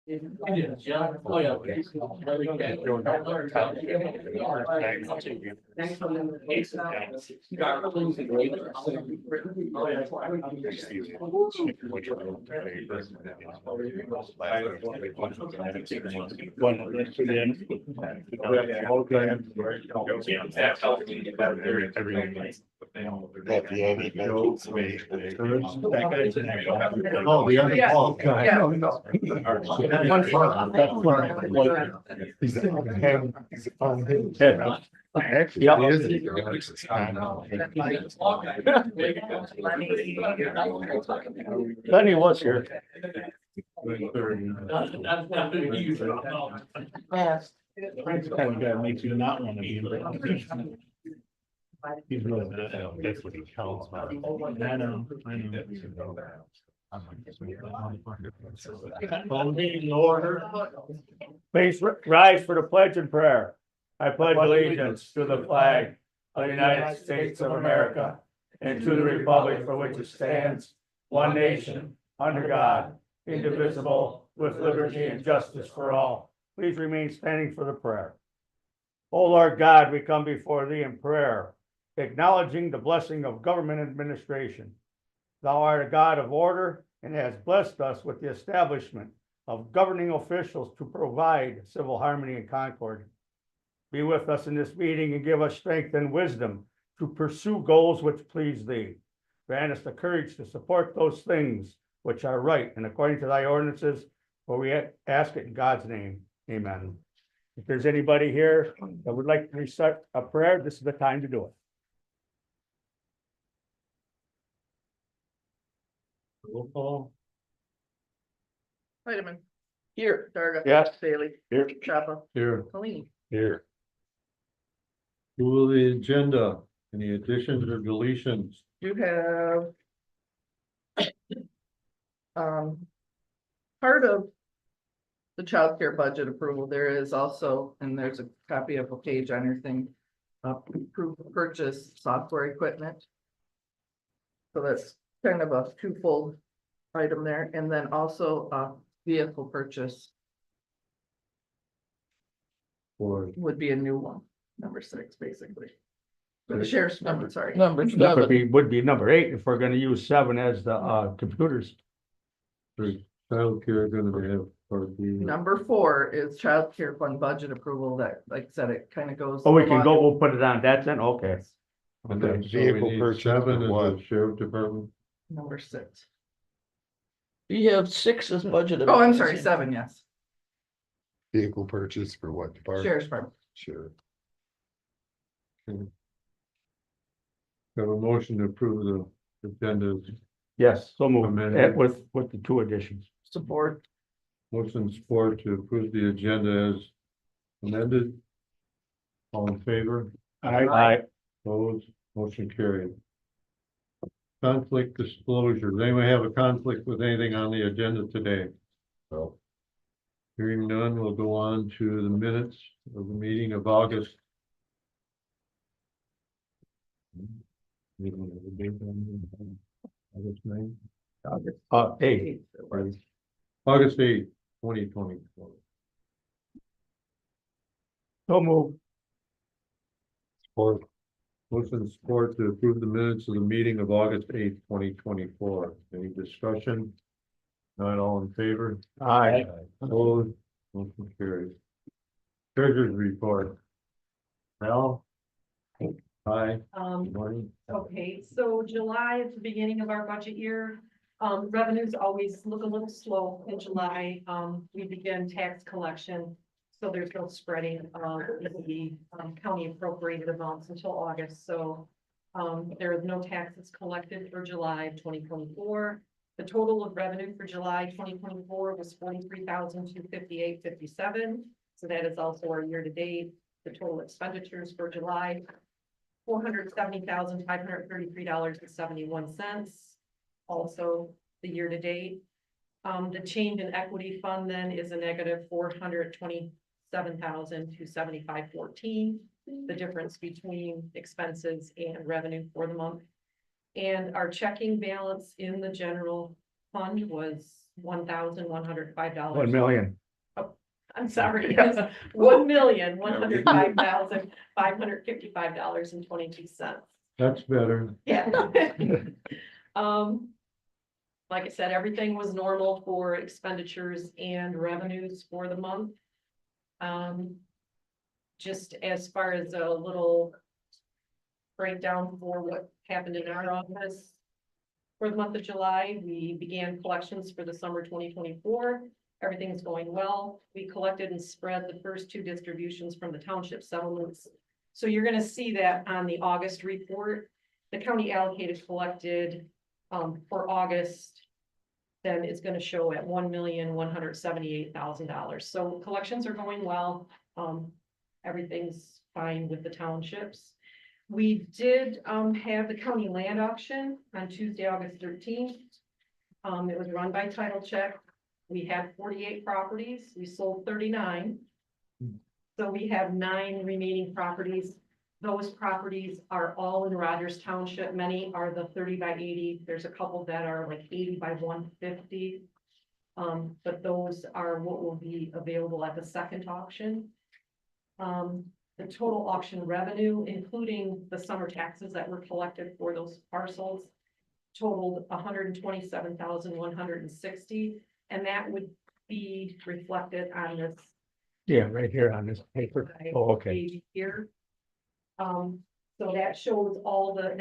Oh, yeah. Oh, the other ball guy. Yeah. No, no. That's fine. He's on his head. Actually, he is. Lenny was here. Yes. Kind of guy makes you not want to be in there. He's really good. That's what he counts. I know. Meeting order. Please rise for the pledge and prayer. I pledge allegiance to the flag of the United States of America and to the republic for which it stands, one nation, under God, indivisible, with liberty and justice for all. Please remain standing for the prayer. O Lord God, we come before thee in prayer, acknowledging the blessing of government administration. Thou art a God of order and hast blessed us with the establishment of governing officials to provide civil harmony and concord. Be with us in this meeting and give us strength and wisdom to pursue goals which please thee. Grant us the courage to support those things which are right and according to thy ordinances, for we ask it in God's name. Amen. If there's anybody here that would like to recite a prayer, this is the time to do it. Roll call. Vitamin. Here. Darga. Yes. Bailey. Here. Chapa. Here. Colleen. Here. Rule of the agenda, any additions or deletions? You have part of the childcare budget approval, there is also, and there's a copy of a page on your thing, approved purchase software equipment. So that's kind of a twofold item there, and then also a vehicle purchase Or would be a new one, number 6, basically. For the sheriff's number, sorry. That would be number 8 if we're gonna use 7 as the computers. childcare gonna have part B. Number 4 is childcare fund budget approval that, like I said, it kind of goes. Oh, we can along- go, we'll put it on that then, okay. And then The so we vehicle need purchase 7 for is what? the sheriff department. Number 6. You have 6 as budgeted. Oh, I'm sorry, 7, yes. Vehicle purchase for what department? Sheriff's department. Sure. Have a motion to approve the agendas. Yes, so move Amended. with the 2 additions. Support. Motion support to approve the agenda as amended. All in favor? Aye. Opposed, motion carried. Conflict disclosure, does anyone have a conflict with anything on the agenda today? So, Hearing none, we'll go on to the minutes of the meeting of August. August 9th? August 8. August 8th, 2024. So move. support, Motion support to approve the minutes of the meeting of August 8th, 2024. Any discussion? Not all in favor? Aye. Opposed, motion carries. Treasurer's report. Al? Hi, good morning. Okay, so July is the beginning of our budget year. Revenues always look a little slow in July. We begin tax collection. So there's no spreading of the county appropriated amounts until August. So there is no taxes collected for July of 2024. The total of revenue for July 2024 was $43,258.57. So that is also our year to date. The total expenditures for July, $470,533.71. Also, the year to date. The change in equity fund then is a negative $427,275.14. The difference between expenses and revenue for the month. And our checking balance in the general fund was $1,105. 1 million. I'm sorry, it is $1,105,555.22. That's better. Yeah. Like I said, everything was normal for expenditures and revenues for the month. Just as far as a little breakdown for what happened in our office. For the month of July, we began collections for the summer 2024. Everything's going well. We collected and spread the first 2 distributions from the township settlements. So you're gonna see that on the August report. The county allocated collected for August, then it's gonna show at $1,178,000. So collections are going well. Everything's fine with the townships. We did have the county land auction on Tuesday, August 13th. It was run by Title Check. We had 48 properties. We sold 39. So we have 9 remaining properties. Those properties are all in Rogers Township. Many are the 30 by 80. There's a couple that are like 80 by 150. But those are what will be available at the second auction. The total auction revenue, including the summer taxes that were collected for those parcels, totaled $127,160, and that would be reflected on this. Yeah, right here on this paper. Oh, okay. page here. So that shows all the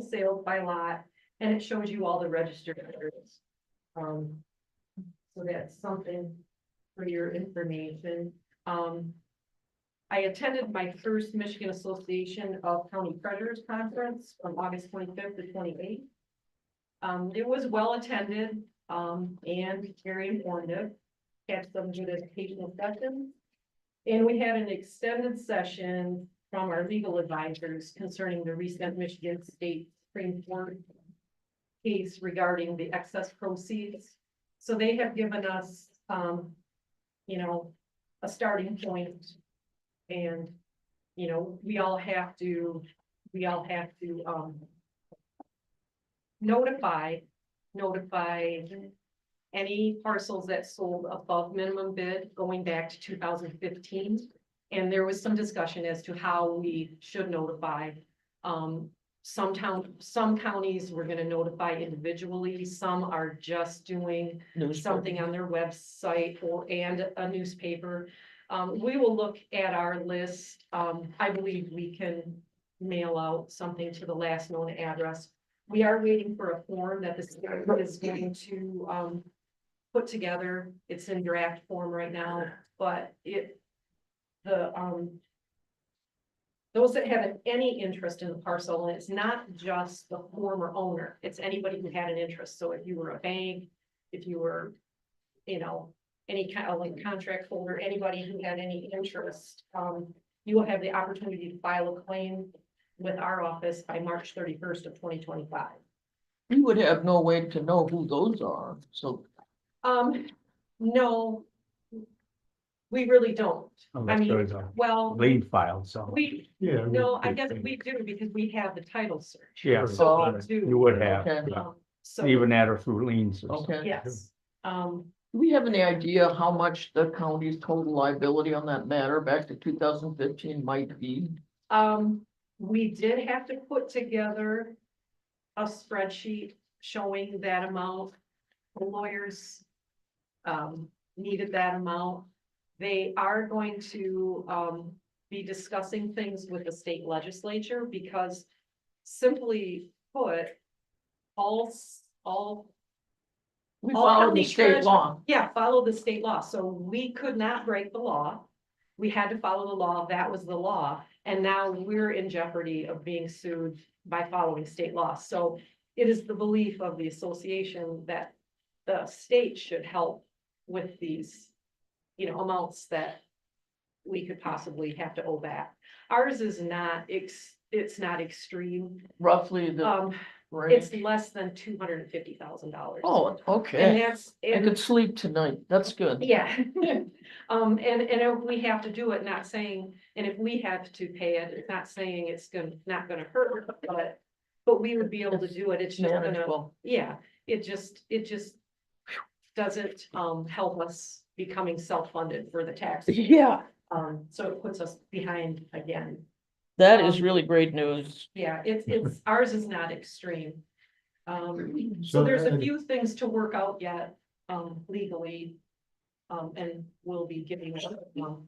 sales by lot, and it shows you all the registered areas. So that's something for your information. I attended my first Michigan Association of County Treasurers Conference from August 25th to 28th. It was well attended, and very informative. Had some good educational sessions. And we had an extended session from our legal advisors concerning the recent Michigan State Supreme Court case regarding the excess proceeds. So they have given us, a starting point. And, we all have to notify any parcels that sold above minimum bid going back to 2015. And there was some discussion as to how we should notify. Some counties were gonna notify individually, some are just doing something on their website and a newspaper. We will look at our list. I believe we can mail out something to the last known address. We are waiting for a form that the state is going to put together. It's in draft form right now, but those that have any interest in the parcel, and it's not just the former owner, it's anybody who had an interest. So if you were a bank, if you were, any kind of like contract holder, anybody who had any interest, you will have the opportunity to file a claim with our office by March 31st of 2025. We would have no way to know who those are, so. No, we really don't. I Unless mean, there's a well, lien filed, so. Yeah. no, I guess we do because we have the title search. Yeah, So we do. you would have, Okay. yeah. So, Even that or through liens. or Okay. yes, Do we have any idea how much the county's total liability on that matter back to 2015 might be? we did have to put together a spreadsheet showing that amount. The lawyers needed that amount. They are going to be discussing things with the state legislature because simply put, We all follow county the state treasurers- law. yeah, follow the state law. So we could not break the law. We had to follow the law. That was the law. And now we're in jeopardy of being sued by following state law. So it is the belief of the association that the state should help with these, amounts that we could possibly have to owe back. Ours is not, it's not extreme. Roughly the It's range. less than $250,000. Oh, And okay. that's, I could sleep tonight. That's good. yeah. And if we have to do it, not saying, and if we have to pay it, it's not saying it's not gonna hurt, but we would be able to do it. It's just gonna, Manageable. yeah, it just doesn't, help us becoming self-funded for the tax. Yeah, So it puts us behind again. that is really great news. Yeah, it's, ours is not extreme. So there's a few things to work out yet, legally. And we'll be giving,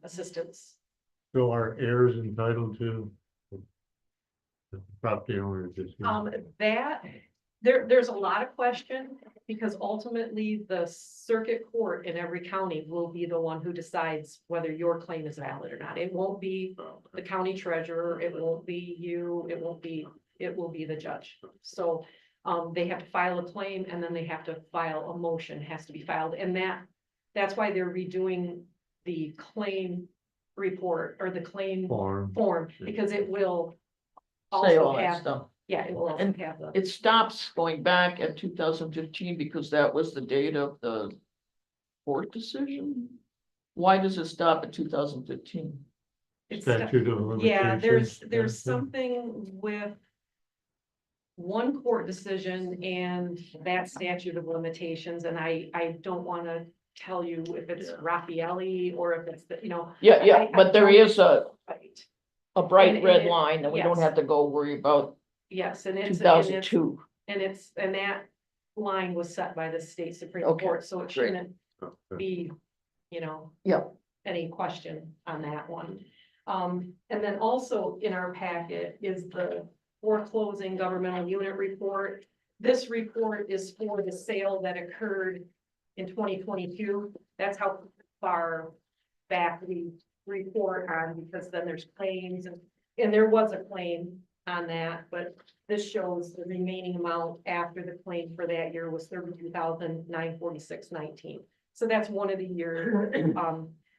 assistance. So our heirs entitled to the property owner just. That, there's a lot of question, because ultimately the circuit court in every county will be the one who decides whether your claim is valid or not. It won't be the county treasurer, it won't be you, it will be the judge. So, they have to file a claim, and then they have to file a motion, has to be filed, and that's why they're redoing the claim report or the claim form, because it will Say all also that have, stuff. yeah, it will also And have the. It stops going back at 2015 because that was the date of the court decision. Why does it stop at 2015? It's- Statute of limitations. Yeah, there's yeah. something with one court decision and that statute of limitations, and I don't wanna tell you if it's Raffaelli or if it's the, Yeah, but there is right. a bright And red it- line and we don't yes. have to go worry about Yes, and it's. 2002. And that line was set by the state Supreme Okay, Court, so it great. shouldn't Okay. be, Yep. any question on that one. And then also in our packet is the foreclosing governmental unit report. This report is for the sale that occurred in 2022. That's how far back we report on, because then there's claims, and there was a claim on that, but this shows the remaining amount after the claim for that year was 32,946.19. So that's one of the years,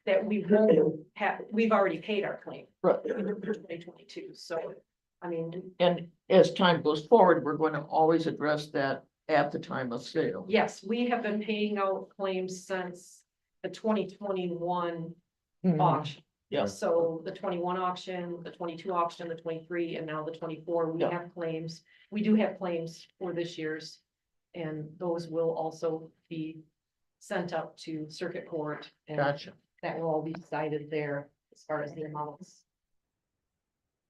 that we won't have, we've already paid our claim. Right. For 2022, so, I mean, And as time goes forward, we're going to always address that at the time of sale. yes, we have been paying out claims since the 2021 Mhm. auction. Yeah. So the 21 auction, the 22 auction, the 23, and now the 24, we Yeah. have claims. We do have claims for this year's. And those will also be sent up to circuit court. And Gotcha. that will all be decided there as far as the amounts.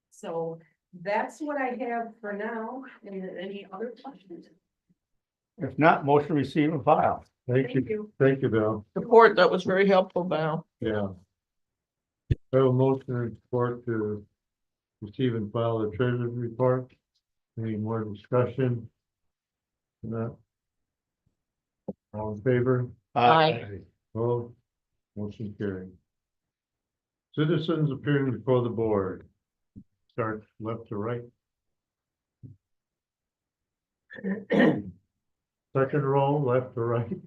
So that's what I have for now. And any other questions? If not, motion receive and file. Thank you, thank you, Bill. Support, that was very helpful, Val. Yeah. I have a motion and support to receive and file the treasurer's report. Any more discussion? No. All in favor? Aye. Opposed? Motion carried. Citizens appearing before the board. Start left to right. Second row, left to right.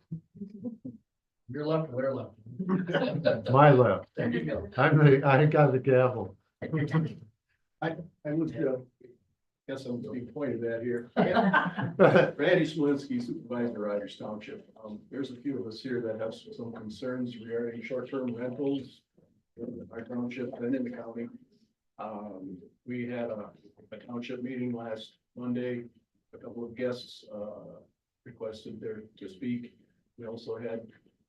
Your left, or their left? My left. There you go. I got the gavel. I was, guess I'm being pointed at here. Randy Smolinski, Supervisor, Rogers Township. There's a few of us here that have some concerns regarding short-term rentals in our township and in the county. We had a township meeting last Monday. A couple of guests, requested there to speak. We also had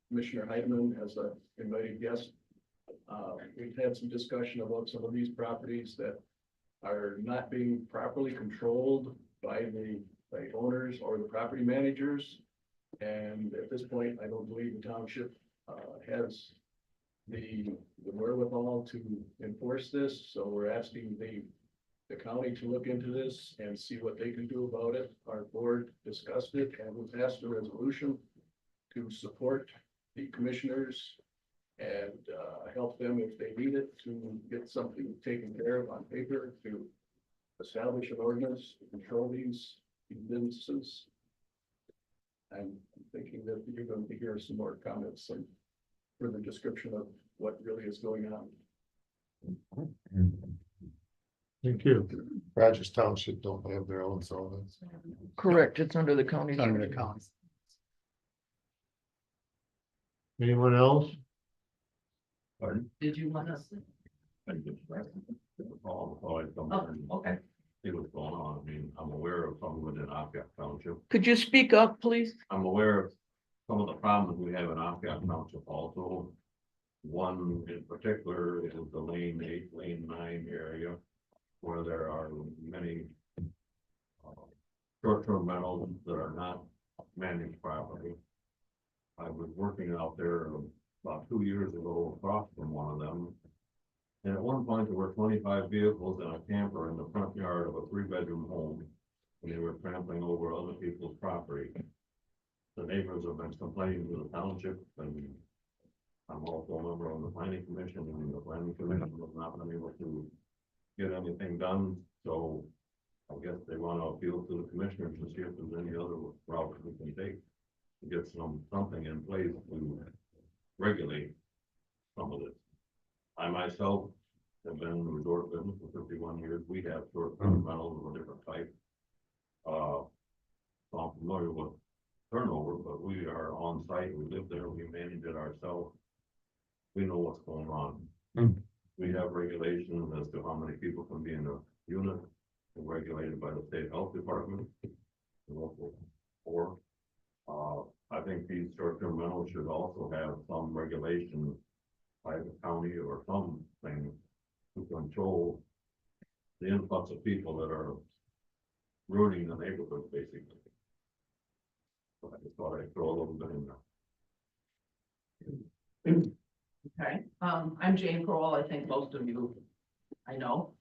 Commissioner Heidman as an invited guest. We've had some discussion about some of these properties that are not being properly controlled by the owners or the property managers. And at this point, I don't believe the township has the wherewithal to enforce this. So we're asking the county to look into this and see what they can do about it. Our board discussed it and we passed a resolution to support the commissioners and help them if they need it to get something taken care of on paper to establish an ordinance to control these businesses. I'm thinking that you're going to hear some more comments and further description of what really is going on. Thank you. Rogers Township don't have their own zoning. Correct, it's under the county. Under the county. Anyone else? Did you want us? Oh, okay. see what's going on. I mean, I'm aware of some of it in Ockett Township. Could you speak up, please? I'm aware of some of the problems we have in Ockett Township also. One in particular is the lane 8, lane 9 area, where there are many short-term rentals that are not managed properly. I was working out there about 2 years ago across from one of them. And at one point, there were 25 vehicles and a camper in the front yard of a 3-bedroom home. And they were trampling over other people's property. The neighbors have been complaining to the township, and I'm also a member of the planning commission, and the planning commission has not been able to get anything done, so I guess they want to appeal to the commissioners to see if there's any other route we can take to get something in place to regulate some of this. I myself have been in the resort business for 51 years. We have short-term rentals of a different type. So I'm familiar with turnover, but we are on site. We live there. We manage it ourselves. We know what's going on. We have regulations as to how many people can be in a unit. They're regulated by the state health department. The local or I think these short-term rentals should also have some regulation by the county or something to control the influx of people that are ruining the neighborhood, basically. So I just thought I'd throw a little bit in there. Okay, I'm Jane Kroll. I think most of you I know.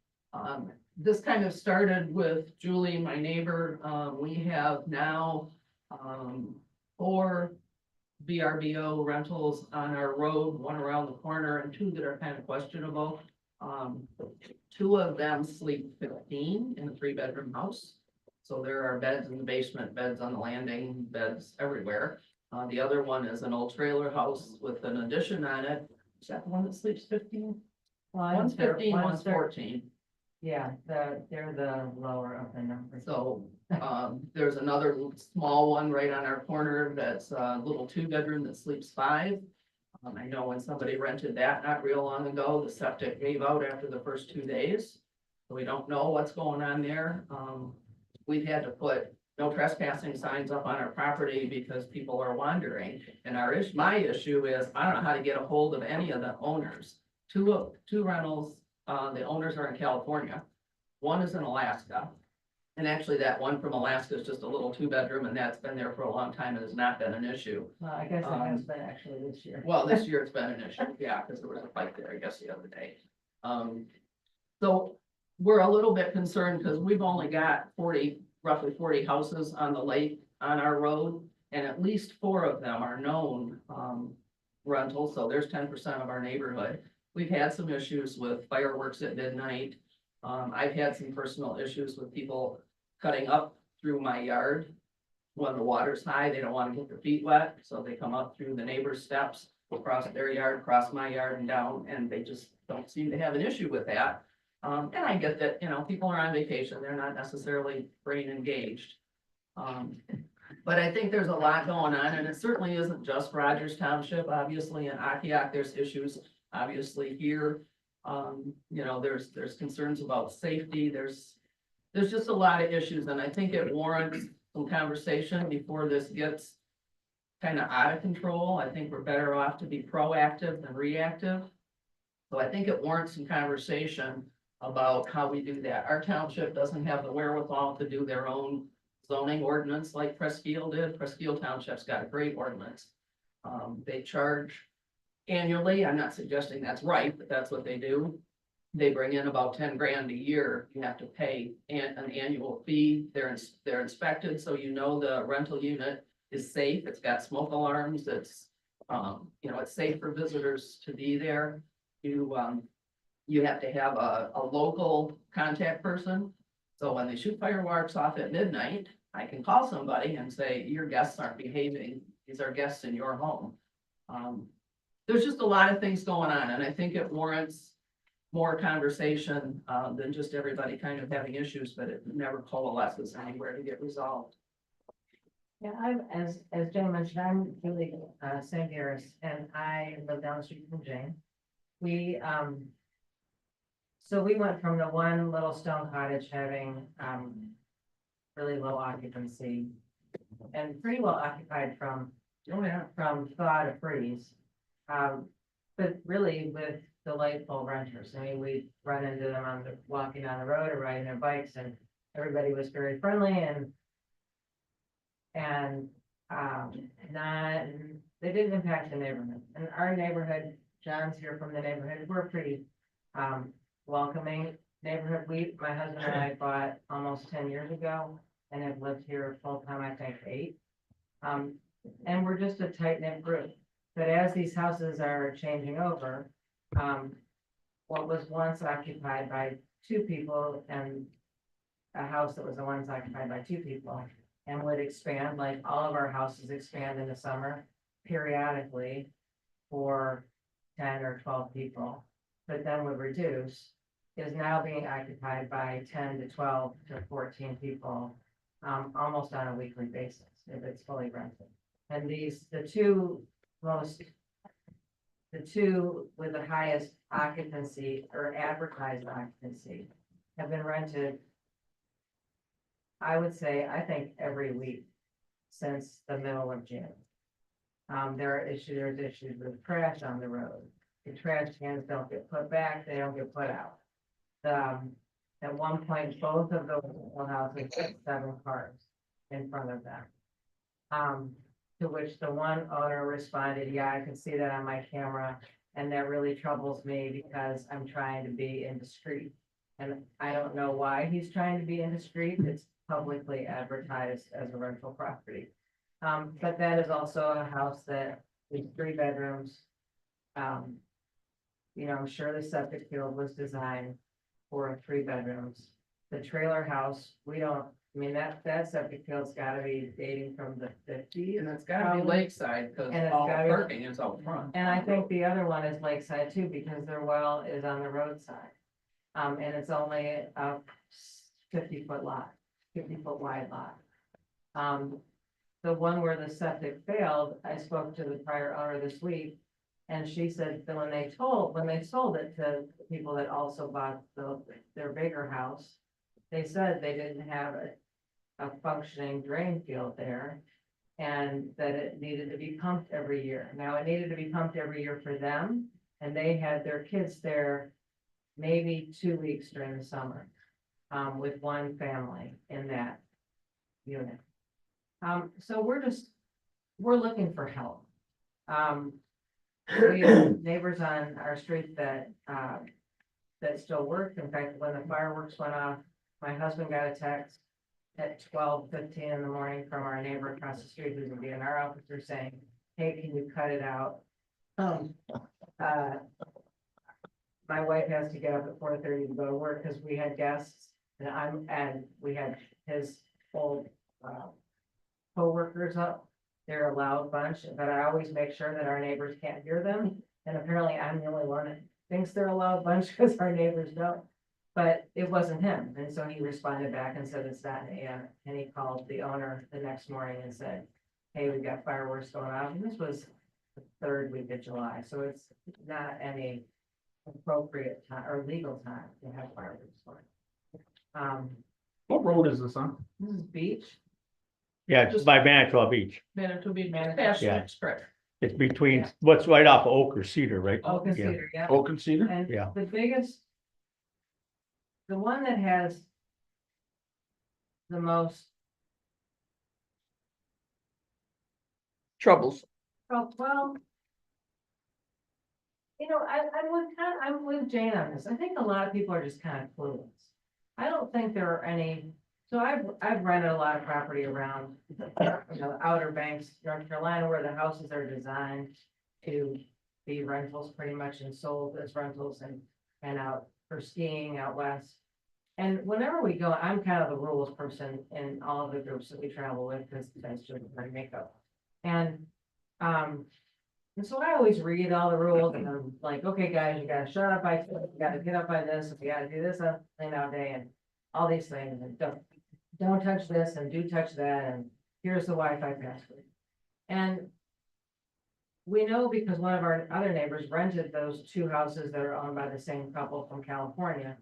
This kind of started with Julie, my neighbor. We have now, 4 VRBO rentals on our road, 1 around the corner and 2 that are kind of questionable. 2 of them sleep 15 in a 3-bedroom house. So there are beds in the basement, beds on the landing, beds everywhere. The other one is an old trailer house with an addition on it. Is that the one that sleeps 15? One's 15, one's 14. Yeah, they're the lower of the numbers. So, there's another small one right on our corner that's a little 2-bedroom that sleeps 5. I know when somebody rented that not real long ago, the septic gave out after the first 2 days. So we don't know what's going on there. We've had to put no trespassing signs up on our property because people are wandering. And my issue is, I don't know how to get a hold of any of the owners. Two rentals, the owners are in California. One is in Alaska. And actually that one from Alaska is just a little 2-bedroom and that's been there for a long time and has not been an issue. Well, I guess it has been actually this year. Well, this year it's been an issue, yeah, because there was a fight there, I guess, the other day. So we're a little bit concerned because we've only got roughly 40 houses on the lake on our road. And at least 4 of them are known rentals, so there's 10% of our neighborhood. We've had some issues with fireworks at midnight. I've had some personal issues with people cutting up through my yard. When the water's high, they don't want to get their feet wet, so they come up through the neighbor's steps, across their yard, across my yard and down, and they just don't seem to have an issue with that. And I get that, people are on vacation, they're not necessarily brain engaged. But I think there's a lot going on, and it certainly isn't just Rogers Township. Obviously in Akiak, there's issues, obviously here. There's concerns about safety, there's just a lot of issues, and I think it warrants some conversation before this gets kind of out of control. I think we're better off to be proactive than reactive. So I think it warrants some conversation about how we do that. Our township doesn't have the wherewithal to do their own zoning ordinance like Presque did. Presque Township's got a great ordinance. They charge annually. I'm not suggesting that's right, but that's what they do. They bring in about 10 grand a year. You have to pay an annual fee. They're inspected, so the rental unit is safe. It's got smoke alarms. It's it's safe for visitors to be there. You have to have a local contact person. So when they shoot fireworks off at midnight, I can call somebody and say, your guests aren't behaving. These are guests in your home. There's just a lot of things going on, and I think it warrants more conversation than just everybody kind of having issues, but it never coalesces anywhere to get resolved. Yeah, as Jane mentioned, I'm Julie Sangaris, and I live down the street from Jane. We, So we went from the one little stone cottage having, really low occupancy and pretty well occupied from, from thaw to freeze. But really with delightful renters. I mean, we run into them on the, walking down the road or riding their bikes, and everybody was very friendly and not, they didn't impact the neighborhood. And our neighborhood, John's here from the neighborhood, we're a pretty welcoming neighborhood. My husband and I bought almost 10 years ago and have lived here full time, I think 8. And we're just a tight knit group. But as these houses are changing over, what was once occupied by 2 people and a house that was once occupied by 2 people and would expand, like all of our houses expand in the summer periodically for 10 or 12 people, but then would reduce, is now being occupied by 10 to 12 to 14 people, almost on a weekly basis if it's fully rented. And the two with the highest occupancy or advertised occupancy have been rented, I would say, I think every week since the middle of June. There's issues with trash on the road. The trash cans don't get put back, they don't get put out. At one point, both of those houses had 7 cars in front of them. To which the one owner responded, yeah, I can see that on my camera, and that really troubles me because I'm trying to be indiscreet. And I don't know why he's trying to be indiscreet. It's publicly advertised as a rental property. But that is also a house that is 3 bedrooms. I'm sure the septic field was designed for 3 bedrooms. The trailer house, that septic field's gotta be dating from the 50s. And it's gotta be lakeside, because And it's all gotta be- parking is out front. And I think the other one is lakeside too, because their well is on the roadside. And it's only a 50-foot lot, 50-foot wide lot. The one where the septic failed, I spoke to the prior owner this week, and she said that when they sold it to people that also bought their bigger house, they said they didn't have a functioning drain field there, and that it needed to be pumped every year. Now, it needed to be pumped every year for them, and they had their kids there maybe 2 weeks during the summer, with one family in that unit. So we're looking for help. We have neighbors on our street that still work. In fact, when the fireworks went off, my husband got a text at 12:15 in the morning from our neighbor across the street, who's a DNR officer, saying, hey, can you cut it out? My wife has to get up at 4:30 to go to work because we had guests, and we had his old co-workers up. They're a loud bunch, but I always make sure that our neighbors can't hear them. And apparently I'm the only one that thinks they're a loud bunch because our neighbors don't. But it wasn't him. And so he responded back and said, it's not an and he called the owner the next morning and said, hey, we've got fireworks going off. And this was the 3rd week of July. So it's not any appropriate time or legal time to have fireworks going. What road is this on? This is Beach. Yeah, it's by Manitowoc Beach. Manitowoc Beach, Manitowoc. past Yeah. Lake Stretch. It's between, what's right off of Oak or Cedar, right? Oak and Yeah. Cedar, yeah. Oak and Cedar? And Yeah. the one that has the most, Troubles. well, I'm with Jane on this. I think a lot of people are just kind of clueless. I don't think there are any, so I've rented a lot of property around, the Outer Banks, North Carolina, where the houses are designed to be rentals pretty much and sold as rentals and out for skiing out west. And whenever we go, I'm kind of the rules person in all of the groups that we travel with, because that's just my makeup. And so I always read all the rules and I'm like, okay, guys, you gotta shut up by, you gotta get up by this, you gotta do this on clean out day and all these things, and don't touch this and do touch that, and here's the Wi-Fi password. And we know because one of our other neighbors rented those two houses that are owned by the same couple from California.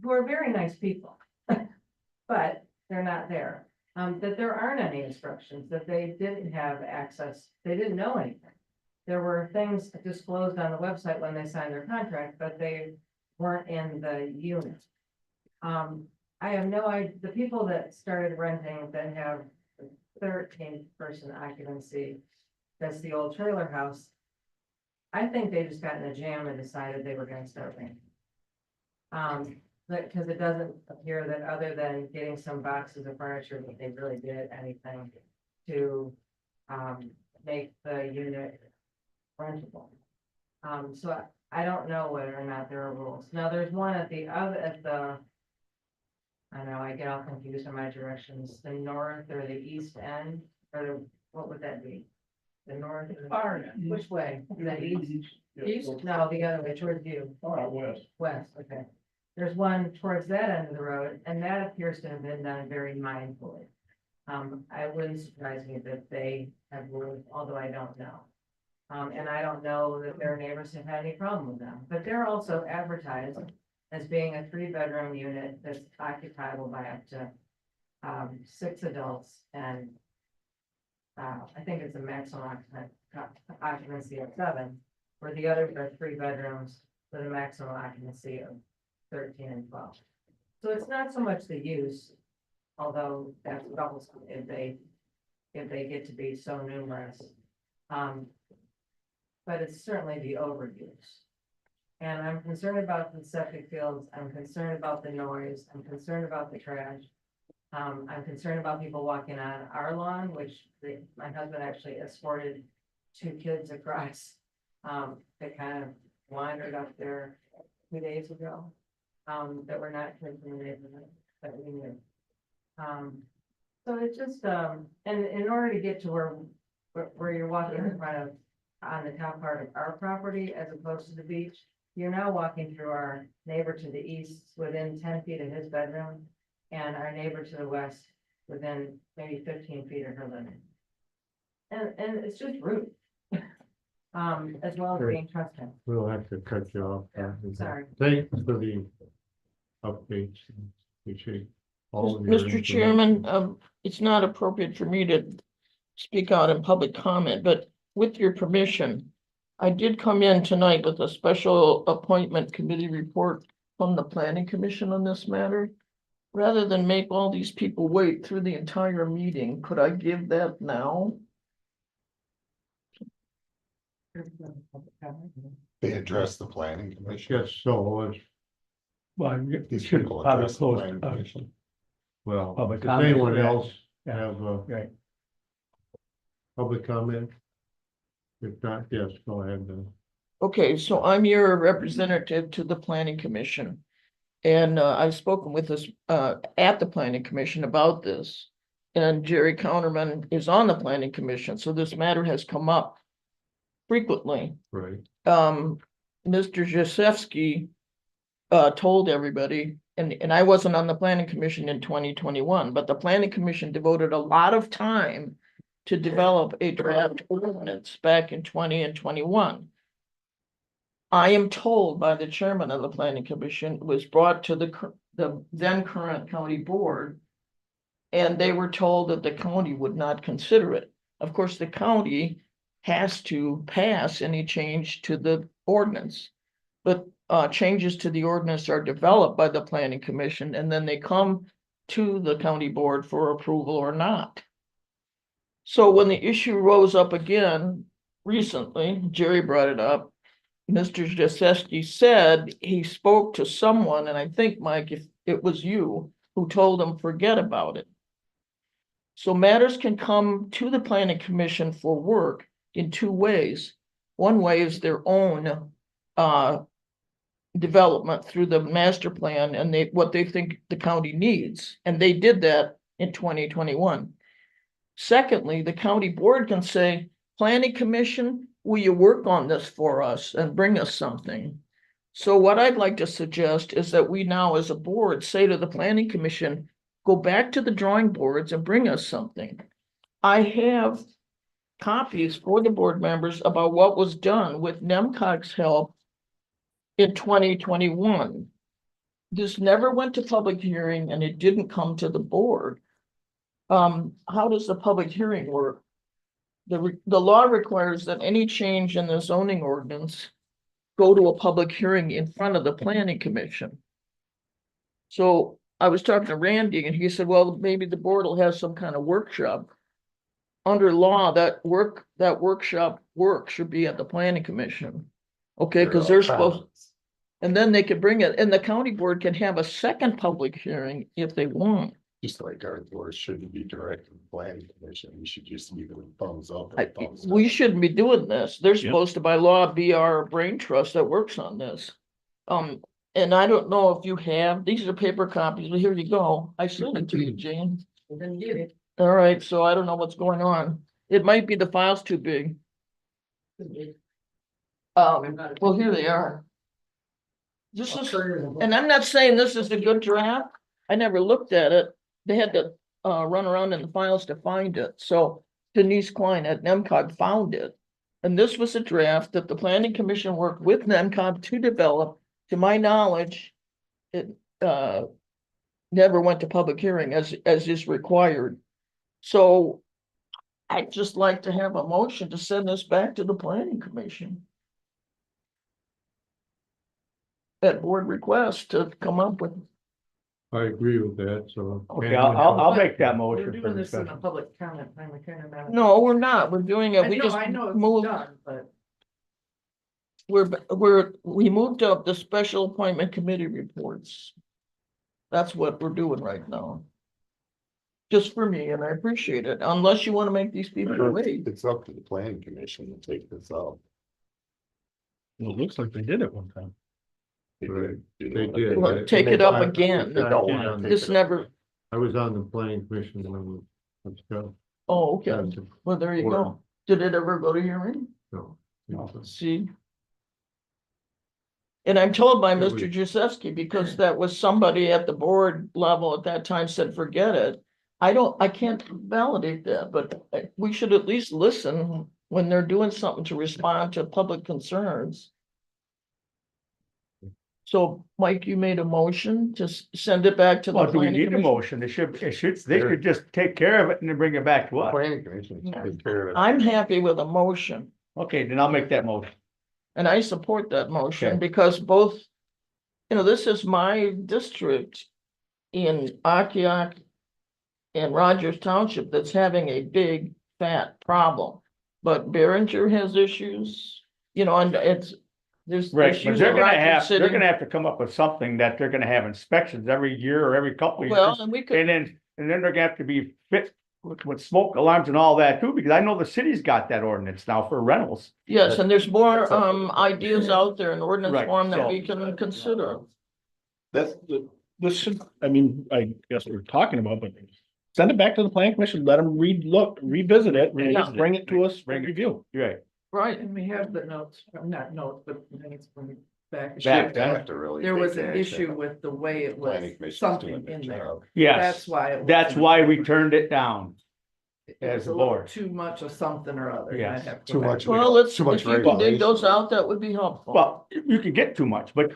Who are very nice people, but they're not there. That there aren't any instructions, that they didn't have access, they didn't know anything. There were things disclosed on the website when they signed their contract, but they weren't in the unit. I have no idea, the people that started renting that have 13-person occupancy, that's the old trailer house. I think they just got in a jam and decided they were gonna start renting. Because it doesn't appear that other than getting some boxes of furniture, that they really did anything to make the unit rentable. So I don't know whether or not there are rules. Now, there's one at the I know, I get all confused in my directions, the north or the east end, or what would that be? The north, or which way? The east? East? No, the other way, towards you. West. West, okay. There's one towards that end of the road, and that appears to have been done very mindfully. I wouldn't surprise me that they have rules, although I don't know. And I don't know that their neighbors have had any problem with them, but they're also advertised as being a 3-bedroom unit that's occupiable by up to 6 adults, and I think it's a maximum occupancy of 7, where the others are 3 bedrooms with a maximum occupancy of 13 and 12. So it's not so much the use, although that's troublesome if they get to be so numerous. But it's certainly the overuse. And I'm concerned about the septic fields, I'm concerned about the noise, I'm concerned about the trash. I'm concerned about people walking on our lawn, which my husband actually escorted 2 kids across. That kind of wandered up there 2 days ago. That were not kids in the neighborhood that we knew. So it's just, and in order to get to where you're walking in front of, on the top part of our property as opposed to the beach, you're now walking through our neighbor to the east within 10 feet of his bedroom, and our neighbor to the west within maybe 15 feet of her living. And it's just rude. As well as being trusting. We'll have to cut you off. Yeah, sorry. Thanks for the updates. Appreciate all of your Mr. information. Chairman, it's not appropriate for me to speak out in public comment, but with your permission, I did come in tonight with a special appointment committee report from the planning commission on this matter. Rather than make all these people wait through the entire meeting, could I give that now? They address the planning I commission. guess so, it's, Well, you These should people probably address the close. planning commission. well, Public does comment, anyone yeah. else Yeah. have Right. public comment? If not, yes, go ahead then. Okay, so I'm your representative to the planning commission. And I've spoken with us at the planning commission about this. And Jerry Counterman is on the planning commission, so this matter has come up frequently. Right, Mr. Jaszewski told everybody, and I wasn't on the planning commission in 2021, but the planning commission devoted a lot of time to develop a draft ordinance back in 20 and 21. I am told by the chairman of the planning commission, it was brought to the then current county board. And they were told that the county would not consider it. Of course, the county has to pass any change to the ordinance. But changes to the ordinance are developed by the planning commission, and then they come to the county board for approval or not. So when the issue rose up again recently, Jerry brought it up. Mr. Jaszewski said he spoke to someone, and I think, Mike, if it was you, who told him forget about it. So matters can come to the planning commission for work in 2 ways. One way is their own development through the master plan and what they think the county needs. And they did that in 2021. Secondly, the county board can say, planning commission, will you work on this for us and bring us something? So what I'd like to suggest is that we now as a board say to the planning commission, go back to the drawing boards and bring us something. I have copies for the board members about what was done with NEMCOG's help in 2021. This never went to public hearing and it didn't come to the board. How does the public hearing work? The law requires that any change in the zoning ordinance go to a public hearing in front of the planning commission. So I was talking to Randy and he said, well, maybe the board will have some kind of workshop. Under law, that workshop work should be at the planning commission. Okay, because they're supposed, and then they could bring it, and the county board can have a second public hearing if they want. Just like our board shouldn't be directing the planning commission, we should just give them thumbs up. I- and thumbs We down. shouldn't be doing this. They're Yep. supposed to by law be our brain trust that works on this. And I don't know if you have, these are paper copies, but here you go. I sent it to you, Jane. Didn't get it. All right, so I don't know what's going on. It might be the file's too big. Well, here they are. This is, and I'm not saying this is a good draft. I never looked at it. They had to run around in the files to find it. So Denise Klein at NEMCOG found it. And this was a draft that the planning commission worked with NEMCOG to develop. To my knowledge, it never went to public hearing as is required. So I'd just like to have a motion to send this back to the planning commission. At board request to come up with. I agree with that, so. Okay, I'll make that We're motion for doing this in a discussion. public comment, time, we kind of not. No, we're not. We're doing it. I We know, just I know it's moved. done, but We moved up the special appointment committee reports. That's what we're doing right now. Just for me, and I appreciate it, unless you want to make these people wait. It's up to the planning commission to take this out. Well, it looks like they did it one time. They Right. did. They did. Well, take it up again. They don't wanna take This it up. never, I was on the planning commission when let's go. oh, okay. Well, there you go. Did it ever go to hearing? So, See? And I'm told by It was- Mr. Jusefsky, because that was somebody at the board level at that time said, forget it. I can't validate that, but we should at least listen when they're doing something to respond to public concerns. So, Mike, you made a motion to send it back to the Well, do we planning need a commission? motion? They should just take care of it and then bring it back to The us. planning commission should take care of it. I'm happy with a motion. Okay, then I'll make that motion. And I support that motion Okay. because both, this is my district in Akiak and Rogers Township that's having a big fat problem. But Behringer has issues, and there's Right, but issues they're in gonna Rogers they're City. gonna have to come up with something that they're gonna have inspections every year or every couple of Well, years. and we could, And then they're gonna have to be fit with smoke alarms and all that too, because I know the city's got that ordinance now for rentals. yes, and there's more that's up to the- ideas out there in ordinance Right, form that so- we can consider. That's this should, I mean, I guess we're talking about, but send it back to the planning commission, let them revisit it, and Yeah. bring it to us for Bring it. review. You're right. Right, and we have the notes, not notes, but minutes from back. Back They have to really There take was an action. issue with the way it was, Planning commission's something doing their in there. job. Yes, That's why. it that's wasn't- why we turned it down. It as was a a little board. too much of something or other. and I'd Yes. have to Too go back. much. well, let's, Too much if you can dig regulation. those out, that would be helpful. Well, you can get too much, but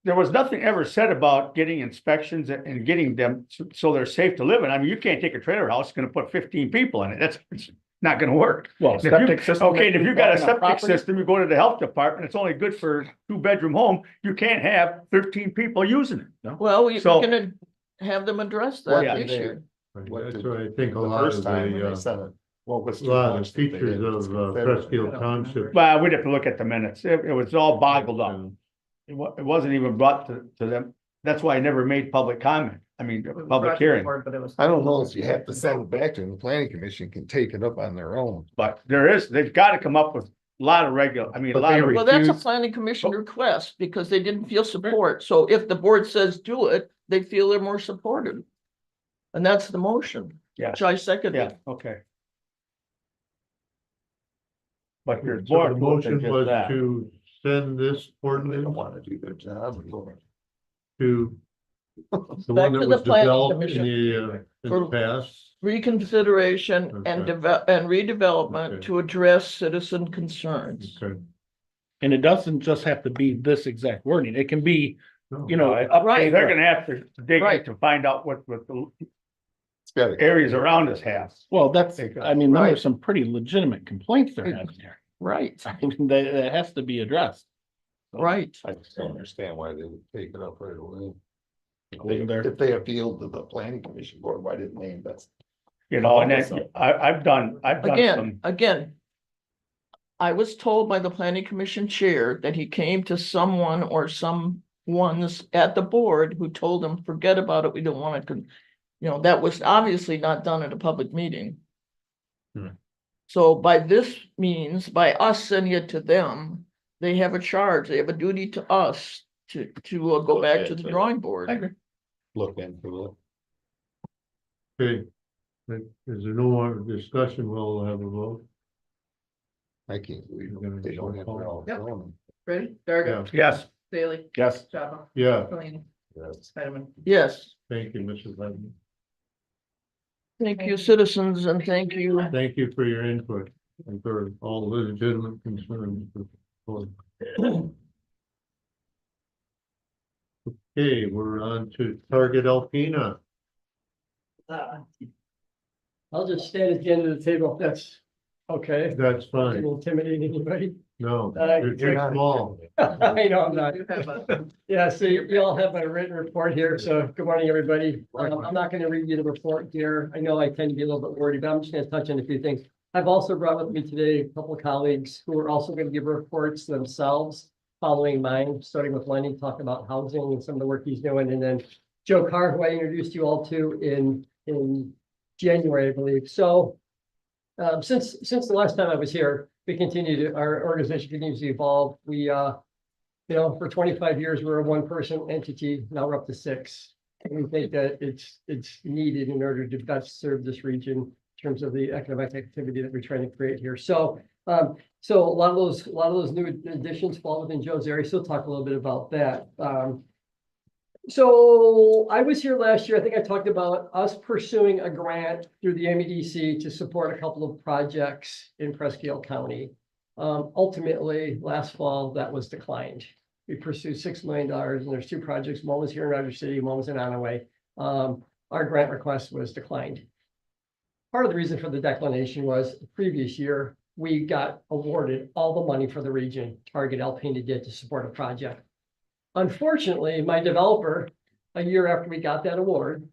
there was nothing ever said about getting inspections and getting them so they're safe to live in. I mean, you can't take a trailer house, gonna put 15 people in it. It's not gonna work. Well, If you- septic system. Okay, and if you got a on septic property, system, you go to the health department, it's only good for 2-bedroom home, you can't have 13 people using it. Well, we're So- gonna have them address What that did issue. What That's did why I think a The lot first of time when the, they sent it, what was a too lot of much the that they features did? of Presque Township. Well, we'd have to look at the minutes. It was all boggled up. It wasn't even brought to them. That's why I never made public comment. I mean, It was brought public to the hearing, board, but it was- I don't know if you have to send it back to them. The planning commission can take it up on their own. but they've got to come up with a lot of a But lot they of. Well, that's a refused- planning commission request because they didn't feel support. So if the board says do it, they feel they're more supported. And that's the motion, Yeah, which I second. yeah, okay. But your So the board motion just was that. to send this They don't ordinance want to do their job. to the Back one to that the was planning developed in commission. in the past. reconsideration and redevelopment Okay. to address citizen concerns. Okay. And it doesn't just have to be this exact wording. It can be, No. you know, Right. They're gonna have to dig Right. to find out what the It's gotta- areas around us have. well, that's, I mean, there are Right. some pretty legitimate complaints they're having there. Right, I mean, that has to be addressed. right. I just don't understand why they would take it up right away. Wasn't there? If they appealed to the planning commission board, why didn't they invest? You know, and then I've done some, Again. I was told by the planning commission chair that he came to someone or some ones at the board who told him, forget about it, we don't want to. You know, that was obviously not done at a public meeting. Hmm. So by this means, by us sending it to them, they have a charge, they have a duty to us to go back to the drawing board. I agree. Look into it. Okay. Is there no more discussion? We'll have a vote. I can't believe You're gonna they don't have it all. Yep. going. Ready? Darga, yes, Bailey, Yes. Chapa, Yeah, Colleen, Yes. Spiderman. Yes, thank you, Mrs. Ledman. thank you, citizens, and thank you. Thank you for your input and for all legitimate concerns. Okay, we're on to Target Alpena. I'll just stand at the end of the table, if that's okay. That's It fine. will intimidate anybody. No, You're you're too small. I know I'm not. You have a- Yeah, so you all have my written report here, so good morning, everybody. I'm not gonna read you the report here. I know I tend to be a little bit wordy, but I'm just gonna touch on a few things. I've also brought with me today a couple of colleagues who are also gonna give reports themselves following mine, starting with Lenny, talk about housing and some of the work he's doing, and then Joe Carr, who I introduced you all to in January, I believe. So since the last time I was here, our organization continues to evolve. We, for 25 years, we're a one-person entity. Now we're up to 6. And we think that it's needed in order to best serve this region in terms of the economic activity that we're trying to create here. So, so a lot of those new additions fall within Joe's area. So we'll talk a little bit about that. So I was here last year. I think I talked about us pursuing a grant through the MEDC to support a couple of projects in Presque County. Ultimately, last fall, that was declined. We pursued $6 million, and there's 2 projects. One was here in Rogers City, one was in Onaway. Our grant request was declined. Part of the reason for the declination was the previous year, we got awarded all the money for the region Target Alpena did to support a project. Unfortunately, my developer, a year after we got that award,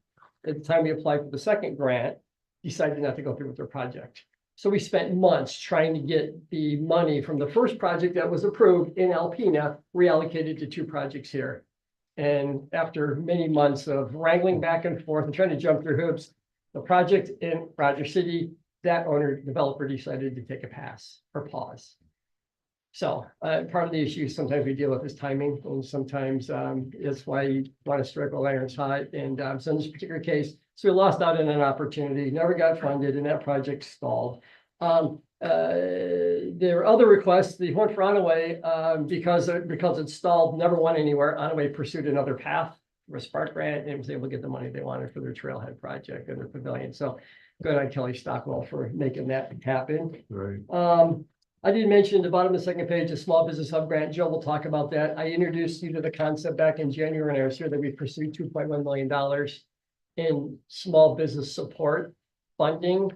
at the time we applied for the second grant, decided not to go through with their project. So we spent months trying to get the money from the first project that was approved in Alpena reallocated to 2 projects here. And after many months of wrangling back and forth and trying to jump through hoops, the project in Rogers City, that developer decided to take a pass or pause. So part of the issue sometimes we deal with is timing, and sometimes it's why you want to strike while iron's hot. And so in this particular case, so we lost out on an opportunity, never got funded, and that project stalled. There are other requests. The one for Onaway, because it stalled, never went anywhere. Onaway pursued another path for a Spark grant and was able to get the money they wanted for their trailhead project and their pavilion. So good on Kelly Stockwell for making that happen. Right. I did mention at the bottom of the second page, a small business hub grant. Joe will talk about that. I introduced you to the concept back in January, and I was here that we pursued $2.1 million in small business support funding,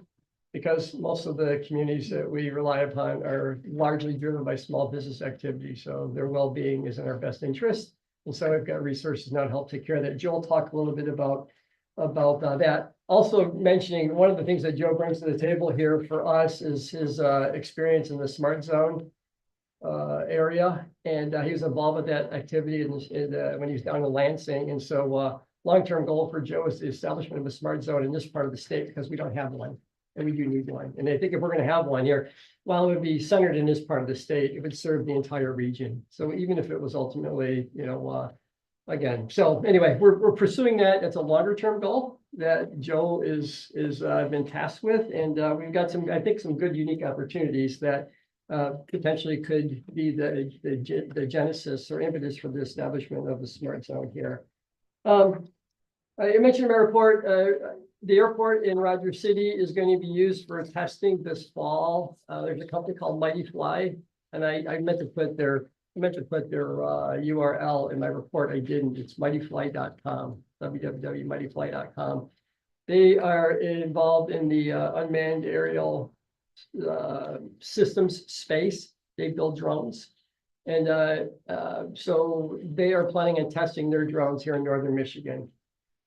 because most of the communities that we rely upon are largely driven by small business activity. So their well-being is in our best interest. And so we've got resources now to help take care of that. Joe will talk a little bit about that. Also mentioning one of the things that Joe brings to the table here for us is his experience in the smart zone area. And he was involved with that activity when he was down in Lansing. And so long-term goal for Joe is the establishment of a smart zone in this part of the state, because we don't have one. And we do need one. And I think if we're going to have one here, while it would be centered in this part of the state, it would serve the entire region. So even if it was ultimately, again, so anyway, we're pursuing that. That's a longer term goal that Joe is been tasked with. And we've got some good unique opportunities that potentially could be the genesis or impetus for the establishment of the smart zone here. I mentioned in my report, the airport in Rogers City is going to be used for testing this fall. There's a company called Mighty Fly, and I meant to put their URL in my report. I didn't. It's mightyfly.com, www.mightyfly.com. They are involved in the unmanned aerial systems space. They build drones. And so they are planning on testing their drones here in northern Michigan.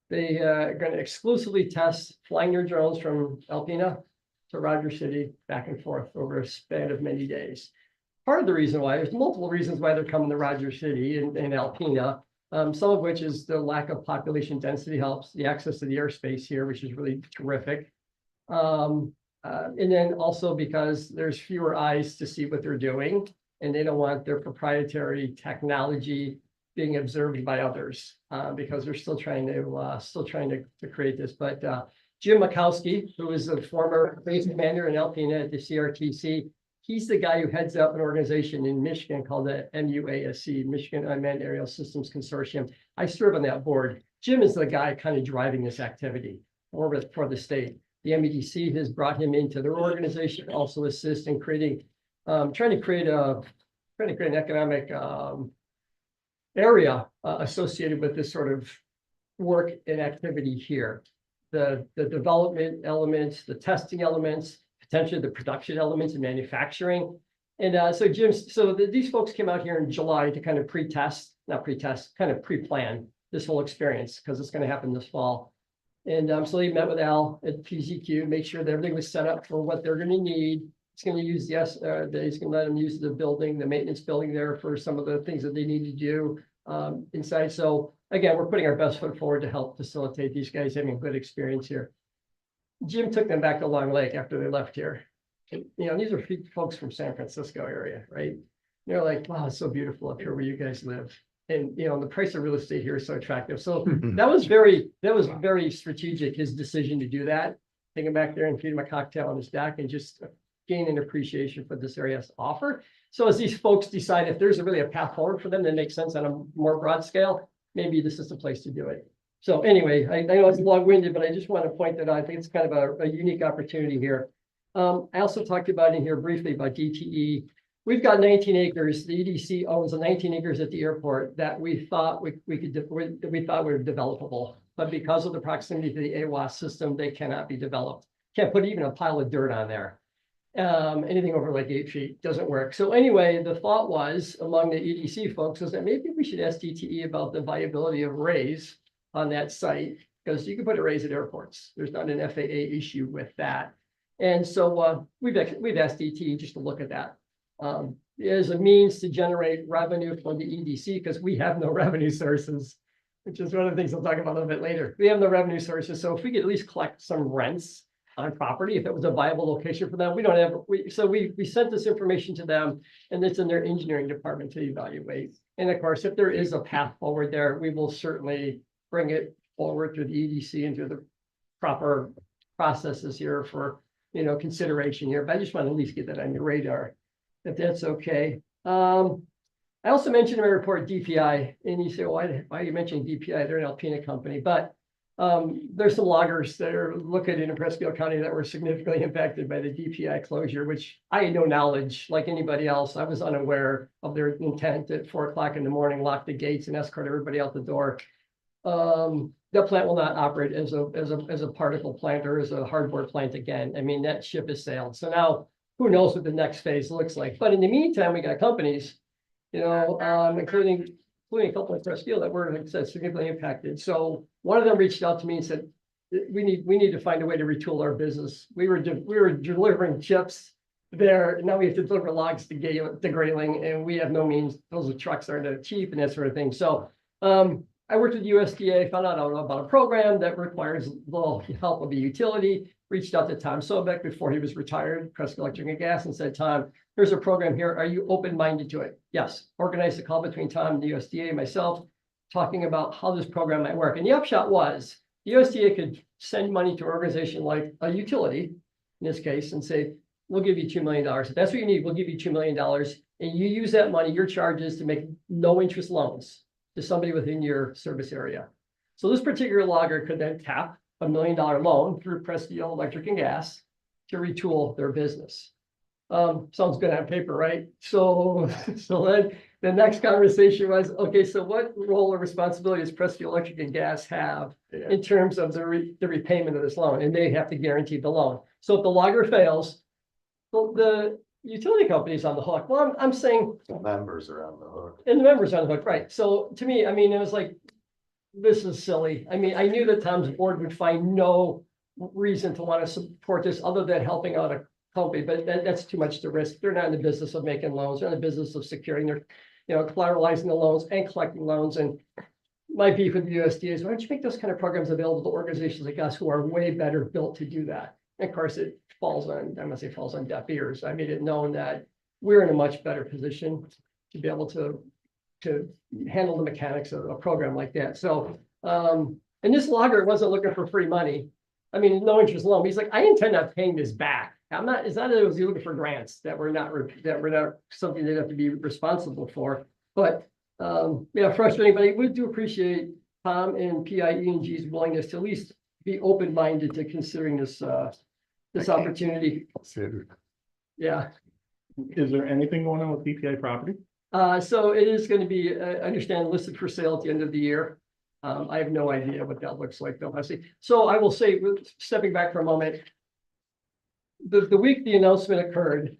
They are going to exclusively test flying their drones from Alpena to Rogers City, back and forth over a span of many days. Part of the reason why, there's multiple reasons why they're coming to Rogers City and Alpena, some of which is the lack of population density helps, the access to the airspace here, which is really terrific. And then also because there's fewer eyes to see what they're doing, and they don't want their proprietary technology being observed by others, because they're still trying to create this. But Jim Makowski, who is a former base commander in Alpena at the CRTC, he's the guy who heads up an organization in Michigan called the MUASC, Michigan Unmanned Aerial Systems Consortium. I serve on that board. Jim is the guy kind of driving this activity for the state. The MEDC has brought him into their organization, also assist in creating, trying to create an economic area associated with this sort of work and activity here. The development elements, the testing elements, potentially the production elements and manufacturing. And these folks came out here in July to kind of kind of pre-plan this whole experience, because it's going to happen this fall. And so they met with Al at PZQ, make sure that everything was set up for what they're going to need. It's going to use he's going to let them use the building, the maintenance building there for some of the things that they need to do inside. So again, we're putting our best foot forward to help facilitate these guys having a good experience here. Jim took them back to Long Lake after they left here. And, these are folks from San Francisco area, right? They're like, wow, it's so beautiful up here where you guys live. And, the price of real estate here is so attractive. So that was very strategic, his decision to do that. Take him back there and feed him a cocktail on his deck and just gain an appreciation for this area to offer. So as these folks decide if there's really a path forward for them that makes sense on a more broad scale, maybe this is the place to do it. So anyway, I know it's long-winded, but I just want to point that out. I think it's kind of a unique opportunity here. I also talked about in here briefly about DTE. We've got 19 acres. The EDC owns 19 acres at the airport that we thought were developable, but because of the proximity to the AWAS system, they cannot be developed. Can't put even a pile of dirt on there. Anything over like 8 feet doesn't work. So anyway, the thought was among the EDC folks was that maybe we should ask DTE about the viability of arrays on that site, because you can put arrays at airports. There's not an FAA issue with that. And so we've asked DTE just to look at that as a means to generate revenue for the EDC, because we have no revenue sources, which is one of the things I'll talk about a little bit later. We have no revenue sources. So if we could at least collect some rents on property, if it was a viable location for them, we sent this information to them, and it's in their engineering department to evaluate. And of course, if there is a path forward there, we will certainly bring it forward through the EDC and through the proper processes here for, consideration here. But I just want to at least get that on your radar, if that's okay. I also mentioned in my report DPI, and you say, why are you mentioning DPI? They're an Alpena company, but there's some loggers that are located in Presque County that were significantly impacted by the DPI closure, which I had no knowledge, like anybody else. I was unaware of their intent at 4 o'clock in the morning, lock the gates and escort everybody out the door. The plant will not operate as a particle plant or as a hardboard plant again. I mean, that ship has sailed. So now who knows what the next phase looks like. But in the meantime, we got companies, including a couple of Presque that were, like I said, significantly impacted. So one of them reached out to me and said, we need to find a way to retool our business. We were delivering chips there. Now we have to deliver logs to Grayling, and we have no means. Those trucks aren't cheap and that sort of thing. So I worked with USDA, found out about a program that requires a little help of the utility, reached out to Tom Sobek before he was retired, Presque Electric and Gas, and said, Tom, there's a program here. Are you open-minded to it? Yes. Organized a call between Tom and the USDA and myself, talking about how this program might work. And the upshot was the USDA could send money to an organization like a utility, in this case, and say, we'll give you $2 million. If that's what you need, we'll give you $2 million. And you use that money, your charges, to make no interest loans to somebody within your service area. So this particular logger could then tap $1 million loan through Presque Electric and Gas to retool their business. Sounds good on paper, right? So, so then the next conversation was, okay, so what role or responsibility does Presque Electric and Gas have in terms of the repayment of this loan? And they have to guarantee the loan. So if the logger fails, well, the utility company's on the hook. Well, I'm saying, The members are on the hook. and the members on the hook, right? So to me, I mean, it was like, this is silly. I mean, I knew that Tom's board would find no reason to want to support this other than helping out a company, but that's too much to risk. They're not in the business of making loans. They're in the business of securing their, collateralizing the loans and collecting loans. And my beef with the USDA is, why don't you make those kind of programs available to organizations like us who are way better built to do that? And of course, it falls on, I must say, falls on deaf ears. I made it known that we're in a much better position to be able to handle the mechanics of a program like that. So, and this logger wasn't looking for free money. I mean, no interest loan. He's like, I intend on paying this back. I'm not, it's not that it was looking for grants that were not something they'd have to be responsible for. But, frustrating, but I would do appreciate Tom and PIE&G's willingness to at least be open-minded to considering this opportunity. Yeah. Is there anything going on with DPI property? So it is going to be, I understand, listed for sale at the end of the year. I have no idea what that looks like, though. I see. So I will say, stepping back for a moment, the week the announcement occurred,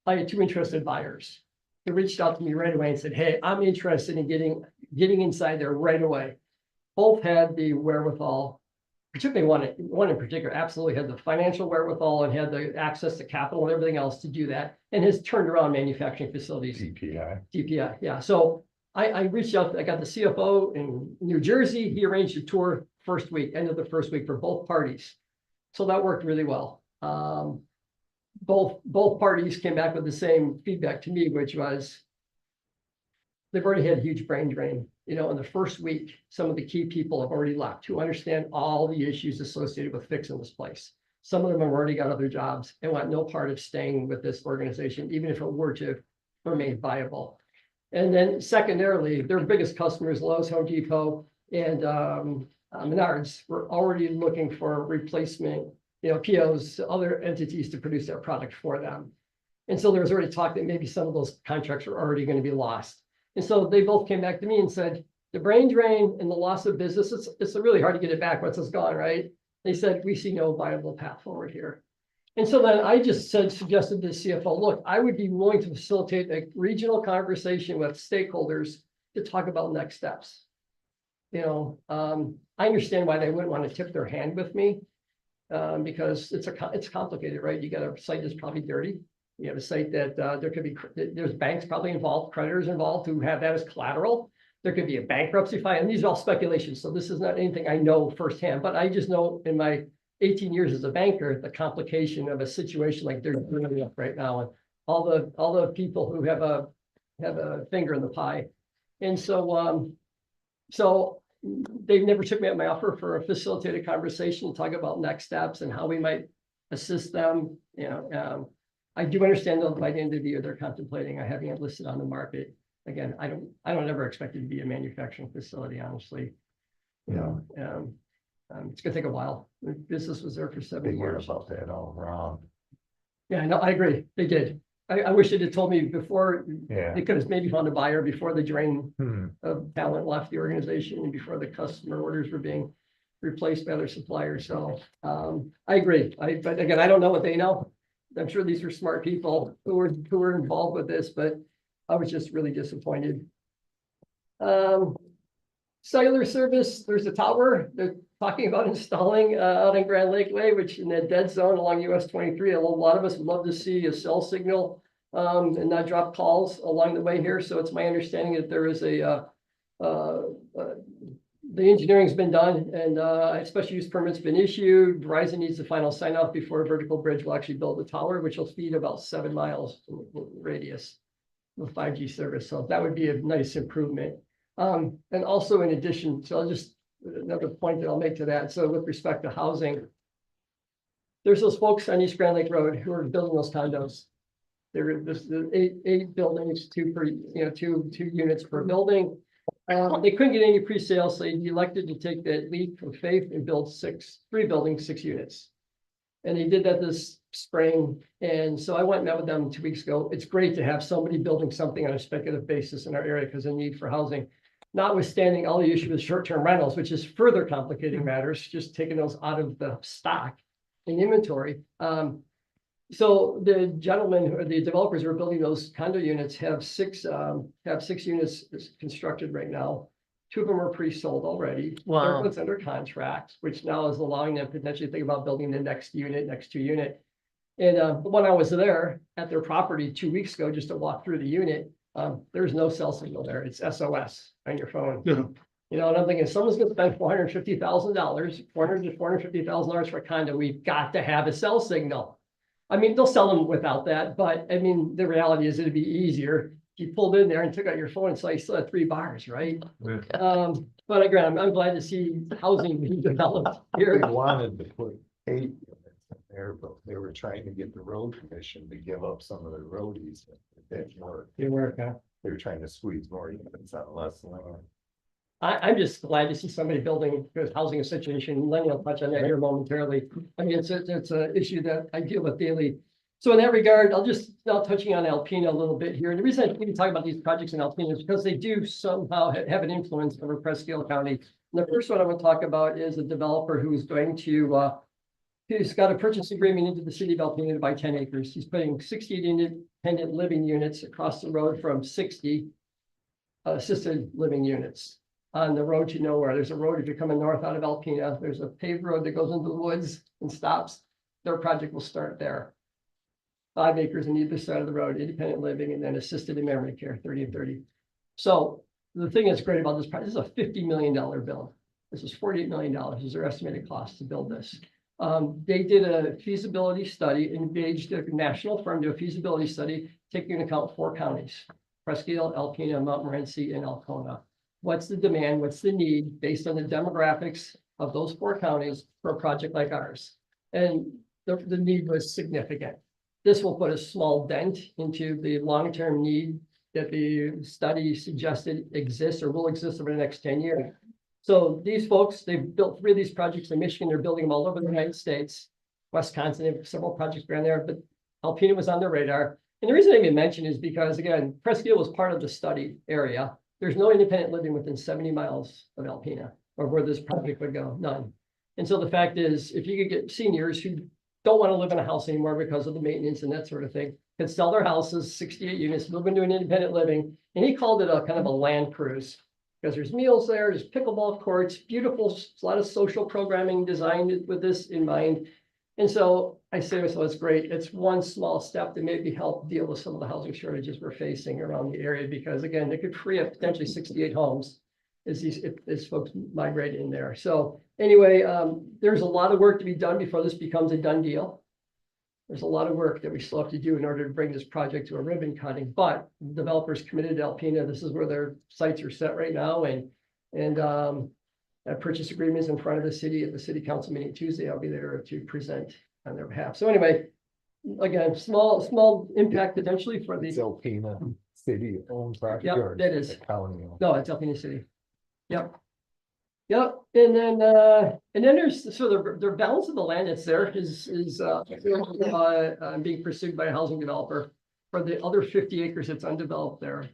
I had 2 interested buyers who reached out to me right away and said, hey, I'm interested in getting inside there right away. Both had the wherewithal, particularly one in particular, absolutely had the financial wherewithal and had the access to capital and everything else to do that, and has turned around manufacturing facilities. DPI, yeah. So I reached out, I got the CFO in New Jersey. He arranged a tour end of the first week for both parties. So that worked really well. Both parties came back with the same feedback to me, which was they've already had a huge brain drain. In the first week, some of the key people have already left who understand all the issues associated with fixing this place. Some of them have already got other jobs and want no part of staying with this organization, even if it were to remain viable. And then secondarily, their biggest customers, Lowe's, Home Depot, and Menards, were already looking for replacement, POs, other entities to produce their product for them. And so there was already talk that maybe some of those contracts were already going to be lost. And so they both came back to me and said, the brain drain and the loss of business, it's really hard to get it back once it's gone, right? They said, we see no viable path forward here. And so then I just suggested to the CFO, look, I would be willing to facilitate a regional conversation with stakeholders to talk about next steps. I understand why they wouldn't want to tip their hand with me, because it's complicated, right? You got a site that's probably dirty. You have a site that there's banks probably involved, creditors involved who have that as collateral. There could be a bankruptcy filing, and these are all speculations. So this is not anything I know firsthand, but I just know in my 18 years as a banker, the complication of a situation like they're doing up right now, and all the people who have a finger in the pie. And so, they never took me at my offer for a facilitated conversation to talk about next steps and how we might assist them. I do understand that by the end of the year, they're contemplating having it listed on the market. Again, I don't ever expect it to be a manufacturing facility, honestly. It's gonna take a while. The business was there for 7 years. About that all wrong. Yeah, no, I agree. They did. I wish they'd have told me before. Yeah. They could have maybe found a buyer before the drain of talent left the organization and before the customer orders were being replaced by other suppliers. So I agree. But again, I don't know what they know. I'm sure these are smart people who were involved with this, but I was just really disappointed. Cellular service, there's a tower they're talking about installing out in Grand Lake Way, which in that dead zone along US 23. A lot of us would love to see a cell signal and not drop calls along the way here. So it's my understanding that there is the engineering's been done and a special use permit's been issued. Verizon needs the final sign off before Vertical Bridge will actually build the tower, which will feed about 7 miles radius of 5G service. So that would be a nice improvement. And also in addition, so I'll just, another point that I'll make to that. So with respect to housing, there's those folks on East Grand Lake Road who are building those condos. There are eight buildings, two units per building. They couldn't get any pre-sales, so they elected to take that leap of faith and build three buildings, 6 units. And they did that this spring, and so I went and met with them 2 weeks ago. It's great to have somebody building something on a speculative basis in our area because of need for housing. Notwithstanding all the issue with short-term rentals, which is further complicating matters, just taking those out of the stock and inventory. So the gentlemen or the developers who are building those condo units have six units constructed right now. 2 of them are pre-sold already. Wow. Third one's under contract, which now is allowing them to potentially think about building the next 2 unit. And when I was there at their property 2 weeks ago, just to walk through the unit, there's no cell signal there. It's SOS on your phone. Yeah. You know, and I'm thinking, if someone's gonna spend $450,000, $400,000 to $450,000 for a condo, we've got to have a cell signal. I mean, they'll sell them without that, but I mean, the reality is it'd be easier. If you pulled in there and took out your phone and saw you still had 3 bars, right? But again, I'm glad to see housing being developed They here. wanted to put 8 units in there, but they were trying to get the road commission to give up some of their roadies. They were trying to squeeze more units out of less land. I'm just glad to see somebody building good housing situation. Lenny will touch on that here momentarily. I mean, it's an issue that I deal with daily. So in that regard, I'll just now touching on Alpena a little bit here. And the reason I can talk about these projects in Alpena is because they do somehow have an influence over Presque County. And the first one I want to talk about is a developer who's going to, who's got a purchase agreement into the city of Alpena to buy 10 acres. He's putting 60 independent living units across the road from 60 assisted living units on the road to nowhere. There's a road, if you're coming north out of Alpena, there's a paved road that goes into the woods and stops. Their project will start there. 5 acres on either side of the road, independent living, and then assisted in memory care, 30 and 30. So the thing that's great about this project, this is a $50 million bill. This is $48 million is their estimated cost to build this. They did a feasibility study, engaged a national firm to do a feasibility study, taking into account 4 counties, Presque, Alpena, Montmorency, and Alcona. What's the demand? What's the need based on the demographics of those 4 counties for a project like ours? And the need was significant. This will put a small dent into the long-term need that the study suggested exists or will exist over the next 10 years. So these folks, they've built 3 of these projects in Michigan. They're building them all over the United States. Wisconsin, they have several projects around there, but Alpena was on their radar. And the reason I even mention is because, again, Presque was part of the study area. There's no independent living within 70 miles of Alpena or where this project would go, none. And so the fact is, if you could get seniors who don't want to live in a house anymore because of the maintenance and that sort of thing, can sell their houses, 68 units, move into an independent living. And he called it a kind of a land cruise because there's meals there, there's pickleball courts, beautiful, a lot of social programming designed with this in mind. And so I say, so it's great. It's one small step to maybe help deal with some of the housing shortages we're facing around the area, because again, they could free up potentially 68 homes as folks migrate in there. So anyway, there's a lot of work to be done before this becomes a done deal. There's a lot of work that we still have to do in order to bring this project to a ribbon cutting, but developers committed to Alpena. This is where their sites are set right now, and purchase agreements in front of the city at the city council meeting Tuesday. I'll be there to present on their behalf. So anyway, again, small impact potentially for It's the, Alpena city owned property. Yep, or that is. the county owned? no, it's Alpena City. Yep. Yep, and then there's, so the balance of the land that's there is being pursued by a housing developer for the other 50 acres that's undeveloped there.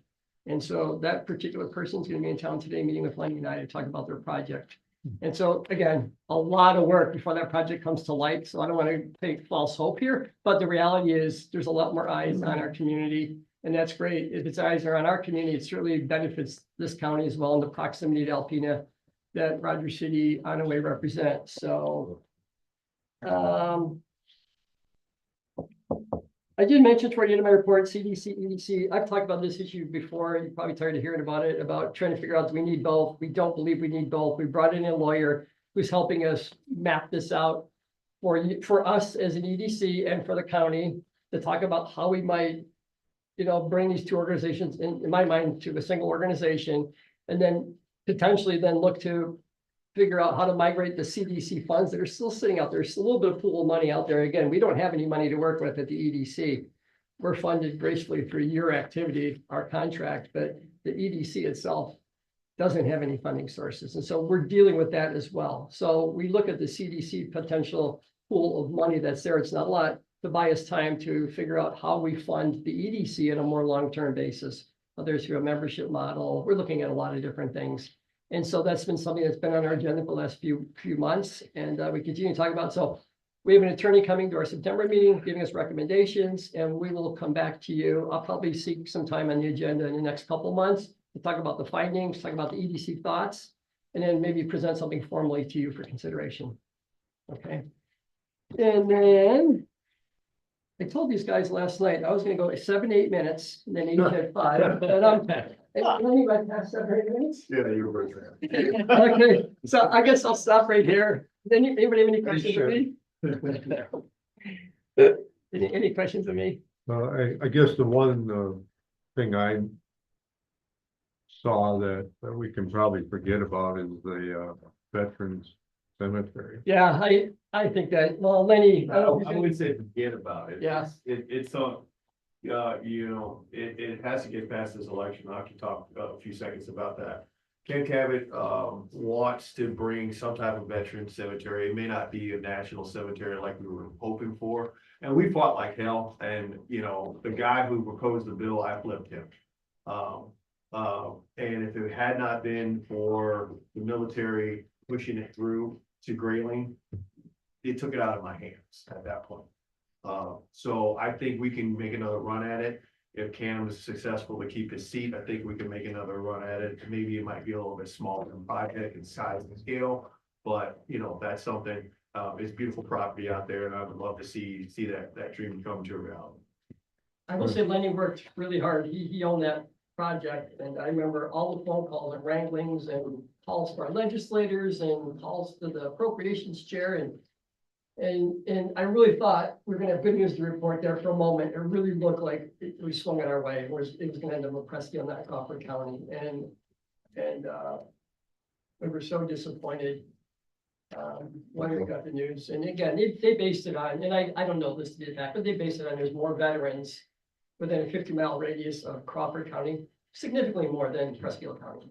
And so that particular person's gonna be in town today, meeting with Lenny and I to talk about their project. And so again, a lot of work before that project comes to light. So I don't want to take false hope here, but the reality is there's a lot more eyes on our community. And that's great. If its eyes are on our community, it certainly benefits this county as well in the proximity to Alpena that Rogers City on the way represents. So I did mention toward the end of my report, CDC, EDC. I've talked about this issue before. You're probably tired of hearing about it, about trying to figure out, do we need both? We don't believe we need both. We brought in a lawyer who's helping us map this out for us as an EDC and for the county to talk about how we might, bring these 2 organizations in my mind to a single organization, and then potentially then look to figure out how to migrate the CDC funds that are still sitting out there. There's a little bit of pool of money out there. Again, we don't have any money to work with at the EDC. We're funded gracefully through your activity, our contract, but the EDC itself doesn't have any funding sources. And so we're dealing with that as well. So we look at the CDC potential pool of money that's there. It's not a lot to buy us time to figure out how we fund the EDC on a more long-term basis, whether through a membership model. We're looking at a lot of different things. And so that's been something that's been on our agenda for the last few months, and we continue to talk about. So we have an attorney coming to our September meeting, giving us recommendations, and we will come back to you. I'll probably seek some time on the agenda in the next couple of months to talk about the findings, talk about the EDC thoughts, and then maybe present something formally to you for consideration. Okay. And then I told these guys last night, I was gonna go 7, 8 minutes, and then each had 5, but anyway, past 7 or 8 minutes. Yeah, you were there. Okay, so I guess I'll stop right here. Anybody have any questions of me? Any questions of me? I guess the one thing I saw that we can probably forget about is the veterans cemetery. Yeah, I think that, well, Lenny, I don't know. I wouldn't say forget about it. Yeah. It's you know, it has to get past this election. I'll have to talk a few seconds about that. Ken Cabot, wants to bring some type of veteran cemetery. It may not be a national cemetery like we were hoping for. And we fought like hell. And, you know, the guy who proposed the bill, I flipped him. And if it had not been for the military pushing it through to Grayling, it took it out of my hands at that point. So I think we can make another run at it. If Cam is successful to keep his seat, I think we can make another run at it. Maybe it might be a little bit smaller in project and size and scale, but you know, that's something, it's beautiful property out there and I would love to see that dream come to reality. I will say Lenny worked really hard. He owned that project, and I remember all the phone calls and wranglings and calls for our legislators and calls to the appropriations chair, and I really thought we were gonna have good news to report there for a moment. It really looked like we swung it our way. It was gonna end up with Presque on that Crawford County, and we were so disappointed when we got the news. And again, they based it on, and I don't know this to be a fact, but they based it on there's more veterans within a 50-mile radius of Crawford County, significantly more than Presque County.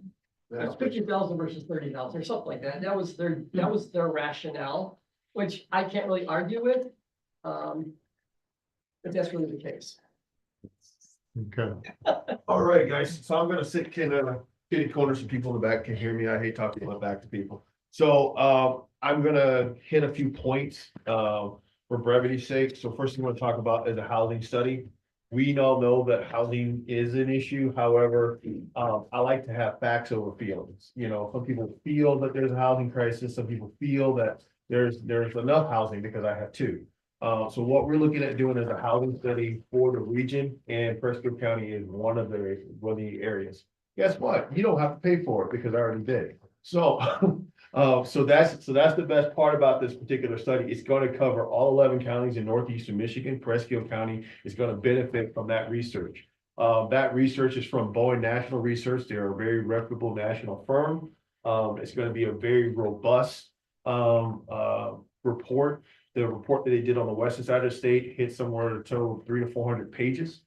It's 50,000 versus 30,000 or something like that. That was their rationale, which I can't really argue with. But that's really the case. Okay. All right, guys, so I'm gonna sit kitty corner so people in the back can hear me. I hate talking about back to people. So I'm gonna hit a few points for brevity's sake. So first thing I want to talk about is a housing study. We all know that housing is an issue. However, I like to have facts over feelings. You know, some people feel that there's a housing crisis. Some people feel that there's enough housing because I have two. So what we're looking at doing is a housing study for the region, and Presque County is one of the areas. Guess what? You don't have to pay for it because I already did. So, so that's the best part about this particular study. It's going to cover all 11 counties in northeastern Michigan. Presque County is going to benefit from that research. That research is from Bowen National Research. They're a very reputable national firm. It's going to be a very robust report. The report that they did on the western side of the state hit somewhere a total of 300 to 400 pages.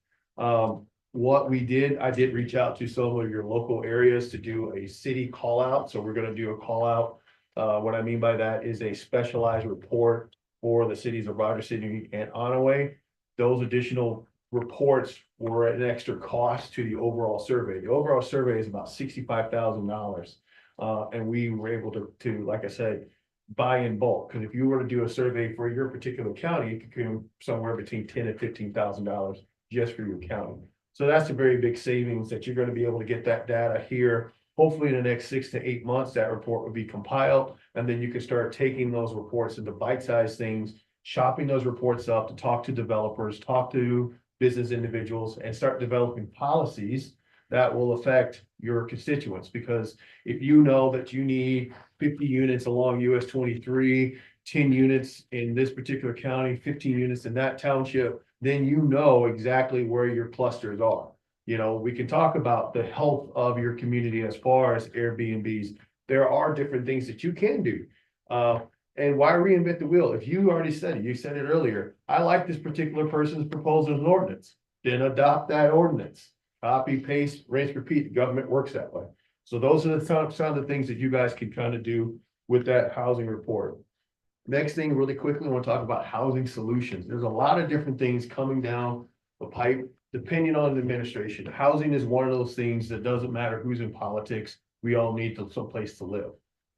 What we did, I did reach out to some of your local areas to do a city call out. So we're going to do a call out. What I mean by that is a specialized report for the cities of Rogers City and Onaway. Those additional reports were an extra cost to the overall survey. The overall survey is about $65,000. And we were able to, like I said, buy in bulk. Because if you were to do a survey for your particular county, it could come somewhere between $10,000 and $15,000 just for your county. So that's a very big savings that you're going to be able to get that data here. Hopefully in the next 6 to 8 months, that report will be compiled. And then you can start taking those reports into bite-sized things, chopping those reports up to talk to developers, talk to business individuals, and start developing policies that will affect your constituents. Because if you know that you need 50 units along US 23, 10 units in this particular county, 15 units in that township, then you know exactly where your clusters are. You know, we can talk about the health of your community as far as Airbnbs. There are different things that you can do. And why reinvent the wheel? If you already said it, you said it earlier, I like this particular person's proposal as an ordinance, then adopt that ordinance. Copy, paste, rinse, repeat. The government works that way. So those are the some of the things that you guys can kind of do with that housing report. Next thing, really quickly, I want to talk about housing solutions. There's a lot of different things coming down the pipe, depending on the administration. Housing is one of those things that doesn't matter who's in politics. We all need some place to live.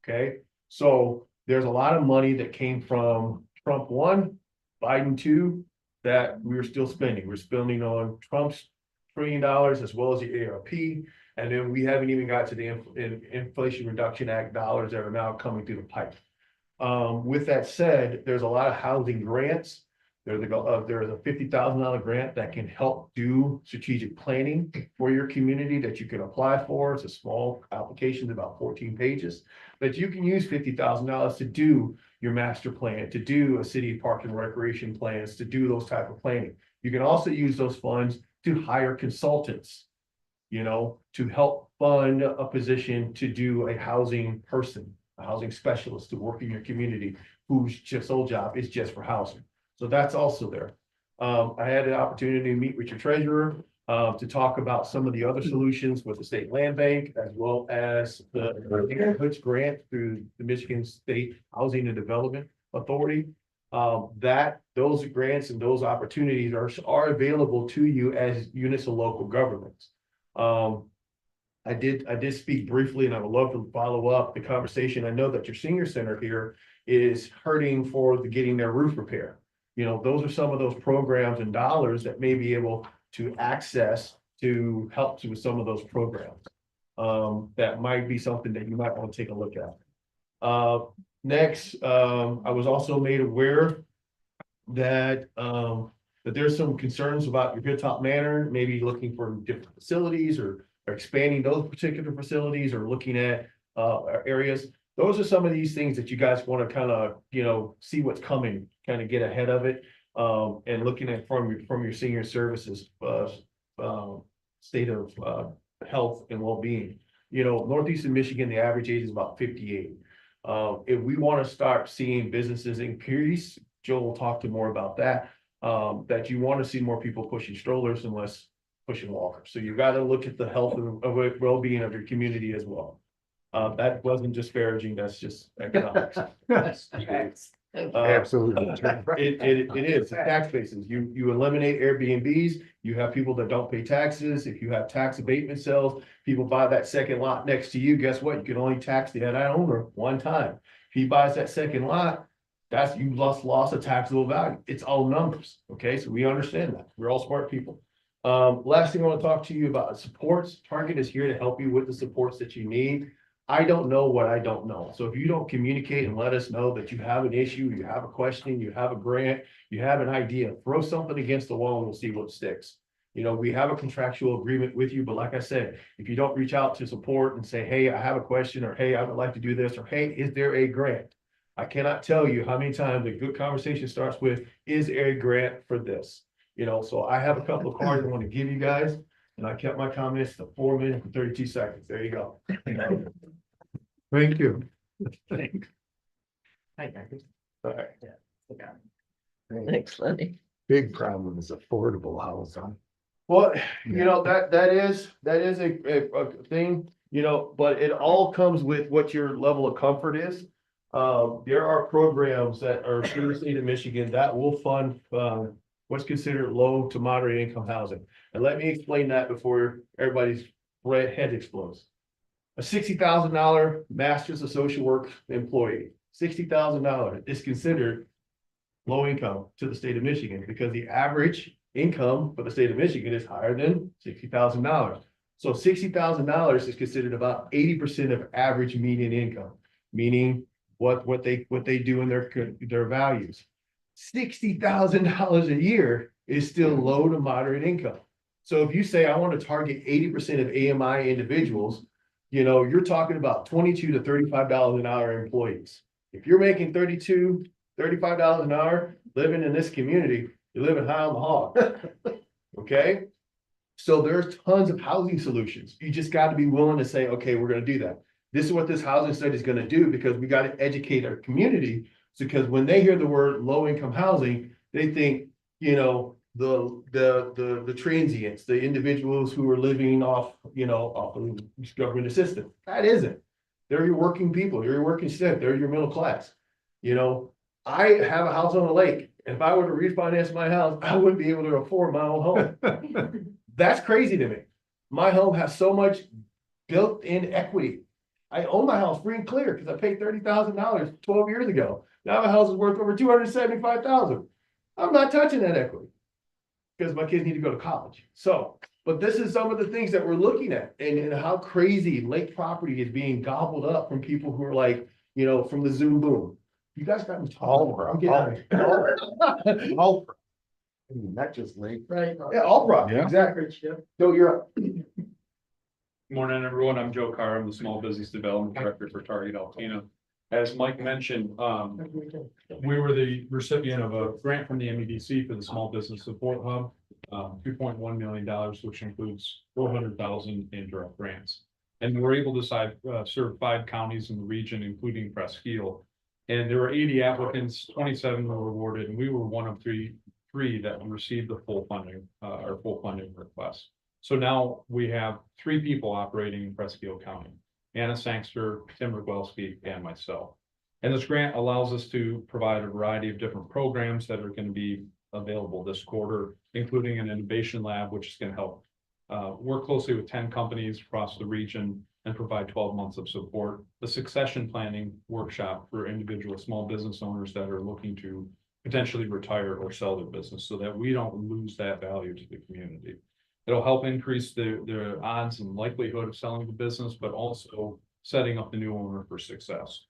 Okay, so there's a lot of money that came from Trump 1, Biden 2, that we're still spending. We're spending on Trump's $1 trillion as well as the ARP. And then we haven't even got to the Inflation Reduction Act dollars that are now coming through the pipe. With that said, there's a lot of housing grants. There's a $50,000 grant that can help do strategic planning for your community that you can apply for. It's a small application, about 14 pages, but you can use $50,000 to do your master plan, to do a city park and recreation plans, to do those type of planning. You can also use those funds to hire consultants, you know, to help fund a position to do a housing person, a housing specialist to work in your community whose sole job is just for housing. So that's also there. I had an opportunity to meet with your treasurer to talk about some of the other solutions with the state land bank, as well as the neighborhoods grant through the Michigan State Housing and Development Authority. Those grants and those opportunities are available to you as units of local governments. I did speak briefly, and I would love to follow up the conversation. I know that your senior center here is hurting for getting their roof repair. You know, those are some of those programs and dollars that may be able to access to help with some of those programs. That might be something that you might want to take a look at. Next, I was also made aware that there's some concerns about your Good Top Manor, maybe looking for different facilities or expanding those particular facilities or looking at areas. Those are some of these things that you guys want to kind of, you know, see what's coming, kind of get ahead of it, and looking at from your senior services state of health and well-being. You know, Northeastern Michigan, the average age is about 58. If we want to start seeing businesses increase, Joe will talk to more about that, that you want to see more people pushing strollers and less pushing walkers. So you've got to look at the health and well-being of your community as well. That wasn't disparaging, that's just economics. Absolutely. It is, the tax bases, you eliminate Airbnbs, you have people that don't pay taxes. If you have tax abatement sales, people buy that second lot next to you, guess what? You can only tax the owner one time. If he buys that second lot, that's, you lost a taxable value. It's all numbers, okay? So we understand that, we're all smart people. Last thing I want to talk to you about is supports. Target is here to help you with the supports that you need. I don't know what I don't know. So if you don't communicate and let us know that you have an issue, you have a question, you have a grant, you have an idea, throw something against the wall and we'll see what sticks. You know, we have a contractual agreement with you, but like I said, if you don't reach out to support and say, hey, I have a question, or hey, I would like to do this, or hey, is there a grant? I cannot tell you how many times a good conversation starts with, is there a grant for this? You know, so I have a couple of cards I want to give you guys, and I kept my comments to 4 minutes and 32 seconds. There you go. Thank you. Thanks. All right. Thanks, Lenny. Big problem is affordable housing. Well, you know, that is a thing, you know, but it all comes with what your level of comfort is. There are programs that are through the state of Michigan that will fund what's considered low to moderate income housing. And let me explain that before everybody's head explodes. A $60,000 master's of social work employee, $60,000 is considered low income to the state of Michigan because the average income for the state of Michigan is higher than $60,000. So $60,000 is considered about 80% of average median income, meaning what they do in their values. $60,000 a year is still low to moderate income. So if you say, I want to target 80% of AMI individuals, you know, you're talking about $22 to $35 an hour employees. If you're making $32, $35 an hour living in this community, you're living high on the hog. Okay. So there's tons of housing solutions. You just got to be willing to say, okay, we're going to do that. This is what this housing study is going to do, because we got to educate our community. Because when they hear the word low income housing, they think, you know, the transients, the individuals who are living off, off of government assistance. That isn't. They're your working people, they're your working staff, they're your middle class. I have a house on the lake. If I were to refinance my house, I wouldn't be able to afford my own home. That's crazy to me. My home has so much built-in equity. I own my house free and clear because I paid $30,000 12 years ago. Now my house is worth over $275,000. I'm not touching that equity because my kids need to go to college. So, but this is some of the things that we're looking at and how crazy lake property is being gobbled up from people who are like, from the Zoom boom. You guys got me talking. I'm getting All, I mean, not just lake. Right. Yeah, all property, Yeah. exactly. So you're up. Morning, everyone. I'm Joe Carr. I'm the Small Business Development Director for Target Alpena. As Mike mentioned, we were the recipient of a grant from the MEDC for the Small Business Support Hub, $2.1 million, which includes $400,000 in direct grants. And we're able to serve 5 counties in the region, including Presque. And there were 80 applicants, 27 were awarded, and we were one of three that received the full funding, our full funding request. So now we have 3 people operating in Presque County, Anna Sangster, Tim Rogwelski, and myself. And this grant allows us to provide a variety of different programs that are going to be available this quarter, including an innovation lab, which is going to help work closely with 10 companies across the region and provide 12 months of support. The succession planning workshop for individual small business owners that are looking to potentially retire or sell their business so that we don't lose that value to the community. It'll help increase the odds and likelihood of selling the business, but also setting up the new owner for success.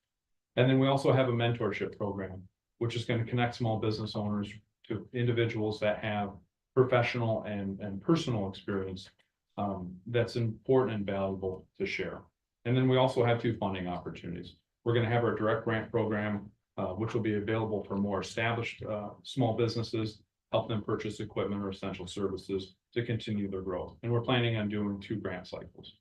And then we also have a mentorship program, which is going to connect small business owners to individuals that have professional and personal experience that's important and valuable to share. And then we also have 2 funding opportunities. We're going to have our direct grant program, which will be available for more established small businesses, help them purchase equipment or essential services to continue their growth. And we're planning on doing 2 grant cycles.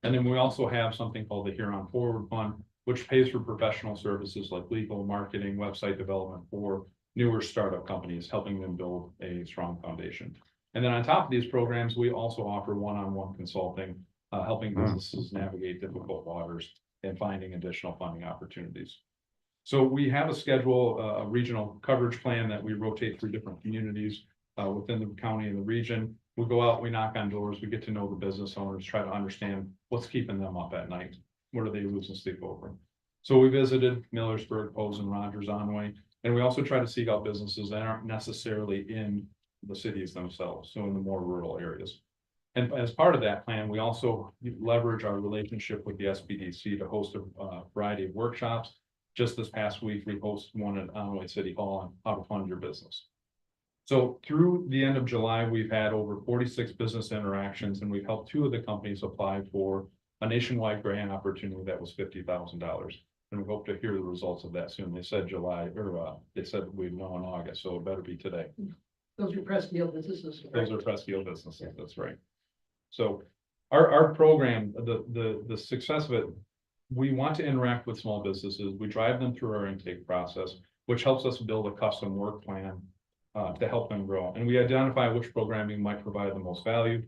And then we also have something called the Here On Forward Fund, which pays for professional services like legal, marketing, website development for newer startup companies, helping them build a strong foundation. And then on top of these programs, we also offer one-on-one consulting, helping businesses navigate difficult waters and finding additional funding opportunities. So we have a schedule, a regional coverage plan that we rotate through different communities within the county and the region. We go out, we knock on doors, we get to know the business owners, try to understand what's keeping them up at night. What are they losing sleep over? So we visited Millersburg, Posen, Rogers, Onway, and we also try to seek out businesses that aren't necessarily in the cities themselves, so in the more rural areas. And as part of that plan, we also leverage our relationship with the SBDC to host a variety of workshops. Just this past week, we hosted one at Onway City Hall on how to fund your business. So through the end of July, we've had over 46 business interactions, and we've helped 2 of the companies apply for a nationwide grant opportunity that was $50,000. And we hope to hear the results of that soon. They said July, or they said we'd know in August, so it better be today. Those are Presque businesses. Those are Presque businesses, that's right. So our program, the success of it, we want to interact with small businesses. We drive them through our intake process, which helps us build a custom work plan to help them grow. And we identify which programming might provide the most value,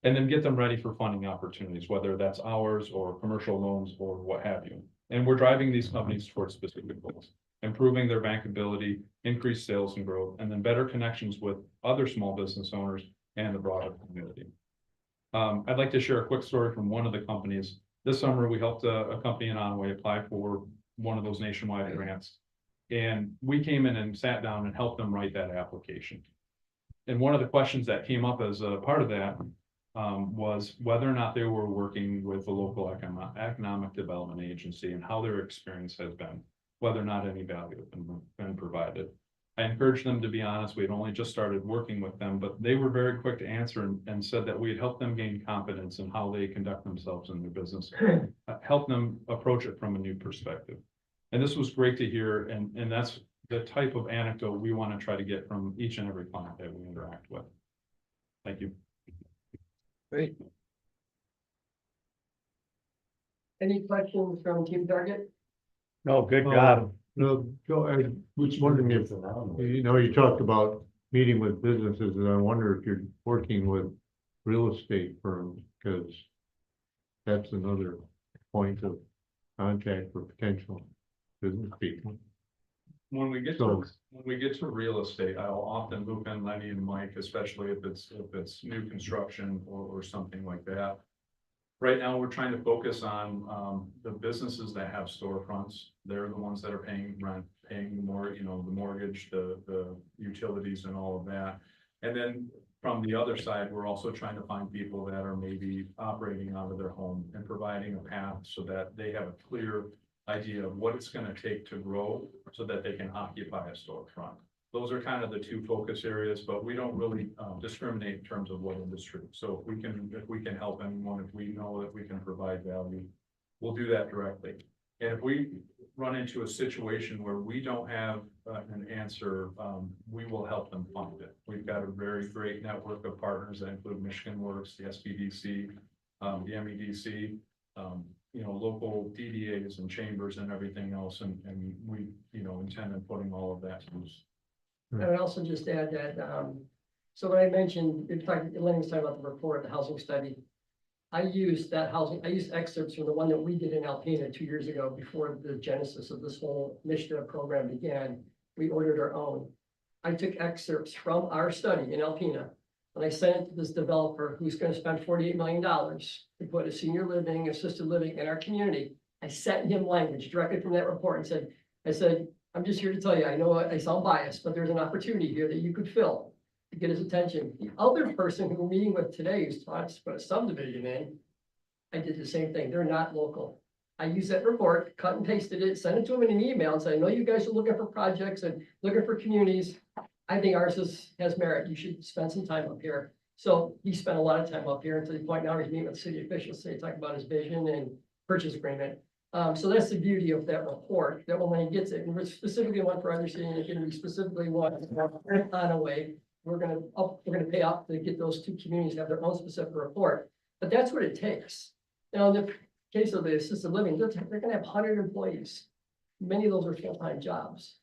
and then get them ready for funding opportunities, whether that's ours or commercial loans or what have you. And we're driving these companies towards specific goals, improving their bankability, increased sales and growth, and then better connections with other small business owners and the broader community. I'd like to share a quick story from one of the companies. This summer, we helped a company in Onway apply for one of those nationwide grants. And we came in and sat down and helped them write that application. And one of the questions that came up as a part of that was whether or not they were working with the local economic development agency and how their experience has been, whether or not any value has been provided. I encouraged them to be honest. We had only just started working with them, but they were very quick to answer and said that we had helped them gain confidence in how they conduct themselves in their business, help them approach it from a new perspective. And this was great to hear. And that's the type of anecdote we want to try to get from each and every client that we interact with. Thank you. Great. Any questions from Team Target? No, good job. No, Joe, I was wondering if, you talked about meeting with businesses, and I wonder if you're working with real estate firms, because that's another point of contact for potential business people. When we get So- to, when we get to real estate, I'll often loop in Lenny and Mike, especially if it's new construction or something like that. Right now, we're trying to focus on, the businesses that have storefronts. They're the ones that are paying rent, paying the more, the mortgage, the utilities and all of that. And then from the other side, we're also trying to find people that are maybe operating out of their home and providing a path so that they have a clear idea of what it's gonna take to grow so that they can occupy a storefront. Those are kind of the two focus areas, but we don't really discriminate in terms of what industry. So if we can help anyone, if we know that we can provide value, we'll do that directly. And if we run into a situation where we don't have an answer, we will help them fund it. We've got a very great network of partners that include Michigan Works, the SBDC, the MEDC, local DDAs and chambers and everything else, and we, intend on putting all of that to use. I would also just add that, so when I mentioned, in fact, Lenny was talking about the report, the housing study. I used excerpts from the one that we did in Alpena 2 years ago, before the genesis of this whole Mishnah program began. We ordered our own. I took excerpts from our study in Alpena, and I sent it to this developer who's gonna spend $48 million to put a senior living, assisted living in our community. I sent him language directly from that report and said, I'm just here to tell you, I know I sound biased, but there's an opportunity here that you could fill to get his attention. The other person who we're meeting with today who's taught us to put a subdivision in, I did the same thing. They're not local. I used that report, cut and pasted it, sent it to him in an email and said, I know you guys are looking for projects and looking for communities. I think ours has merit. You should spend some time up here. So he spent a lot of time up here, until the point now he's meeting with city officials, so talking about his vision and purchase agreement. So that's the beauty of that report, that when he gets it, and we're specifically one for understanding, it's gonna be specifically one on a way. We're gonna pay up to get those two communities to have their own specific report, but that's what it takes. Now, in the case of the assisted living, they're gonna have 100 employees. Many of those are full-time jobs.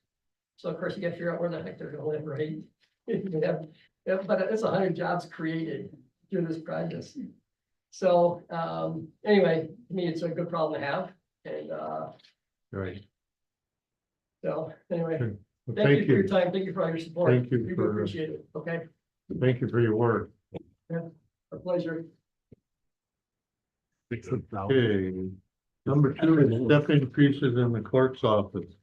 So of course, you gotta figure out where the heck they're gonna live, right? But it's 100 jobs created through this project. So, anyway, to me, it's a good problem to have, and, Right. so, anyway, Well, thank you for your time, thank you for all your support. Thank you We do for- appreciate it, okay? Thank you for your work. A pleasure. Okay. Number 2 is step increases in the clerk's office.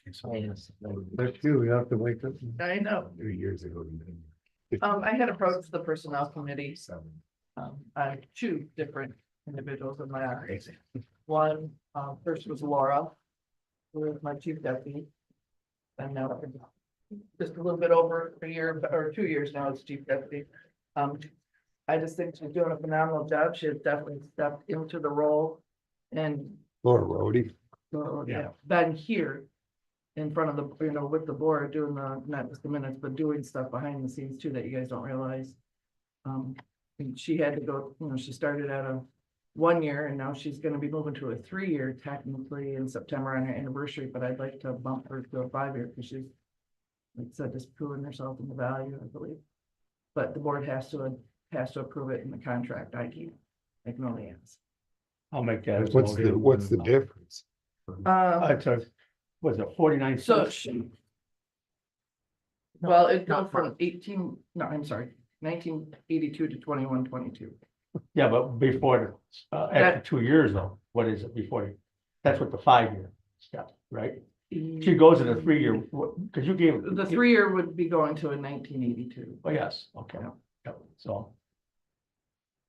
That's you, we have to wake up. I know. 2 years ago. I had approached the personnel committee, on two different individuals in my office. One, first was Laura, who was my chief deputy. And now, just a little bit over a year or 2 years now as chief deputy. I just think she's doing a phenomenal job. She has definitely stepped into the role and, Laura Rhodey. been here in front of the, with the board, doing not just the minutes, but doing stuff behind the scenes too, that you guys don't realize. And she had to go, she started at a 1 year, and now she's gonna be moving to a 3-year technically in September on her anniversary, but I'd like to bump her to a 5-year, because she's, like I said, just proving herself in the value, I believe. But the board has to approve it in the contract. I can only ask. I'll make that. What's the difference? It's a, was it 49? So well, it goes from 1982 to 21-22. Yeah, but before, after 2 years though, what is it before? That's what the 5-year step, right? She goes in a 3-year, because you gave. The 3-year would be going to a 1982. Oh, yes, okay, yep, so.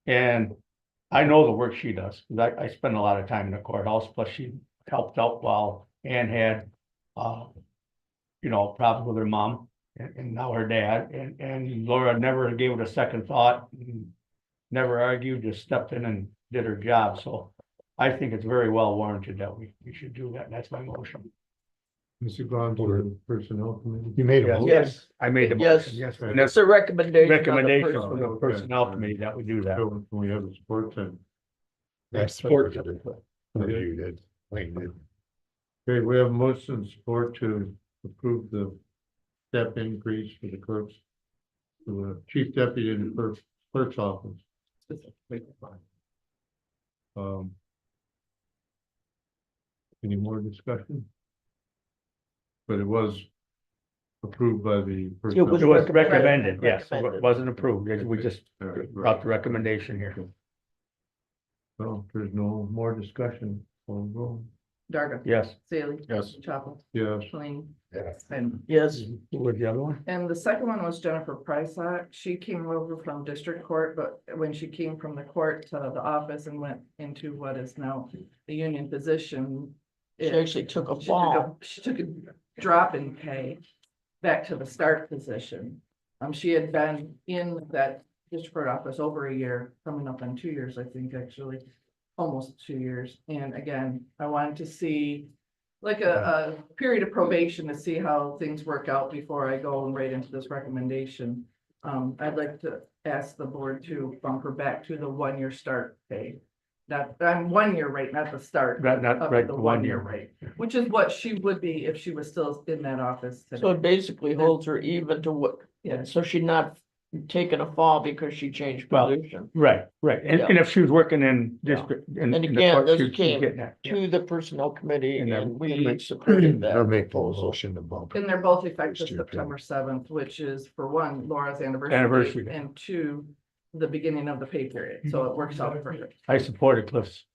And I know the work she does, because I spend a lot of time in the courthouse, plus she helped out while Ann had, problems with her mom and now her dad, and Laura never gave it a second thought, never argued, just stepped in and did her job, so I think it's very well warranted that we should do that, and that's my motion. Mr. Gron's personnel committee. You made a motion. Yes, I made the Yes. motion, yes. Right. And that's It's a recommendation. of the recommendation person. from the personnel committee that we do that. So can we have a sports and, That's Support. what you did. Wayne did. okay, we have motion and support to approve the step increase for the clerks. For the chief deputy in the clerk's office. Um. Any more discussion? But it was approved by the. It was It was recommended, recommended, yes, it recommended. wasn't approved, we just All right, brought the recommendation here. Well, if there's no more discussion, we'll go. Darga. Yes. Saley. Yes. Chapel. Yes. Clean. Yes. And, Yes, Who was the other one? and the second one was Jennifer Prysock. She came over from district court, but when she came from the court to the office and went into what is now the union position. she actually took a She took fall. she took a drop in pay back to the start position. She had been in that district court office over a year, coming up on 2 years, I think, actually, almost 2 years. And again, I wanted to see like a period of probation to see how things work out before I go right into this recommendation. I'd like to ask the board to bump her back to the 1 year start pay. Not, I'm 1 year rate, not the start. Not of right, the 1 1 year. year rate, which is what she would be if she was still in that office So today. it basically holds her even to what, Yeah. so she's not taking a fall because she changed Well, position. Right, and if she was working in Yeah. district. And in the again, court, this she's came getting that. To the personnel committee And then- and we supported I'll that make the proposal. motion to bump. And they're both effective First year pay. September 7th, which is for one, Laura's anniversary. Anniversary date, date. And two, the beginning of the pay period, so it works out perfect. I supported Cliff's.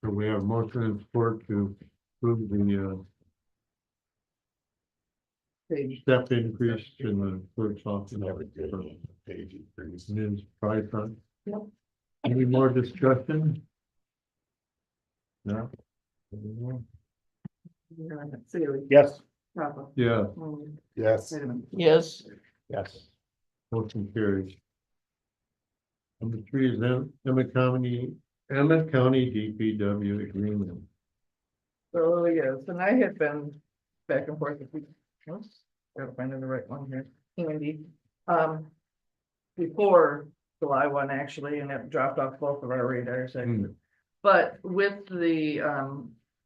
So we have motion and support to approve the step increase in the clerk's office. Never did. Page increase. Ms. Frykon. Yep. Any more discussion? No? Sealy. Yes. Papa. Yeah, Yes. Wait a minute. Yes, Yes. motion carries. Number 3 is Emmett County DPW agreement. So, yes, and I had been back and forth. Gotta find the right one here, Andy. Before July 1, actually, and it dropped off both of our radars. Actually. But with the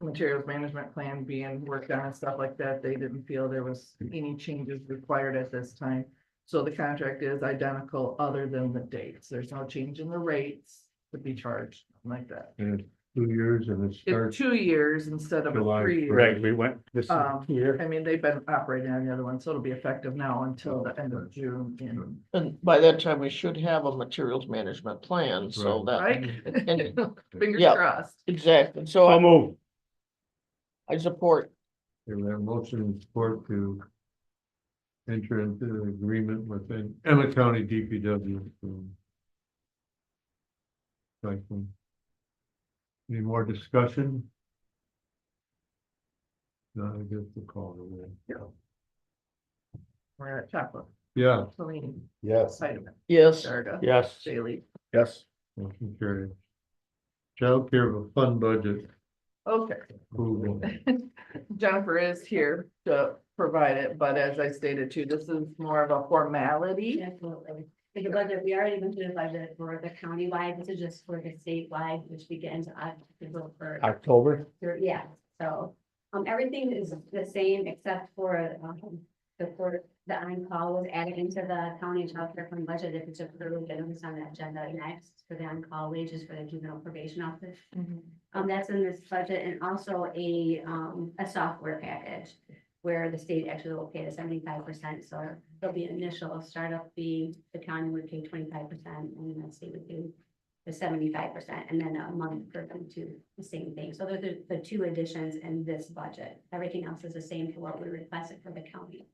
materials management plan being worked on and stuff like that, they didn't feel there was any changes required at this time. So the contract is identical other than the dates. There's no change in the rates to be charged like that. And it's 2 years and it It's starts 2 years instead of a July 3 year. Right, we went this Um, year. I mean, they've been operating on the other one, so it'll be effective now until the end of June. in- and by that time we should have a materials management plan, so that. Right? And- Fingers Yeah. crossed. Exactly, so I'll move. I support. We have motion and support to enter into an agreement with the Emmett County DPW. Franklin. Any more discussion? No, I guess we'll call it away. We're at chocolate. Yeah, Celine, Yes. vitamin, Yes, Darga. Yes. Daily. Yes. motion carried. Child care of a fund budget Okay. approval. Jennifer is here to provide it, but as I stated too, this is more of a formality. Absolutely. For the budget, we already went through the budget for the countywide, this is just for the statewide, which begins October for, October. yeah, so. Everything is the same except for, the on-call was added into the county child care fund budget if it's approved, and it's on the agenda next for the on-call wages for the juvenile probation office. That's in this budget, and also a software package where the state actually will pay the 75%, so there'll be an initial startup fee, the county would pay 25%, and the state would do the 75%, and then a month for them to the same thing. So they're the two additions in this budget. Everything else is the same to what we requested for the county.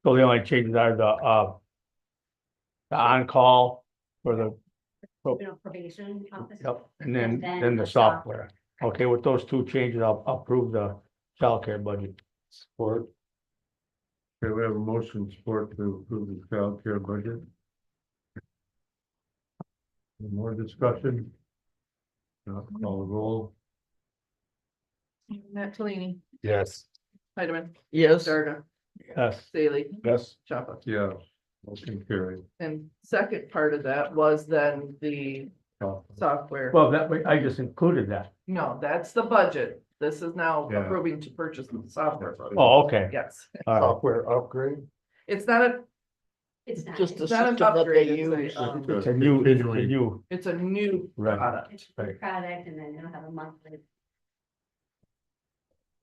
So the only changes are the on-call for the, Juvenile probation officer. yep, and And then then the the software. Okay, with those two changes, I'll approve the childcare budget. Support. Okay, we have a motion and support to approve the child care budget. Any more discussion? Not call the roll. Matt Tellini, Yes. vitamin, yes, Darga, Yes. Daily, Yes. Chapa. Yeah, motion carried. And second part of that was then the software. Well, that way, I just included that. No, that's the budget. This is now Yeah. approving to purchase the software. Oh, okay. Yes, All right. Software upgrade? it's not a, It's not. Just the it's not an system that upgrade, they it's use. a, It's a new, it's a new Right. product. It's a product and then they'll have a monthly.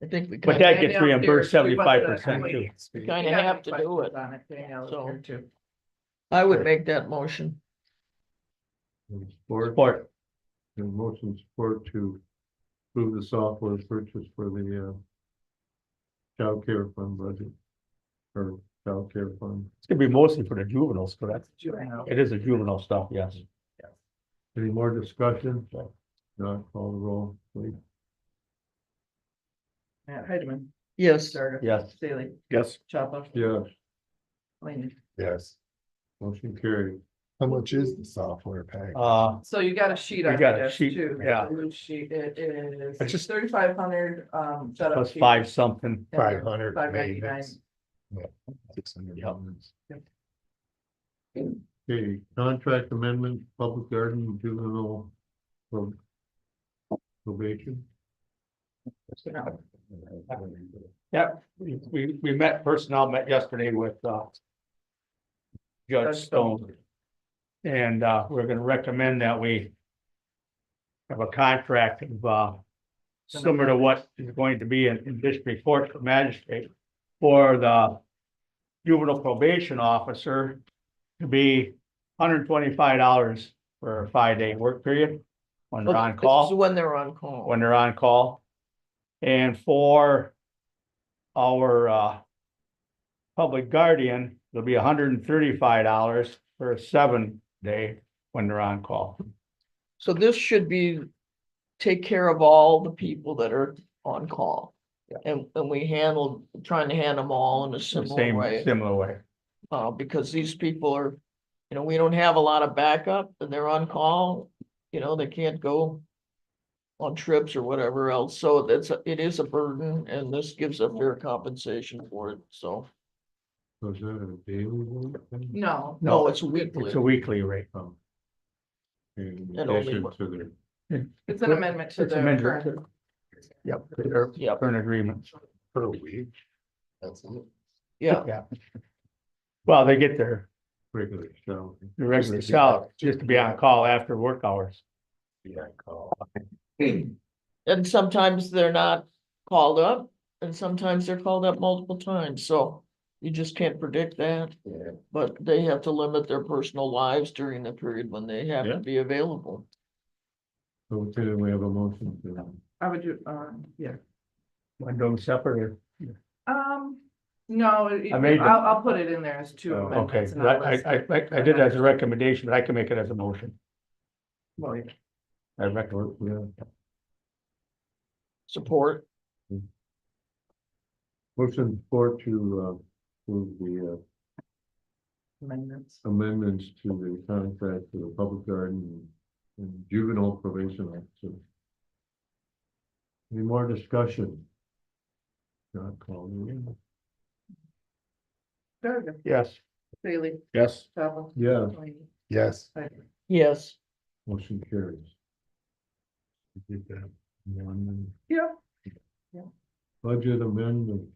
I think we but kind that of, gets reimbursed 75% too. we kind of have to do it. On it, Danielle is So- here too. I would make that motion. Support, Support. and motion support to approve the software purchase for the child care fund budget. Or child care fund. It's gonna be mostly for the juveniles, correct? Juvenile. It is a juvenile stuff, yes. Any more discussion? Not call the roll, please. Matt Heidemann, Yes, Darda. Yes. Staley, Yes. Chapa, Yes, Laney. Yes. motion carried. How much is the software package? So you got a sheet We on got a your desk sheet, too. yeah. The blue sheet, it It's is just- 3,500, shut up. plus sheet, 5 something. and then 500 599. maintenance. Yeah, $600. Okay, contract amendment, public garden, juvenile. Probation. Yeah, we met, personnel met yesterday with, Judge Stone. And, we're gonna recommend that we have a contract of, similar to what is going to be in district court for magistrate for the juvenile probation officer to be $125 for a 5-day work period when they're on this is call. when they're on call. When they're on call. And for our public guardian, it'll be $135 for a 7-day when they're on call. So this should be, take care of all the people that are on call. And we trying to handle them all in a similar way. Similar way. Because these people are, we don't have a lot of backup and they're on call, they can't go on trips or whatever else. So it is a burden and this gives a fair compensation for it. So, So is that a daily rate thing? No, no, it's It's a weekly. weekly rate. In And only addition what- to the, it's an amendment to It's the amendment current. Yep, their Yep. current agreement. Per week. That's it. Yeah, Yeah. Well, they get their regular salary. regular salary just to be on call after work hours. Yeah, call. and sometimes they're not called up and sometimes they're called up multiple times. So you just can't predict that. Yeah. But they have to limit their personal lives during the period when they have Yeah. to be available. So today we have a motion to, I would do, yeah. Want to do them separate No, I made them. I'll put it in there as two Oh, or? Okay, amendments. and I'll list it. I did it as a recommendation, but I can make it as a motion. Well, yeah. I recommend. yeah, Support. motion support to approve the Amendments. amendments to the contract for the public garden and juvenile probation officer. Any more discussion? Not calling in. Darda, Yes. Staley, Yes. Chapa. Yeah, Laney. Yes. Heidemann. Yes. motion carries. We did that. One Yep. budget amendment,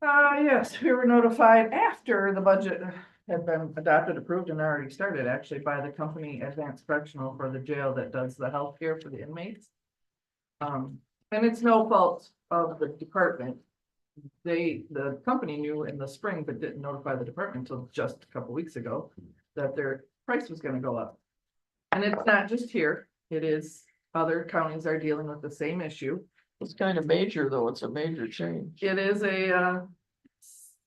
Yes, we were notified after the budget had been adopted, approved, and already started actually by the company Advanced Correctional for the jail that does the healthcare for the inmates. And it's no fault of the department. The company knew in the spring, but didn't notify the department until just a couple weeks ago that their price was gonna go up. And it's not just here, it is, other counties are dealing with the same issue. It's kind of major, though. It's a major change. It is a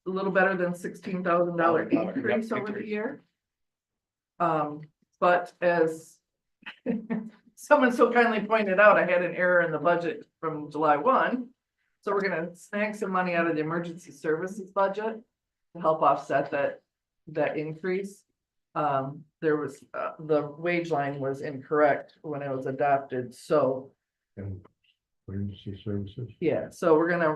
little better than $16,000 increase over the year. But as someone so kindly pointed out, I had an error in the budget from July 1. So we're gonna snag some money out of the emergency services budget to help offset that increase. There was, the wage line was incorrect when it was adopted, so and emergency services. yeah, so we're gonna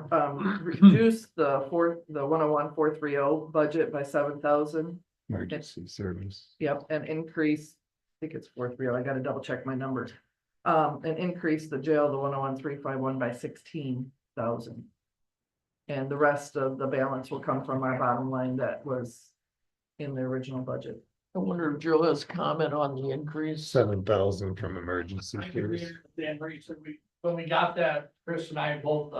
reduce the 101,430 budget by 7,000. Emergency service. Yep, and increase, I think it's 430, I gotta double check my numbers. And increase the jail, the 101,351 by 16,000. And the rest of the balance will come from our bottom line that was in the original budget. I wonder if Joe has comment on the increase. 7,000 from emergency. I agree with Dan Reed said when we got that, Chris and I both,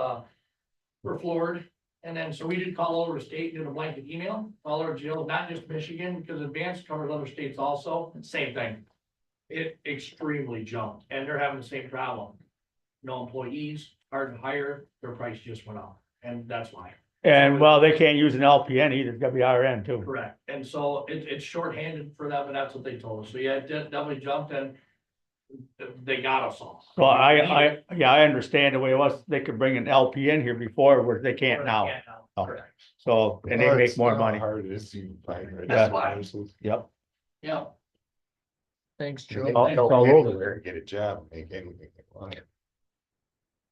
were floored. And then, so we did call over the state, did a blanket email, all our jails, not just Michigan, because advanced covers other states also, same thing. It extremely jumped, and they're having the same problem. No employees, hard to hire, their price just went up, and that's why. And well, they can't use an LPN either, it's gotta be RN too. Correct, and so it's shorthanded for them, and that's what they told us, so yeah, it definitely jumped, and they got us all. So yeah, I understand the way it was, they could bring an LPN here before, where they can't now. Oh. Correct. So, and they Well, make it's more not money. Hard it is to find. That's why. nurses. Yep. Yeah, Thanks, They Joe. can Oh, go it's all over. anywhere and get a job, and make anything they want.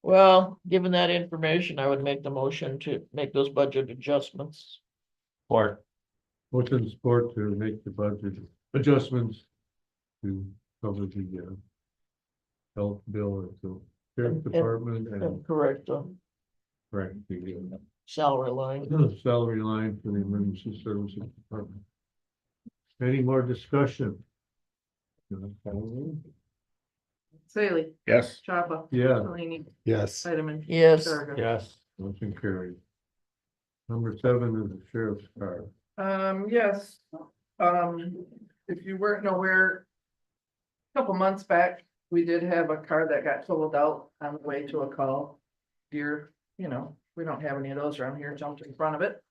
Well, given that information, I would make the motion to make those budget adjustments. Or, Motion support to make the budget adjustments to cover the health bill at the sheriff's department and And correct the correct the salary line. salary line for the emergency services department. Any more discussion? Saley, yes. Chapa, Yeah, Delaney, Yes, Heidemann. Yes, Sarga. yes, motion carried. Number 7 is the sheriff's car. Yes, if you weren't aware. A couple months back, we did have a car that got totaled out on the way to a call. Deer, we don't have any of those around here, jumped in front of it.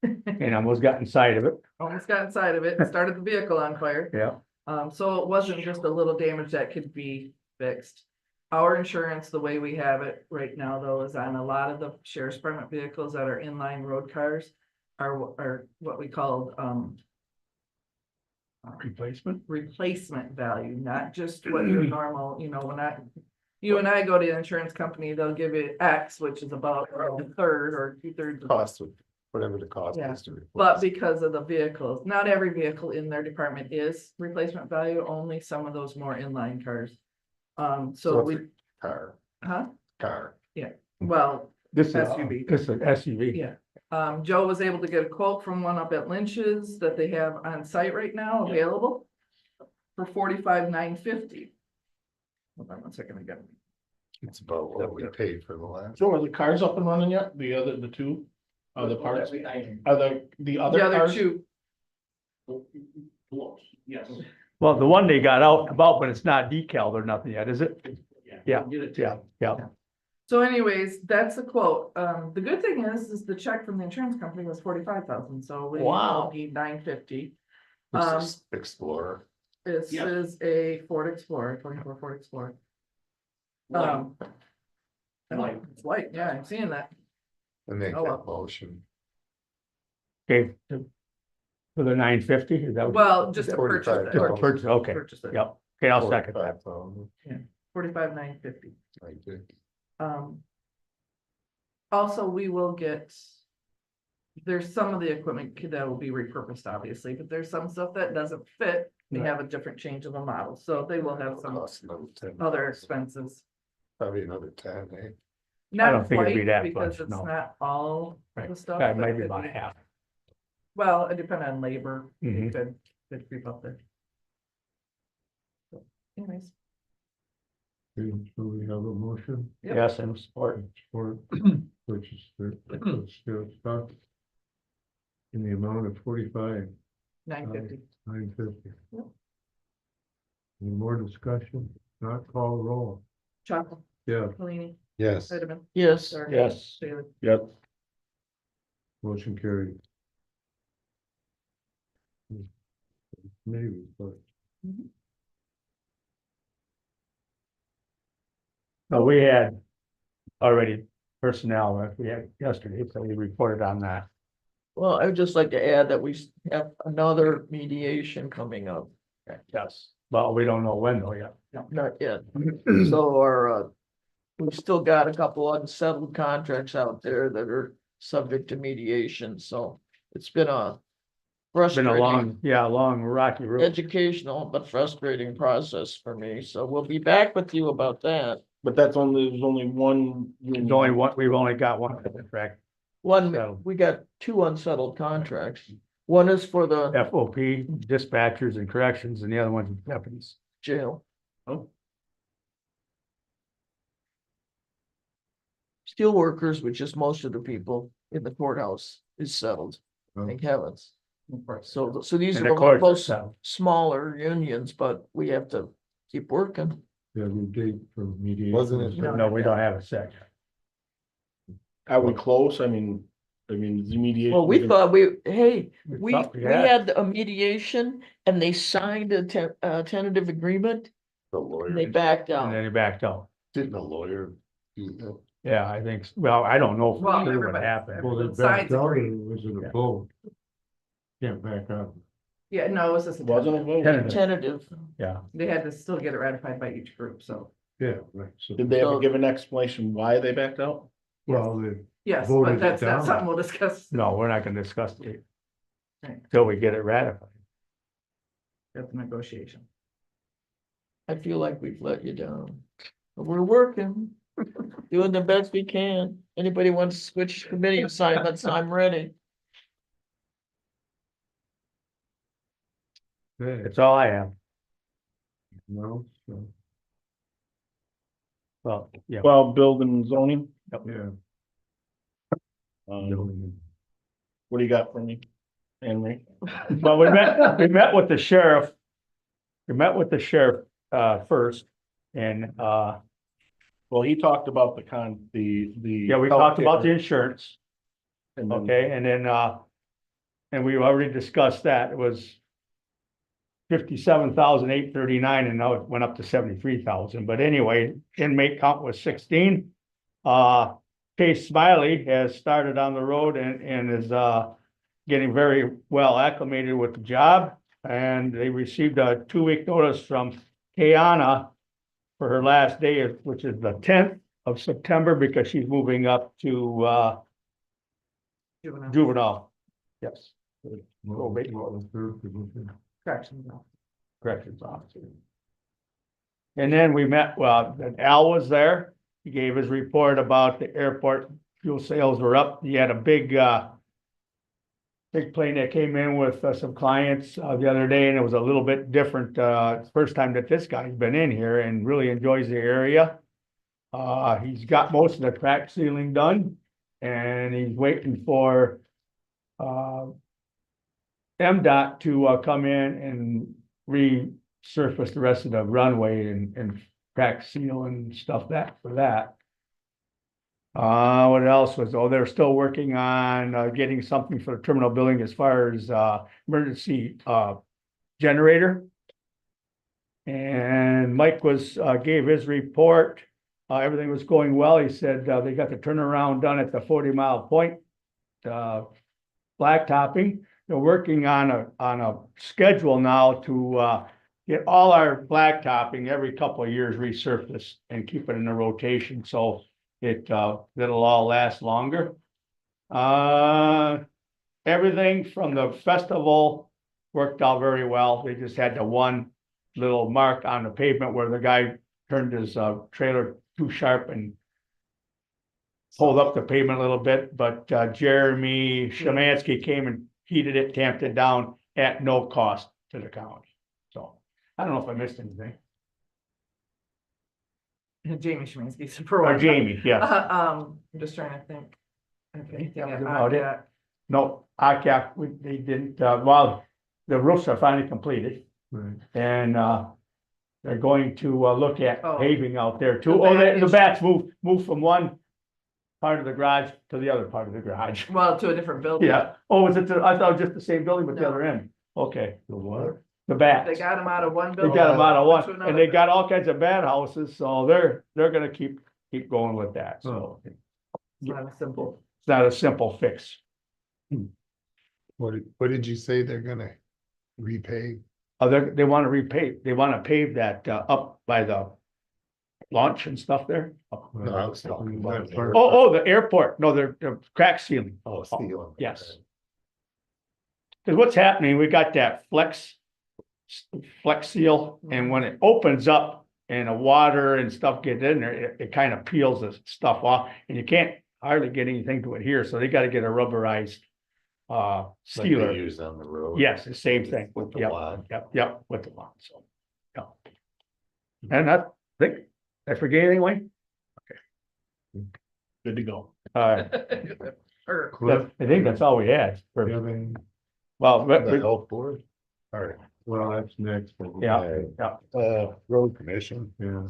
and almost got inside of it, Almost got inside of it, and started the vehicle on fire. yeah. So it wasn't just a little damage that could be fixed. Our insurance, the way we have it right now, though, is on a lot of the sheriff's department vehicles that are inline road cars. Are what we called, replacement value, not just what your normal, you and I go to the insurance company, they'll give you X, which is about a third or 2/3. cost of, whatever the cost Yeah, is to replace. But because of the vehicles, not every vehicle in their department is replacement value, only some of those more inline cars. So So we, it's a car, car, car. well, This is, SUV. this is an SUV. yeah. Joe was able to get a quote from one up at Lynch's that they have on site right now available for $45,950. Hold on one second, I got it. It's about what we paid for the last. So are the cars up and running yet? The two, the parts, are the The other other cars? two, Yes. Well, the one they got out about, but it's not decaled or nothing yet, is it? Yeah, Get it yeah, yeah. so anyways, that's a quote. The good thing is the check from the insurance company was 45,000, so we Wow. need $950. It's just Explorer. This Yeah. is a Ford Explorer, 24 Ford Explorer. Light. It's white, yeah, I'm seeing that. And make Oh, that well. motion. Okay. For the 950, is that? what- Well, just to purchase it. 45,000. Purchase, okay, Purchase it. yep, okay, I'll second that. 45,000, 45,950. like it. Also, we will get. There's some of the equipment that will be repurposed, obviously, but there's some stuff that doesn't fit. We Right. have a different change of a model, so they will have some Cost another 10,000. other expenses. Probably another 10, eh? I Not don't think it'd be quite, that because much, it's no. not all Right. the stuff. That but might it be could about half. Well, it depends on labor. It Mhm. could creep up there. So, anyways, Okay, so we have a motion Yep. Yes, and support. for purchase the sheriff's stock in the amount of 950. 45,950. Yep. Any more discussion? Not call roll. Chapa, Yeah, Palini, Yes, Heidemann. yes, Sarga, Yes. Bailey. Yep. motion carried. Maybe, but No, we had already personnel, we had yesterday, so we reported on that. well, I would just like to add that we have another mediation coming up, Yes, well, we don't know when though yet. not yet. So we've still got a couple unsettled contracts out there that are subject to mediation, so it's been a It's been a frustrating, long rocky road. educational, but frustrating process for me. So we'll be back with you about that. But there's only one. There's only one, we've only got one contract, One, So- we got two unsettled contracts. One is for the FOP, dispatchers and corrections, and the other one's deputies. jail. Oh. Steel workers, which is most of the people in the courthouse, is settled, thank heavens. So these And are the the courts are most settled. smaller unions, but we have to keep working. Yeah, we date for mediation. Wasn't it- No, we don't have a set. Are we close? I mean, the mediation. Well, we thought we thought we we had. had a mediation and they signed a tentative agreement, The and they lawyer, backed And out. then he backed out. didn't the lawyer do that? Yeah, I think, well, I don't know Well, for sure what everybody- happened. Well, they Both sides backed out, or agree. was it Yeah. a vote? Can't back up. Yeah, no, it was just, Wasn't a vote. Tentative. Tentative. Yeah, they had to still get it ratified by each group, so, Yeah, right, so, Did they ever So- give an explanation why they backed out? well, they, yes, Voted but it that's down. something we'll discuss. no, we're not gonna discuss it Right. until we get it ratified. At the negotiation. I feel like we've let you down. But we're working, doing the best we can. Anybody wants to switch committee assignments, I'm ready. hey, That's all I have. no, so, Well, yeah. Well, building and zoning, yeah. what do you got for me? Henry? Well, we met with the sheriff. We met with the sheriff, first, and, Well, he talked about the. yeah, we talked about the insurance. And then- Okay, and then, and we already discussed that, it was 57,839, and now it went up to 73,000, but anyway, inmate count was 16. Case Smiley has started on the road and is, getting very well acclimated with the job, and they received a 2-week notice from Kayana for her last day, which is the 10th of September, because she's moving up to, juvenile. Yes, Well, the third position. Corrections. corrections officer. And then we met, well, Al was there. He gave his report about the airport fuel sales were up. He had a big plane that came in with some clients the other day, and it was a little bit different. First time that this guy's been in here and really enjoys the area. He's got most of the crack sealing done, and he's waiting for MDOT to come in and resurface the rest of the runway and crack seal and stuff for that. What else was, they're still working on getting something for the terminal building as far as emergency generator. And Mike gave his report. Everything was going well. He said they got the turnaround done at the 40-mile point. Blacktopping. They're working on a schedule now to get all our blacktopping every couple of years resurfaced and keep it in a rotation, so it'll all last longer. Everything from the festival worked out very well. They just had the one little mark on the pavement where the guy turned his trailer too sharp and pulled up the pavement a little bit, but Jeremy Shemansky came and heated it, tamped it down at no cost to the county. So I don't know if I missed anything. Jamie Shemansky, for Or one. Jamie, yes. I'm just trying to think. Okay, That was yeah, about it. yeah. No, they didn't, well, the roofs are finally completed, Right. and they're going to look at Oh. paving out there too. The Oh, back the is- bats moved from one part of the garage to the other part of the garage. Well, to a different building. Yeah, oh, I thought it was just the same building, but the No. other end. Okay, The what? the bats. They got them out of one They building. got them out of to one, another. and they got all kinds of bad houses, so they're gonna keep going with that, so it's It's not a simple. not a simple fix. What did you say they're gonna repay? They wanna repave, they wanna pave that up by the launch and stuff there. No, I was talking about. Oh, the airport, no, they're crack sealing. Oh, steel. Yes. Cause what's happening, we got that flex seal, and when it opens up and the water and stuff get in there, it kind of peels the stuff off, and you can't hardly get anything to it here, so they gotta get a rubberized Like they sealer. use on the road. Yes, the same thing. With the Yep, wad. Yep, with the wand, so. Yeah. And I think, I forget anything, Wayne? Good to go. Cliff, I think that's all we had. you for- have any, Well, The health board. All right. well, that's next. Yeah. yeah, Road commission. Yeah,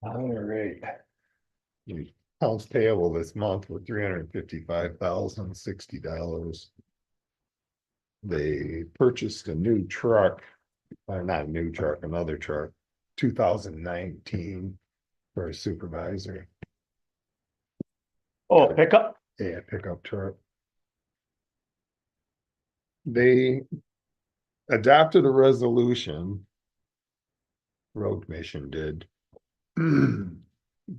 All right. The accounts payable this month were $355,060. They purchased a new truck, or not a new truck, another truck, 2019 for a supervisor. oh, pickup, Yeah, pickup truck. They adopted a resolution. Road commission did.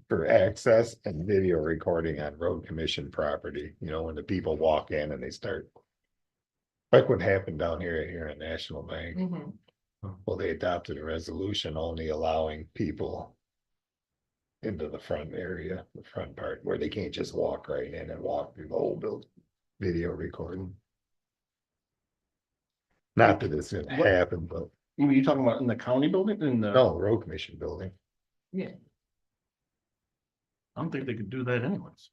For access and video recording on road commission property, you know, when the people walk in and they start. Like what happened down here at National Bank. Mhm. Well, they adopted a resolution only allowing people. Into the front area, the front part, where they can't just walk right in and walk through the whole building, video recording. Not that it's gonna What- happen, but You talking about in the county building, in the? no, road commission building. I don't think they could do that anyways.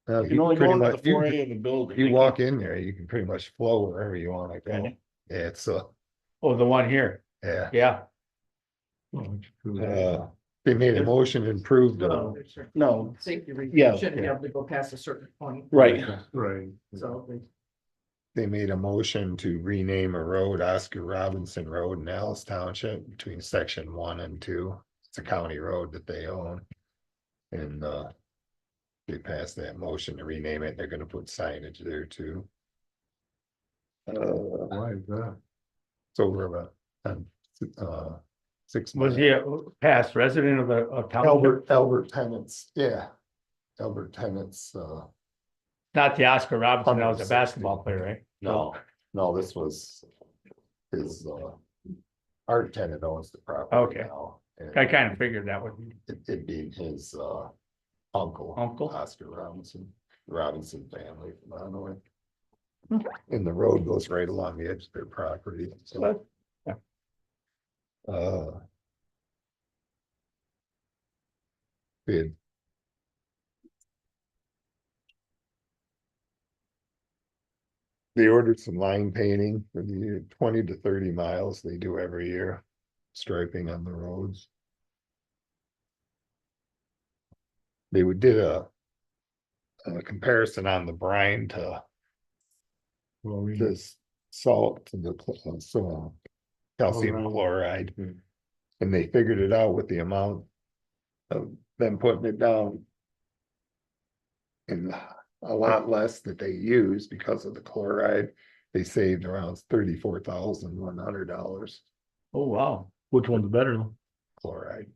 No, You can only pretty go into the much- you- foyer of the building. You They walk can't- in there, you can pretty much flow wherever you wanna go. Can you? Yeah, it's oh, the one here, yeah, yeah, they made a motion to improve No, the, No, safety Yeah. reasons, shouldn't be able to go past a certain point. right. right. So they made a motion to rename a road, Oscar Robinson Road in Alice Township between section 1 and 2. It's a county road that they own. And they passed that motion to rename it. They're gonna put signage there too. Why is that? It's over about 6 was months. he a past resident of the, of town? Albert Tennant's, yeah. Albert Tennant's, Not the Oscar Robinson, that was a 160. basketball player, right? no, this was his, Art Tenant owns the property Okay. now. and I kind of figured that would be It being his, uncle. uncle. Oscar Robinson family from Illinois. And the road goes right along the edge of their property, so. Yeah. Bid. They ordered some line painting for the 20 to 30 miles they do every year, striping on the roads. They did a comparison on the brine to Well, we, this salt to the calcium Oh, right. chloride. Hmm. And they figured it out with the amount of them putting it down. And a lot less that they use because of the chloride. They saved around $34,100 Oh, wow, Which one's better? chloride.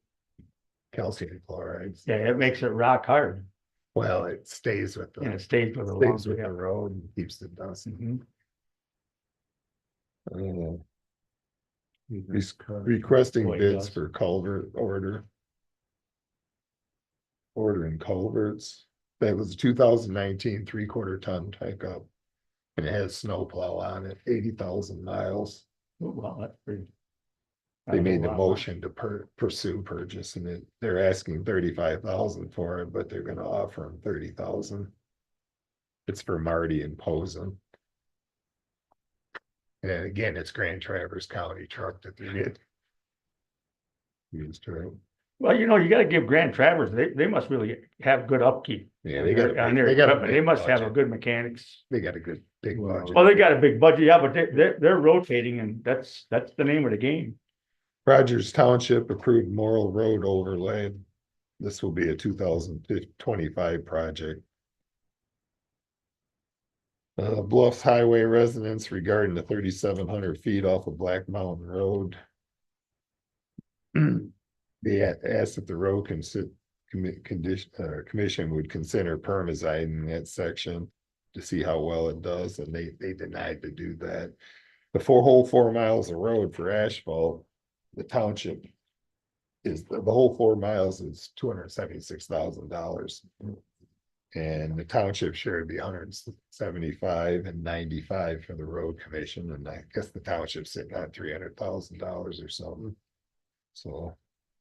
Calcium chloride. yeah, it makes it rock hard, Well, it stays with and the, it stays with the stays lungs, with yeah. the road and keeps the dust. Mhm. Requesting Boy, it bids does. for culvert ordering culverts. That was a 2019 3/4 ton pickup. And it has snowplow on it, 80,000 miles. Oh, wow, that's pretty. They that's a made the lot. motion to pursue purchasing it. They're asking 35,000 for it, but they're gonna offer them 30,000. It's for Marty and Posen. And again, it's Grand Traverse County truck that they did. Used, right? Well, you know, you gotta give Grand Traverse, they must really have good upkeep. Yeah, they got, On their they got, equipment, they must have a good mechanics. they got a good big budget. Well, they got a big budget, yeah, but they're rotating, and that's the name of the game. Rogers Township approved Morrill Road overlay. This will be a 2025 project. Bluffs Highway residents regarding the 3,700 feet off of Black Mountain Road. They asked if the road commission would consider permazine in that section. to see how well it does, and they denied to do that. The whole 4 miles of road for asphalt, the township is, the whole 4 miles is $276,000. And the township share would be 175 and 95 for the road commission, and I guess the township's sitting on $300,000 or something. So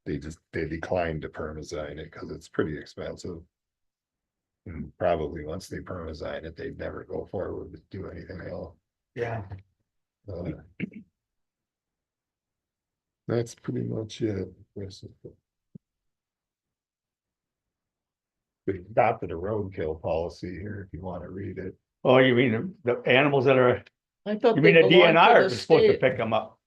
they declined to permazine it because it's pretty expensive. And probably once they permazine it, they'd never go forward to do anything else. Yeah. That's pretty much it. We adopted a roadkill policy here if you want to read it. Oh, you mean the animals that are, I thought you they mean the belonged DNR to are the supposed to state. pick them up?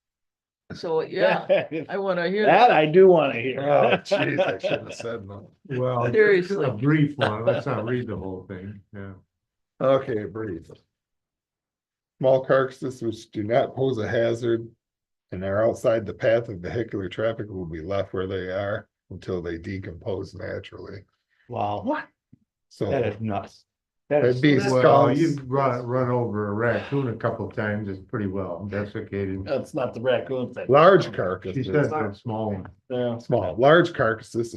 So, yeah, I wanna hear that. That I do wanna hear. Oh, jeez, I should have said no. Well, Seriously. a brief one, let's not read the whole thing, yeah. Okay, brief. Small carcasses which do not pose a hazard and are outside the path of vehicular traffic will be left where they are until they decompose naturally. Wow, that So is nuts. That is, that'd be Well, skunks. you've run over a raccoon a couple of times, it's pretty well desiccated. That's not the raccoon thing. Large She carcasses, said that small one. Yeah. small, large carcasses.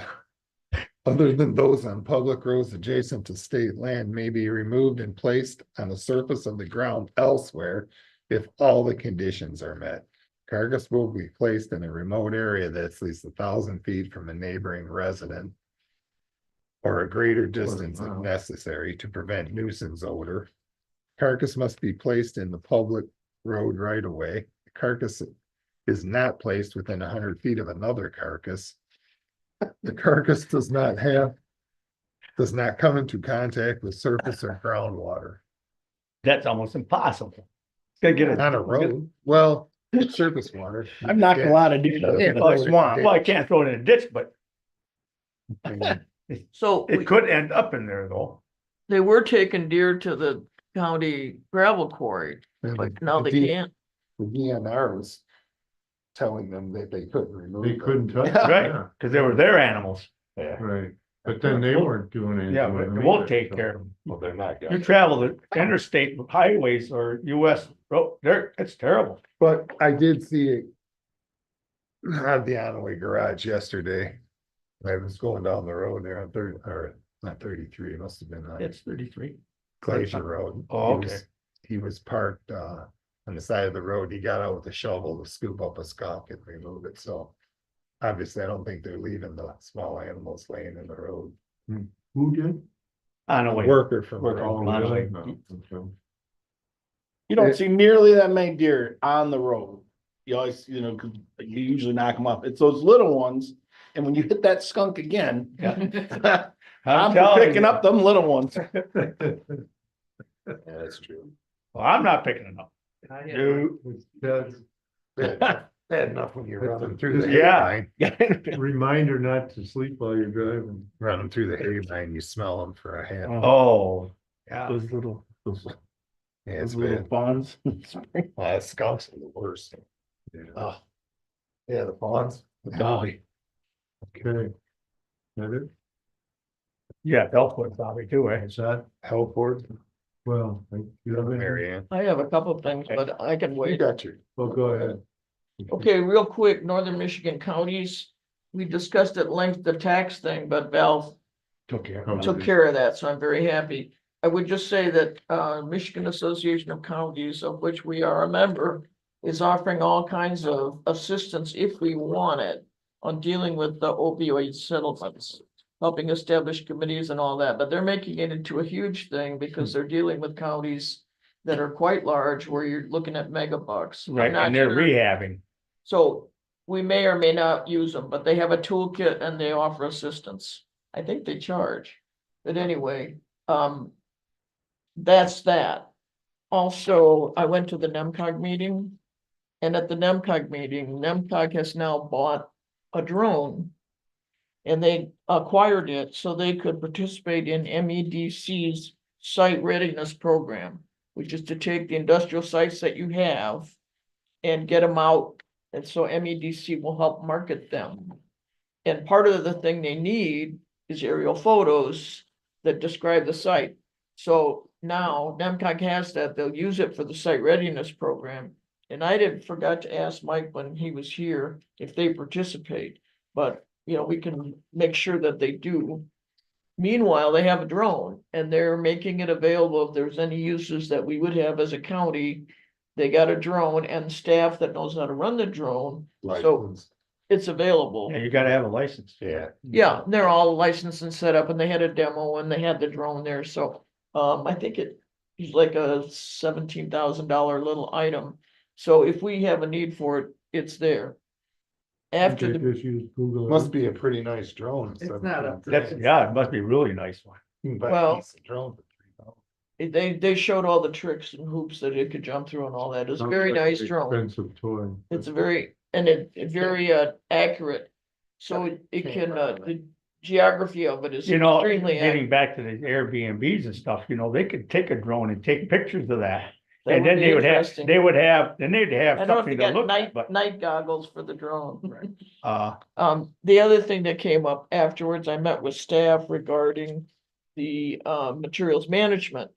Other than those on public roads adjacent to state land may be removed and placed on the surface of the ground elsewhere if all the conditions are met. Carcass will be placed in a remote area that's at least 1,000 feet from a neighboring resident or a greater distance if Wow. necessary to prevent nuisance odor. Carcass must be placed in the public road right away. Carcass is not placed within 100 feet of another carcass. The carcass does not come into contact with surface or groundwater. that's almost impossible. Gotta get it On a road, well, surface water. I've knocked a lot of deer out Yeah. in the swamp. Well, I can't throw it in a ditch, but And So it could end up in there though. they were taking deer to the county gravel quarry, but now they can't. The DNR was telling them that they couldn't remove. They them. couldn't touch. it, Right, yeah, because they were their animals. Right, but then they weren't doing anything. Yeah, but with it them won't either, take so. care of them. Well, they're not. You travel the interstate highways or US road, it's terrible. But I did see it at the Onaway garage yesterday. I was going down the road there on 30, or not 33, it must have been on It's 33. Glacier Road. Oh, He okay. was- He was parked on the side of the road. He got out with a shovel to scoop up a skunk and remove it, so. Obviously, I don't think they're leaving the small animals laying in the road. Who did? On the way. Worker from. Worker. Oh, on the really? way. No, okay. You don't see nearly that many deer on the road. You always, you know, 'cause you usually knock them off. It's those little ones. And when you hit that skunk again, Yeah. I'm for telling picking you. up them little ones. Yeah, that's true. Well, I'm not picking it up. You, That's Bad enough when you're running through the. Yeah. hay reminder not to sleep while you're driving. line. Running through the hay line, you smell them for a half. oh, yeah. Those little, Yeah, it's those little bad. fawns. Well, skunks are the worst. Oh. Yeah, the fawns. Oh, Okay. That it? Yeah, Belfort probably too, eh? Is that, Helford, well, you have any? Mary Ann. I have a couple of things, but I can You wait. got your. Well, go ahead. Okay, real quick, Northern Michigan counties, we discussed at length the tax thing, but Val Took care. took care of that, so I'm very happy. I would just say that Michigan Association of Counties, of which we are a member, is offering all kinds of assistance if we want it on dealing with the opioid settlements, helping establish committees and all that, but they're making it into a huge thing because they're dealing with counties that are quite large where you're looking at mega bucks. I'm Right, not and they're sure. rehabbing. So we may or may not use them, but they have a toolkit and they offer assistance. I think they charge. But anyway, that's that. Also, I went to the NEMCOG meeting. And at the NEMCOG meeting, NEMCOG has now bought a drone. And they acquired it so they could participate in MEDC's site readiness program, which is to take the industrial sites that you have and get them out. And so MEDC will help market them. And part of the thing they need is aerial photos that describe the site. So now, NEMCOG has that, they'll use it for the site readiness program. And I forgot to ask Mike when he was here if they participate, but, you know, we can make sure that they do. Meanwhile, they have a drone and they're making it available if there's any uses that we would have as a county. They got a drone and staff that knows how to run the drone, so License. it's available. Yeah, you gotta have a license. Yeah. Yeah, they're all licensed and set up and they had a demo and they had the drone there, so, I think it's like a $17,000 little item. So if we have a need for it, it's there. After They the, just use Google. Must be a pretty nice drone. It's not a- That's, yeah, it must be a really nice one. Well- Drone. they showed all the tricks and hoops that it could jump through and all that. It's a very nice drone. Expensive toy. It's a very, and it very, accurate. So it can, the geography of it is You know, extremely accurate. getting back to the Airbnbs and stuff, you know, they could take a drone and take pictures of that. That And then be they would have, interesting. then they'd have I don't something think to got look at, but, night goggles for the drone. the other thing that came up afterwards, I met with staff regarding the, materials management.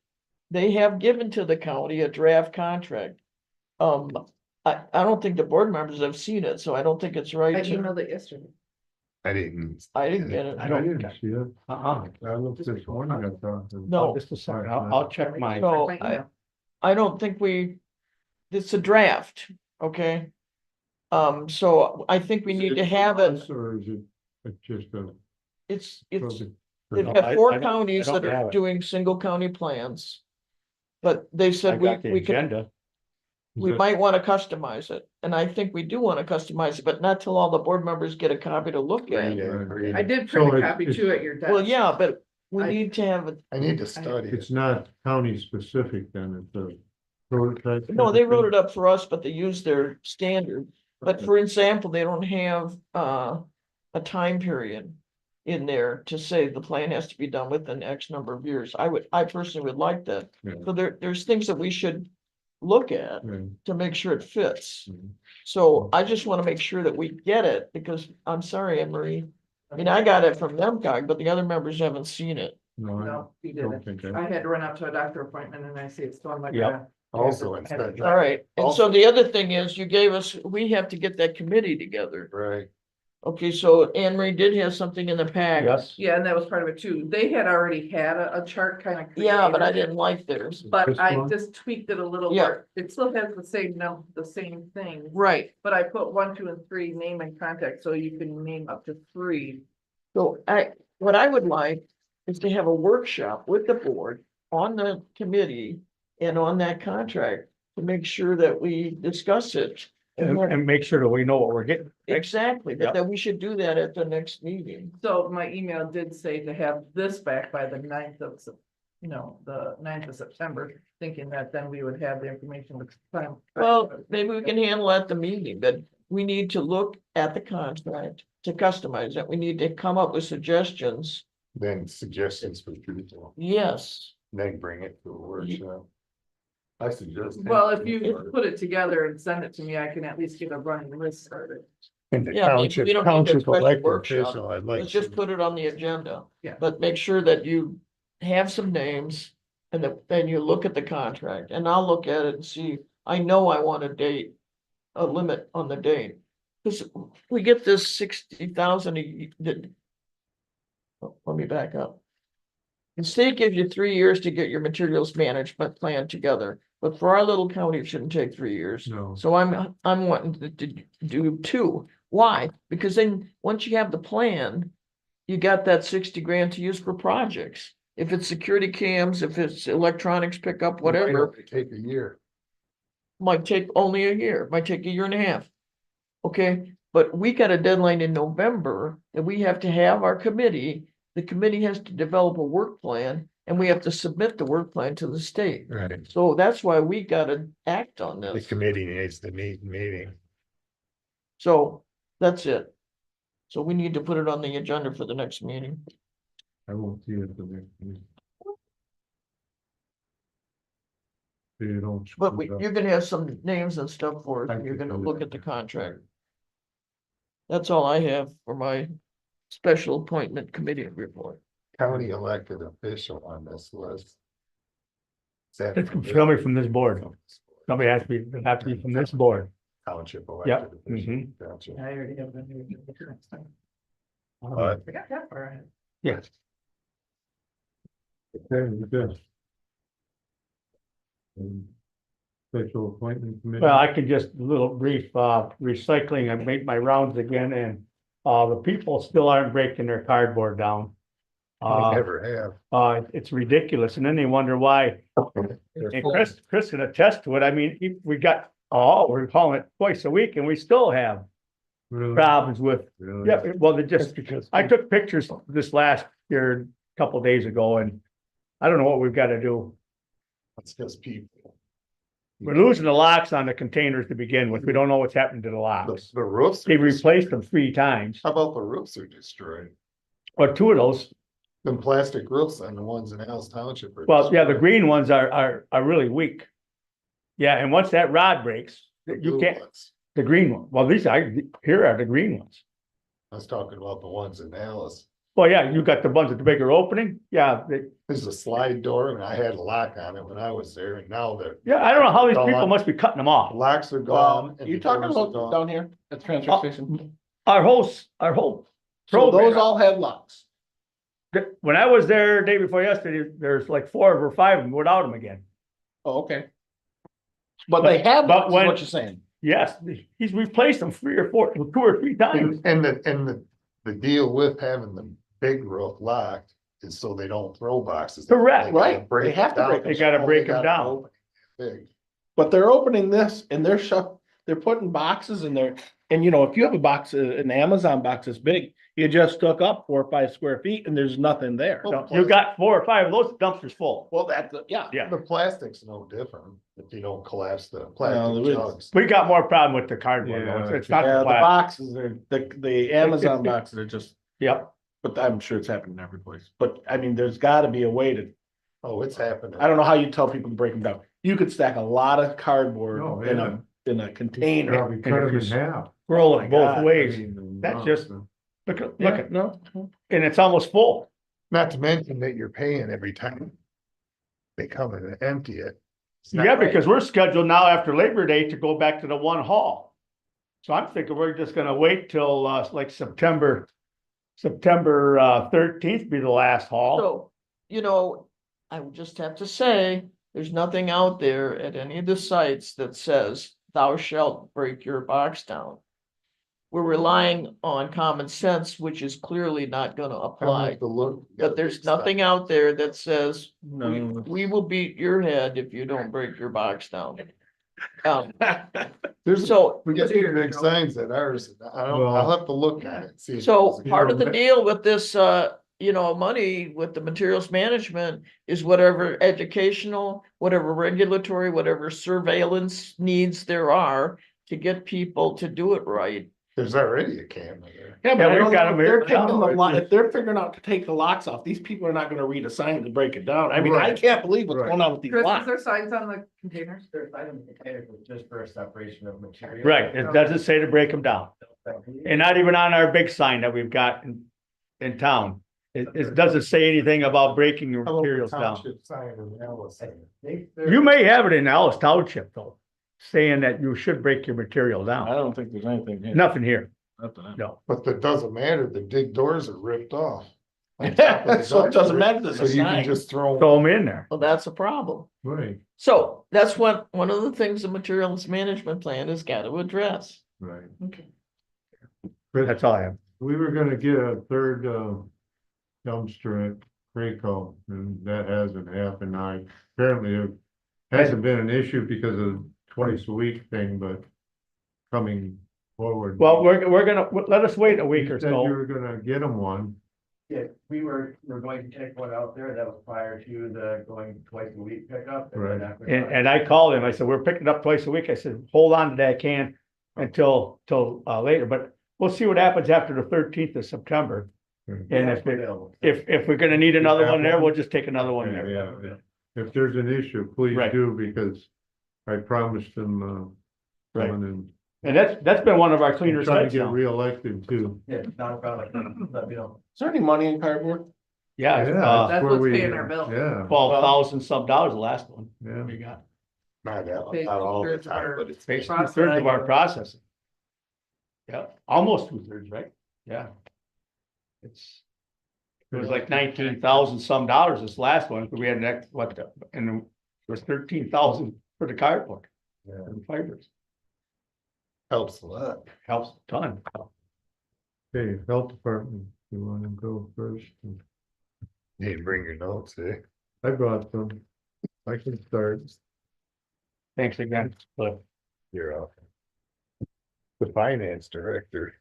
They have given to the county a draft contract. I don't think the board members have seen it, so I don't think it's I right. to- emailed it yesterday. I didn't. I didn't get it. I I don't- didn't see it. I looked this morning, I thought. No. just a second, I'll check my. So My email. I don't think it's a draft, okay? So I think we need to have it, Or is it just a? it's, project? they've No, got I four don't- counties I don't that have are it. doing single county plans. But they I said got the we could, agenda. we might want to customize it, and I think we do want to customize it, but not till all the board members get a copy to look at. I did So print a it's- copy it's- too at your desk. Well, yeah, but we I- need to have it, I need to study it. It's not county specific then, it's a prototype. no, they wrote it up for us, but they use their standard. But for example, they don't have, a time period in there to say the plan has to be done within X number of years. I personally would like that. Yeah. So there's things that we should look at Right. to make sure it fits. Mhm. So I just want to make sure that we get it, because I'm sorry, Anne Marie. I mean, I got it from NEMCOG, but the other members haven't seen it. No, No, he I don't didn't. think I had to run out to a doctor appointment and I see it's still on my. Yep. draft. Also, instead, All right, and so the other thing is, you gave us, we have to get that committee together. right, Okay, so Anne Marie did have something in the pack. Yes, Yeah, and that was part of it too. They had already had a chart kind of. Yeah, but I didn't like theirs. But This I one? just tweaked it a little Yeah. more. It still has the same, no, the same thing. Right, But I put 1, 2, and 3 name and contact, so you can name up to 3. so what I would like is to have a workshop with the board on the committee and on that contract to make sure that we discuss it. and make sure that we know what we're getting. Exactly, Yep. that we should do that at the next meeting. So my email did say to have this back by the 9th of, the 9th of September, thinking that then we would have the information with time. Well, maybe we can handle at the meeting, but we need to look at the contract to customize it. We need to come up with suggestions. then suggestions for people, Yes, then bring it to a workshop. I suggest. Well, if you put it together and send it to me, I can at least get a running list started. And the Yeah, maybe we don't need a township special elected workshop. official, I'd like. let's just to- put it on the agenda. Yeah. But make sure that you have some names and then you look at the contract, and I'll look at it and see, I know I want a date, a limit on the date. Cause we get this 60,000 let me back up. The state gives you 3 years to get your materials management plan together, but for our little county, it shouldn't take 3 years. No. So I'm wanting to do 2. Why? Because then, once you have the plan, you got that 60 grand to use for projects. If it's security cams, if it's electronics pickup, whatever, Take a year. might take only a year, might take a year and a half. Okay, but we got a deadline in November that we have to have our committee. The committee has to develop a work plan and we have to submit the work plan to the state. Right. So that's why we gotta act on The this. committee needs to meeting. So that's it. So we need to put it on the agenda for the next meeting. I won't see it the next week. So you don't But screw it up. you're gonna have some names and stuff for it. I and You're can gonna do look that. at the contract. That's all I have for my special appointment committee report. County elected official on this list. It's somebody from this board. Somebody has to be, from this board. Township Yep. elected official. Gotcha. I already have been here next time. But I got that far ahead. Yes. Okay, good. Special appointment committee. Well, I could just, a little brief, recycling, I made my rounds again and, the people still aren't breaking their cardboard down. I never have. It's ridiculous, and then they wonder why. And Chris can attest to it, I mean, we got, we're calling it twice a week and we still have Really? problems with, Really? yeah, well, they just, I took pictures this last year, a couple days ago, and I don't know what we've got to do. It's just people. We're losing the locks on the containers to begin with. We don't know what's happened to the locks. The roofs. They replaced them 3 times, How about the roofs are destroyed? or 2 of those. The plastic roofs on the ones in Allis Township. Are Well, yeah, the destroyed. green ones are really weak. Yeah, and once that rod breaks, The you blue can't, ones. the green one, well, here are the green ones. I was talking about the ones in Allis. Well, yeah, you got the ones with the bigger opening, yeah, There's a slide door and I had a lock on it when I was there and now the yeah, I don't know how these people Gone. must be cutting them off. locks are gone. and You the talking doors are about gone. down here at the transfer Oh. station? Our whole. So those program. all have locks. When I was there day before yesterday, there's like 4 or 5 of them without them again. Oh, okay. But they have but locks, is when- what you're saying. Yes, he's replaced them 3 or 4, 2 or 3 times. And the deal with having the big roof locked is so they don't throw boxes. Correct. They gotta Right. break They have it to down. break They gotta Oh, break they them gotta down. open it Big. But they're opening this and they're putting boxes in there. And you know, if you have a box, an Amazon box this big, you just took up 4 or 5 square feet and there's nothing there. Well, So you got 4 or 5 of those dumpsters full. Well, that's, yeah. Yeah, The plastic's no different if you don't collapse the No, plastic there is. jugs. we got more problem with the cardboard, though. Yeah. It's not Yeah, the the plastic. boxes are, the Amazon boxes are just, Yep, but I'm sure it's happening every place. But I mean, there's gotta be a way to, Oh, it's happening. I don't know how you tell people to break them down. You could stack a lot of No, cardboard yeah. in a container. Probably cut them in half. roll Oh my it both God, ways. I mean, That's no, just- so- Look Yeah, at, no, and it's almost full. Not to mention that you're paying every time they come in and empty it. It's not Yeah, right. because we're scheduled now after Labor Day to go back to the one hall. So I'm thinking we're just gonna wait till, like September 13th be the last haul. So, you know, I would just have to say, there's nothing out there at any of the sites that says thou shalt break your box down. We're relying on common sense, which is clearly not gonna I don't apply. have to look. But there's nothing out there that says, no. we will beat your head if you don't break your box down. There's, So, we get big signs at ours. I'll have to look at it. See if so it's- part of the deal with this, money with the materials management is whatever educational, whatever regulatory, whatever surveillance needs there are to get people to do it right. There's already a camera there. Yeah, but Yeah, I we've don't got know them if they're here taking now. the lock, if they're figuring out to take the locks off, these people are not gonna read a sign to break it down. I mean, I Right. can't believe what's Right. going on with these Chris, is locks. there signs on the containers? There's items containers just for a separation of material. Right, it doesn't say to break them down. And not even on our big sign that we've got in town. It doesn't say anything about breaking your How about the materials down. township sign in Allis? You may have it in Allis Township though, saying that you should break your material I down. don't think there's anything here. Nothing here, Nothing. no. But that doesn't matter. The dig doors are ripped off. So it doesn't matter, there's So a you can sign. just throw. Throw them in there. Well, that's a problem. Right, So that's one of the things the materials management plan has got to address. right. Okay. That's all I have. We were gonna get a third, dumpster at Craco, and that hasn't happened. Now, apparently it hasn't been an issue because of twice a week thing, but coming forward. Well, we're gonna, let us wait a week You or said You so. were gonna get them one. Yeah, we're going to take one out there. That was prior to the going twice a week pickup. And then Right. after And I called him, I said, we're picking up twice a week. I said, hold on to that can until later, but we'll see what happens after the 13th of September. And if we're gonna need another one there, we'll just take another one Yeah, there. yeah. If there's an issue, please Right. do, because I promised them, Right. coming And that's been one of our and cleaner trying to sites get now. reelected too. Yeah, not a problem. Let me know. Is there any money in cardboard? Yeah, That's where what's we- paying our bill. Yeah, 12,000 some dollars, the last one yeah. we got. Not that, Pays not all the 2/3 of time, our- but it's. Pays Process. 2/3 of our processing. Yeah, almost 2/3, right? Yeah. It was like 19,000 some dollars this last one, but we had next, and it was 13,000 for the cardboard. Yeah. And fibers, Helps a lot. helps a ton. Okay, health department, you wanna go first? You didn't bring your notes, eh? I brought some. I can start. Thanks again, Cliff. You're up. The finance director.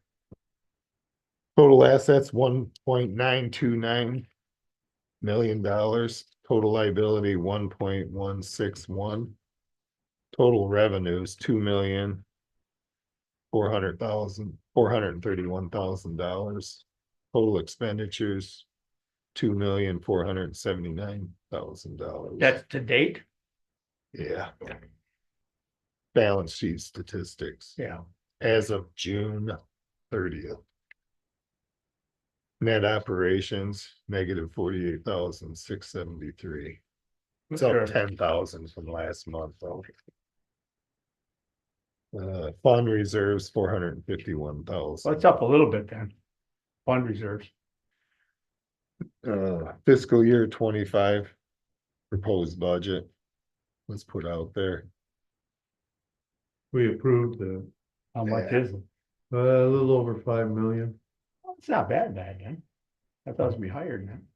Total assets, $1.929 million. Total liability, 1.161. Total revenues, $2,431,000. Total expenditures, $2,479,000. That's to date? Yeah. Balance sheet statistics Yeah. as of June 30th. Net operations, negative 48,673. It's up 10,000 from last month though. Fund reserves, 451,000. Well, it's up a little bit then. Fund reserves. Fiscal year 25 proposed budget was put out there. We approved How much is it? a little over 5 million. It's not bad then. I thought it would be higher than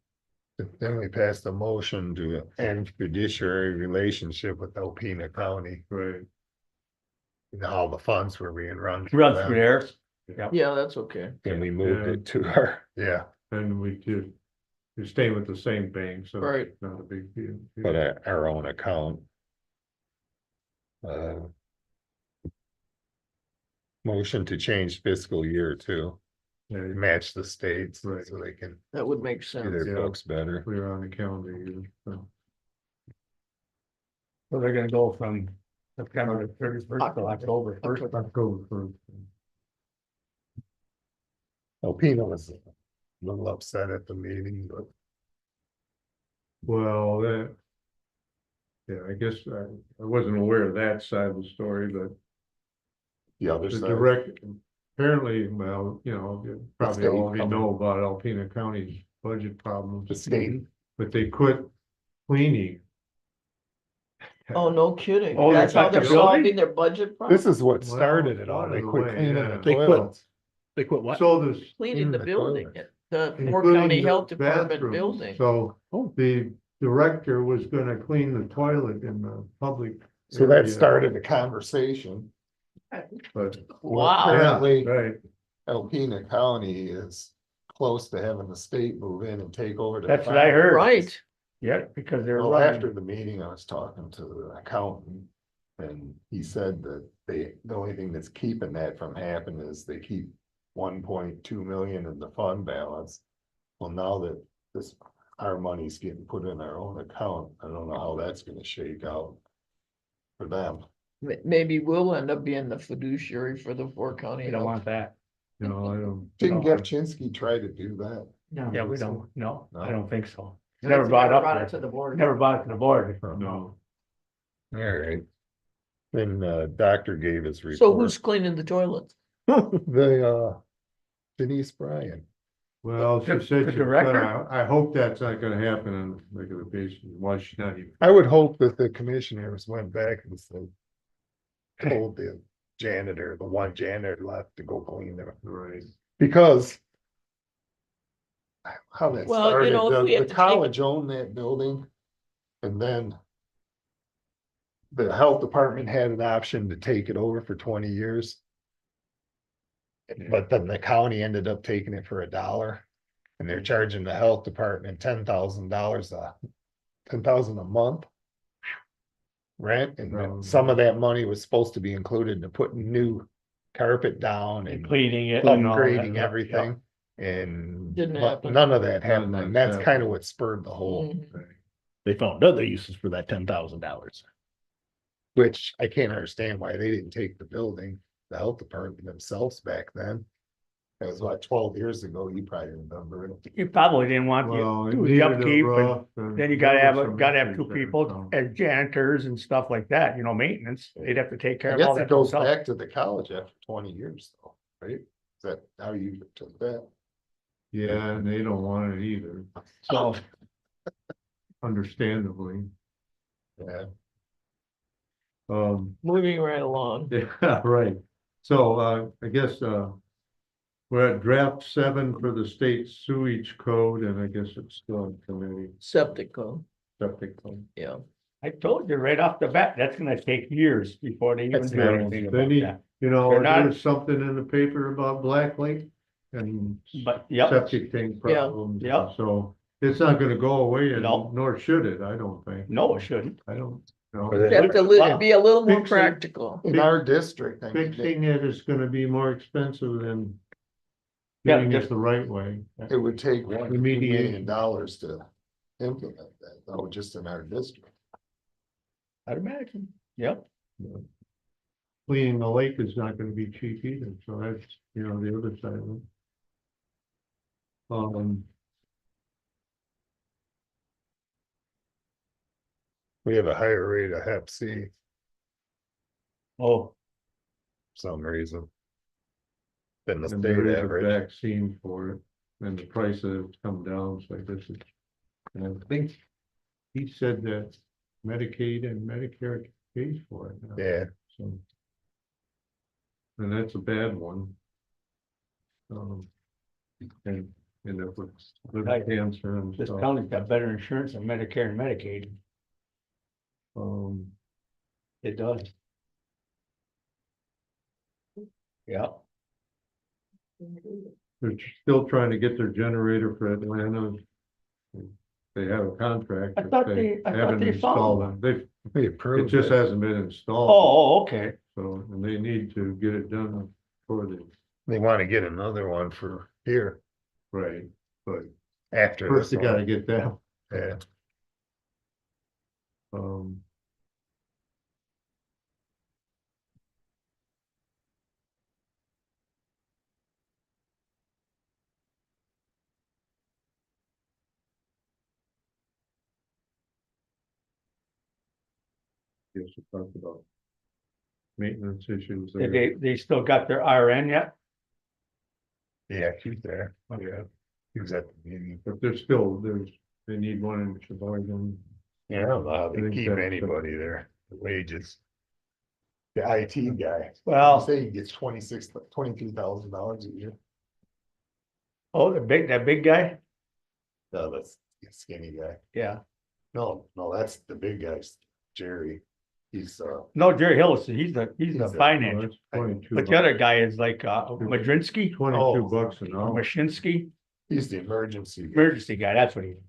that. Then we passed a motion to end fiduciary relationship with Alpena County. Right. And all the funds were being run. Run them. through there. Yeah, that's okay. And we moved Yeah. it to our, yeah, And we do, we're staying with the same bank, so Right. it's not a big deal. but our own account. Motion to change fiscal year to Yeah, match the states, Right. so they can That would make do sense. their Yeah. books better. we were on the calendar year, so. So they're gonna go from September 31st to October 1st. October first. Alpena was a little upset at the meeting, but Well, that. Yeah, I guess I wasn't aware of that side of the story, but the other the side. direct, apparently, well, you know, you probably state all of you coming. know about Alpena County's budget problems. The state. But they quit cleaning. Oh, no kidding. Oh, That's how like they're the building? solving their budget problem, This is what Well, started it all. one They of the quit way, cleaning yeah. the They quit. toilets. They quit what? So there's. cleaning the the building, toilet. the Fort including County the Health Department bathrooms. building. So the director was gonna clean the toilet in the public. So that area, started a conversation. But, Wow. Apparently, right, Alpena County is close to having the state move in and take over. the That's what I heard. Right. Yeah, because they're Well, running. after the meeting, I was talking to the accountant. And he said that the only thing that's keeping that from happening is they keep 1.2 million in the fund balance. Well, now that our money's getting put in our own account, I don't know how that's gonna shake out for them. Maybe we'll end up being the fiduciary for the Fort County. We don't Health. want that. you know, I don't. Didn't Gavchinsky try to do that? Yeah, we don't, no, I don't think so. Never Never brought up brought there. it to the board. Never brought it to the board. No, All right. Then doctor gave his report. So who's cleaning the toilets? The Denise Bryan. well, The- she said, the she- director? but I hope that's not gonna happen on a regular basis. Why she's not even. I would hope that the commissioners went back and said. Told the janitor, the one janitor left to go clean them, Right. because. How that Well, you started, know, if we have the to take- college owned that building. And then. The health department had an option to take it over for 20 years. But then the county ended up taking it for $1. And they're charging the health department $10,000 $10,000 a month. Rent, and then some of that money was supposed to be included to putting new carpet down And and cleaning it. and all that, upgrading yeah, everything. And Didn't but happen. none of that None of happened, that's and that's kind happened. of what spurred the whole, Mhm. They found other uses for that $10,000. which I can't understand why they didn't take the building, the health department themselves back then. That was like 12 years ago, you probably remember it. You probably didn't want Well, to it do the needed a upkeep, but roof and then you there gotta were have, some gotta have issues two there, people so. as janitors and stuff like that, you know, maintenance. They'd have to take care I of all guess that it goes themselves. back to the college after 20 years though, right? Is that how you took that? Yeah, and they don't want it either, So, understandably. Yeah, Moving right along. Yeah, right. So, I guess, we're at draft 7 for the state sewage code, and I guess it's still in committee, Septic code, septic code. yeah. I told you right off the bat, that's gonna take years before they even That's do not- anything They about need, that. you know, They're not- there's something in the paper about Black Lake and But, yep, septic tank problems. yeah. So it's not gonna go away and No. nor should it, I don't think. no, it shouldn't. I don't, know. But it- You have to be a little more Fix it. practical. in our district, I mean, Fixing it is gonna be more expensive than Yeah, doing it just- the right way. it would take $1 Remediation. million to implement that, though, just in our district. I'd imagine, yep. Cleaning the lake is not gonna be cheap either, so that's, you know, the other side of it. We have a higher rate of Hep C Oh, for some reason. Than the and state there is a average. vaccine for it, and the price has come down, so I guess it's. And I think he said that Medicaid and Medicare pays for it now. Yeah, So. And that's a bad one. And if it's liver Right. cancer and this stuff. county's got better insurance than Medicare and Medicaid. It does. Yeah, They're still trying to get their generator for Atlanta. They have a contract. I but thought they haven't found installed it. we It approved just it. hasn't been installed. oh, okay. So, and they need to get it done for They want to get another one for here right, but after first this you gotta one. get that. Yeah, Yes, we talked about maintenance issues. Did there. they still got their RN yet? yeah, he's there. Yeah, he was at the meeting. But they need one in Sheboygan. Yeah, I don't know how I they think keep that's- anybody there, the wages. The IT guy. Well- Say he gets $22,000 a year. Oh, that big guy? No, that's the skinny guy. Yeah. No, that's the big guy, Jerry. He's, No, Jerry Hillis, he's the He's a- finance, That's 22 but the other guy is like, Madrinsky, 22 Oh. bucks an or hour. Mashinsky, he's the emergency guy. emergency guy, that's what he is.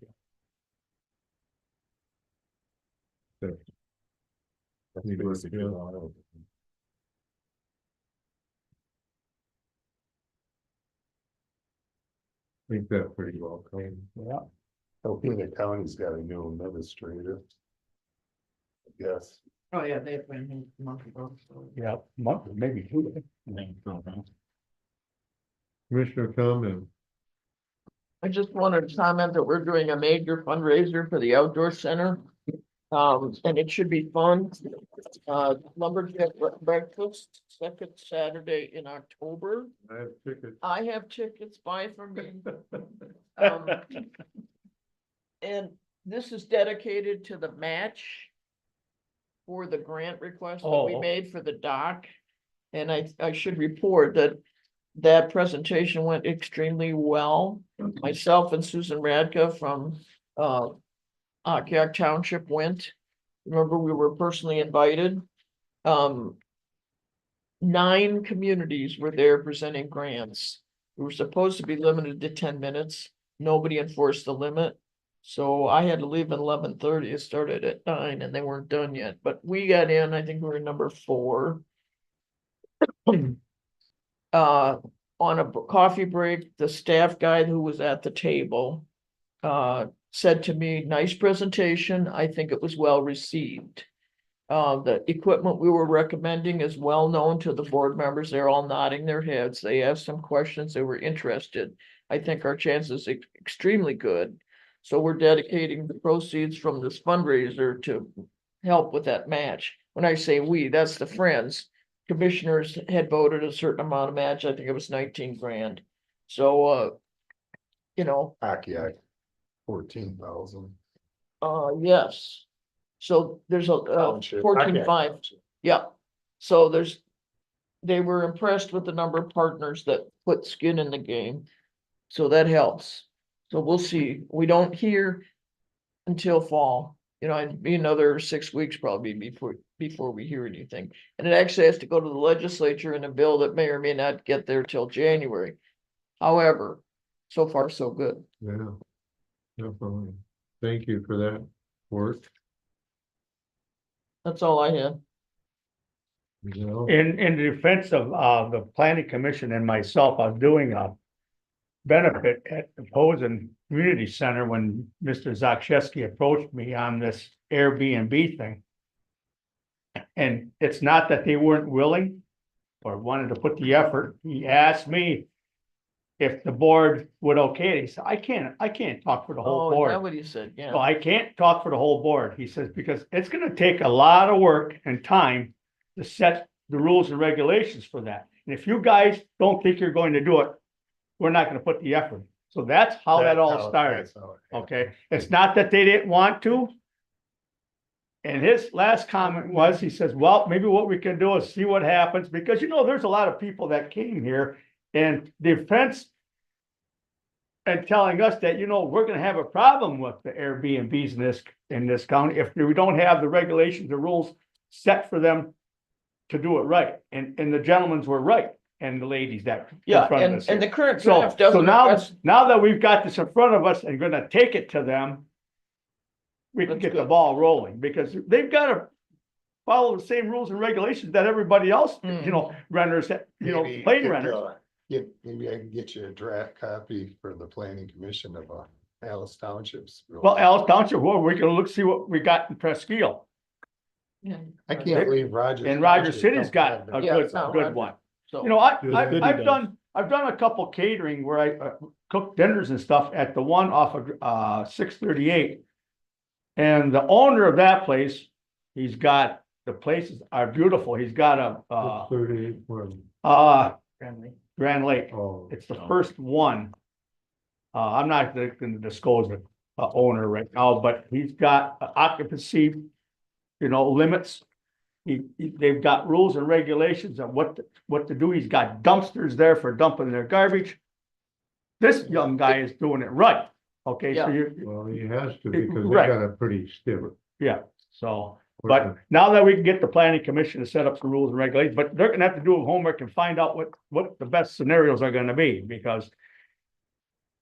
That's He works, basically yeah. all of it. I think that's pretty well covered. Yeah. Hopefully the county's got a new administrator. I guess. Oh, yeah, they have been a month ago, so. Yeah, month, maybe two. Commissioner comment. I just wanted to comment that we're doing a major fundraiser for the outdoor center. And it should be fun. Lumberjack breakfast, second Saturday in October. I have tickets. I have tickets, buy from me. Um, And this is dedicated to the match for the grant request that we Oh. made for the dock. And I should report that that presentation went extremely well. Myself and Susan Radka from Akiak Township went. Remember, we were personally invited. 9 communities were there presenting grants. We were supposed to be limited to 10 minutes. Nobody enforced the limit. So I had to leave at 11:30. It started at 9 and they weren't done yet, but we got in, I think we were number 4. On a coffee break, the staff guy who was at the table said to me, nice presentation. I think it was well received. The equipment we were recommending is well known to the board members. They're all nodding their heads. They asked some questions. They were interested. I think our chances are extremely good. So we're dedicating the proceeds from this fundraiser to help with that match. When I say we, that's the Friends. Commissioners had voted a certain amount of match. I think it was 19 grand. So, you know, Hockey, 14,000. yes. So there's a Township. 14.5. Yeah. So they were impressed with the number of partners that put skin in the game. So that helps. So we'll see. We don't hear until fall. You know, it'd be another 6 weeks probably before we hear anything. And it actually has to go to the legislature in a bill that may or may not get there till January. However, so far so good. Yeah. Definitely. Thank you for that work. That's all I had. You know, In the defense of the planning commission and myself, I was doing a benefit at the Posen Community Center when Mr. Zakshewski approached me on this Airbnb thing. And it's not that they weren't willing or wanted to put the effort. He asked me if the board would okay it. He said, I can't talk for the whole Oh, is board. that what you said? So Yeah. I can't talk for the whole board. He says, because it's gonna take a lot of work and time to set the rules and regulations for that. And if you guys don't think you're going to do it, we're not gonna put the effort. So that's how that all started. Okay, it's not that they didn't want to. And his last comment was, he says, well, maybe what we can do is see what happens, because you know, there's a lot of people that came here and the fence. And telling us that, you know, we're gonna have a problem with the Airbnbs in this county if we don't have the regulations or rules set for them to do it right. And the gentlemen were right, and the ladies that. in Yeah, front of and us the here. current So, draft so doesn't address. now that we've got this in front of us and gonna take it to them, we can That's get the good. ball rolling, because they've gotta follow the same rules and regulations that everybody else, you know, renters, Maybe plane get, renters. maybe I can get you a draft copy for the planning commission of Alice Townships. Well, Alice Township, well, we can look, see what we got in Presque. I can't believe Roger. And Roger City's got a Yeah, good, it's not good Roger. one. So. You know, Good he I've done a couple catering where I cook dinners and stuff at the one off of 638. And the owner of that place, he's got, the places are beautiful. He's got a 38, well, Grand Lake. oh, It's the first one. I'm not gonna disclose the owner right now, but he's got occupancy, limits. They've got rules and regulations on what to do. He's got dumpsters there for dumping their garbage. This young guy is doing it right. Okay, so Yeah. well, he has to because they Right. got a pretty stiff. yeah, so. But now that we can get the planning commission to set up some rules and regulations, but they're gonna have to do homework and find out what the best scenarios are gonna be, because.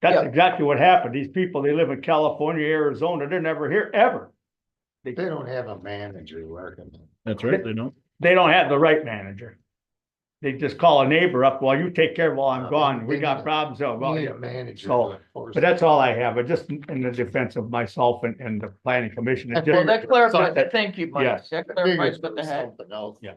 That's Yeah. exactly what happened. These people, they live in California, Arizona, they're never here ever. They don't have a manager working. That's right, they don't. They don't have the right manager. They just call a neighbor up, well, you take care while I'm gone, we got problems, oh, well, Need yeah. a manager. So, to enforce But that's all I have, but just in the defense of myself and the planning commission. it Well, just- that clarifies, that- thank you, Mike. Yes. That it. clarifies what the heck. Something else. Yeah.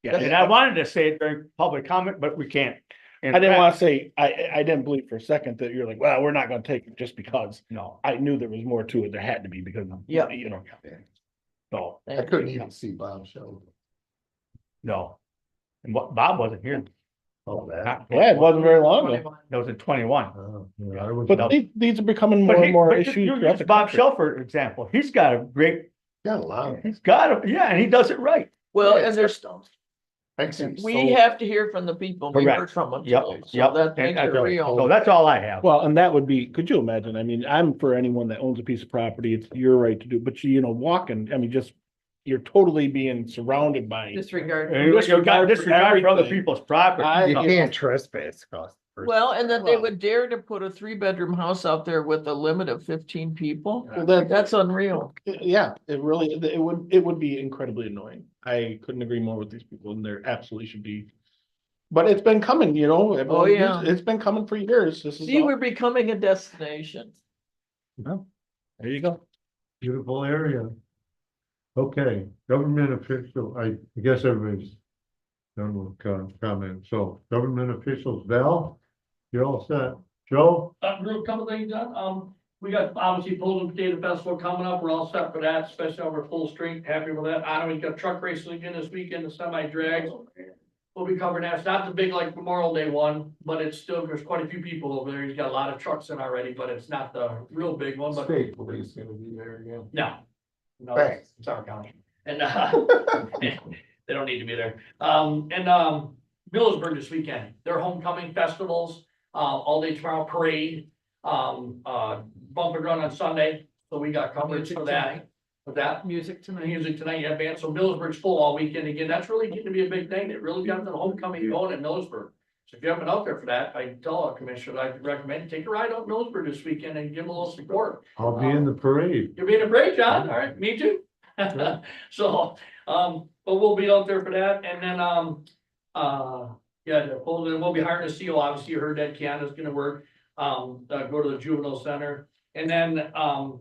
Yeah, and I wanted to say it during public comment, but we can't. In I didn't fact, want to say, I didn't believe for a second that you're like, well, we're not gonna take it just because. No, I knew there was more to it. There had to be because, Yeah. you know. so, I couldn't even see Bob show. no. And what, Bob wasn't here. Oh, that. Yeah, it wasn't very long ago. That was in 21. Yeah, I was. But these are becoming more But and more but issues you throughout use the Bob country. Shelford example. He's got a great, Got a lot. he's got a, yeah, and he does it right. Well, and there's, Makes him we so- have to hear from the people. We Correct. heard from them. Yep, today, so yep. that And makes it so real. that's all I have. Well, and that would be, could you imagine? I mean, I'm for anyone that owns a piece of property, it's your right to do, but walking, I mean, just, you're totally being surrounded by. Disregard. And you got disregard for other everything. people's property. I- You So- can't trespass across. the first- Well, and that they Well- would dare to put a 3-bedroom house out there with a limit of 15 people. Well, that, That's unreal. yeah, it really, it would be incredibly annoying. I couldn't agree more with these people and there absolutely should be. But it's been coming, Oh, yeah. It's been coming for years. This is. See, all- we're becoming a destination. There you go. Beautiful area. Okay, government official, I guess everybody's done with comments, so government officials, Val, you're all set. Joe? Real couple things done, we got obviously Poland Potato Festival coming up, we're all set for that, especially over full strength, happy with that. I know we got truck racing again this weekend, the semi drags. We'll be covering that, it's not the big like Memorial Day one, but it's still, there's quite a few people over there, he's got a lot of trucks in already, but it's not the real big one, but. State police gonna be there again. No. No, Thanks. it's our county. And, they don't need to be there. Millersburg this weekend, their homecoming festivals, all day tomorrow parade, bump and run on Sunday. So we got coverage Music for that. tonight. With that, Music tonight. music tonight, yeah, band. So Millersburg's full all weekend again. That's really getting to be a big thing. It really got the homecoming going in Millersburg. So if you haven't been out there for that, I tell our commissioner, I recommend take a ride out Millersburg this weekend and give them a little support. I'll be in the parade. You're being a great, John. All right, me too. So, but we'll be out there for that. And then, yeah, we'll be hiring a CO. Obviously, you heard that Keanu's gonna work, go to the juvenile center. And then,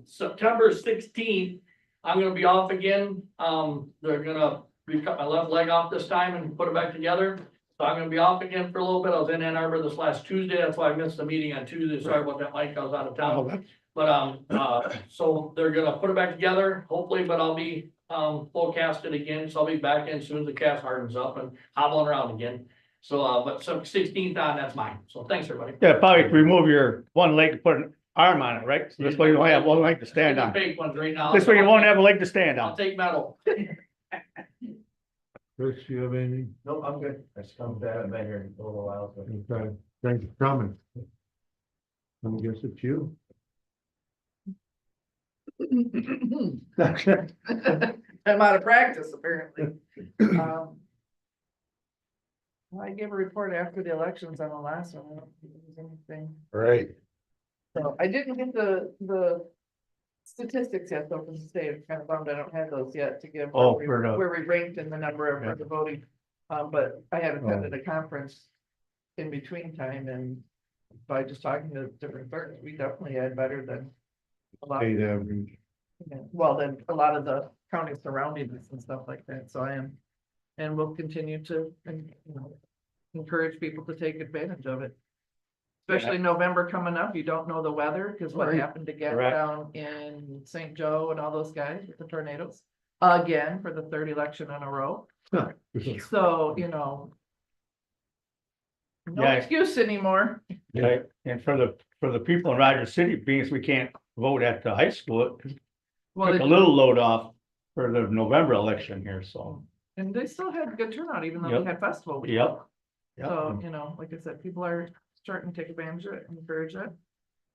September 16th, I'm gonna be off again. They're gonna recut my left leg off this time and put it back together. So I'm gonna be off again for a little bit. I was in Ann Arbor this last Tuesday. That's why I missed the meeting on Tuesday. Sorry about that, Mike. I was out of town. But, so they're gonna put it back together, hopefully, but I'll be, full casted again. So I'll be back in as soon as the cast hardens up and hobbling around again. So, but so 16th on, that's mine. So thanks, everybody. Yeah, probably remove your one leg and put an arm on it, right? So this way you only have one leg to stand The on. fake ones right now. This way you won't have a leg to stand I'll on. take metal. Chris, you have anything? Nope, I'm good. I just come back, I've been here a little while, so. Okay, thanks for coming. I guess it's you. I'm out of practice, apparently. I gave a report after the elections on the last one. I don't think there was anything. Right. So I didn't get the statistics yet, though, from the state. I'm kind of bummed I don't have those yet to give. Oh, where for the- we ranked in the number of Yeah. for the voting. But I had attended a conference in between time, and by just talking to different clerks, we definitely had better than a lot. State average. Well, then a lot of the counties surrounding us and stuff like that, so I am, and we'll continue to, encourage people to take advantage of it. Especially November coming up, you don't know the weather, because what Right. happened again Correct. down in St. Joe and all those guys with the tornadoes. Again, for the third election in a row, so, No Yeah. excuse anymore. Right, and for the people in Rogers City, being as we can't vote at the high school, it Well, took a they- little load off for the November election here, so. and they still had good turnout, even though we Yep. had festival week. Yep. So, like I said, people are starting to take advantage of it, encourage it.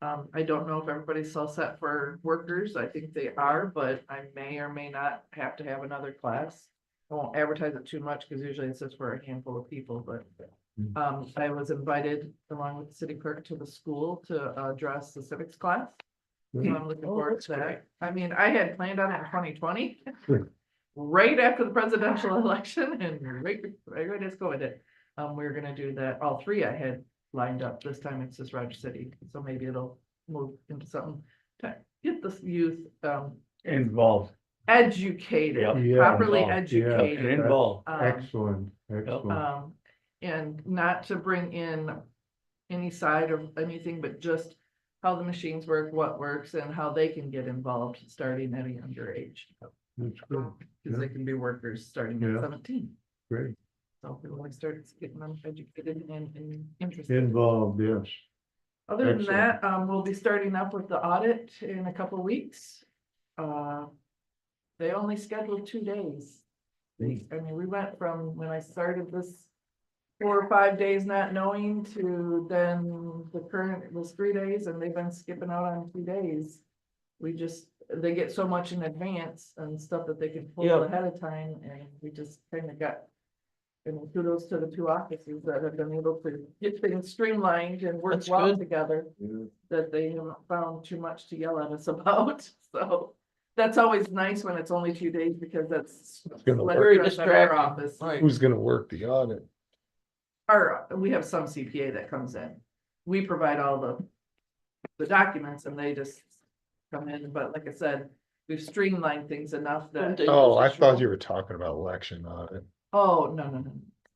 I don't know if everybody's all set for workers. I think they are, but I may or may not have to have another class. I won't advertise it too much because usually it's just for a handful of people, but I was invited along with the city clerk to the school to address the civics class. So I'm looking forward to that. I mean, I had planned on it in 2020. Right after the presidential election and right as COVID hit. We're gonna do that. All three I had lined up. This time it's just Rogers City, so maybe it'll move into something to get the youth Involved, educated, Yeah. properly Involved, yeah. educated. and involved. Excellent, excellent. And not to bring in any side of anything, but just how the machines work, what works, and how they can get involved starting at a younger age. That's good, Because they can be workers starting Yeah. at 17. great. So we want to start getting them educated and interested. Involved, yes. Other than Excellent. that, we'll be starting up with the audit in a couple weeks. They only scheduled 2 days. I mean, we went from when I started this 4 or 5 days not knowing to then the current was 3 days and they've been skipping out on 2 days. They get so much in advance and stuff that they can pull Yeah. ahead of time and we just kind of got. And kudos to the 2 offices that have been able to get things streamlined and work That's well good. together. That they haven't found too much to yell at us about, so. That's always nice when it's only 2 days because that's. gonna less Very stress at our distracting. office. Right. Who's gonna work the audit? We have some CPA that comes in. We provide all the documents and they just come in, but like I said, we've streamlined things enough that. Oh, I thought you were talking about election audit. Oh, no.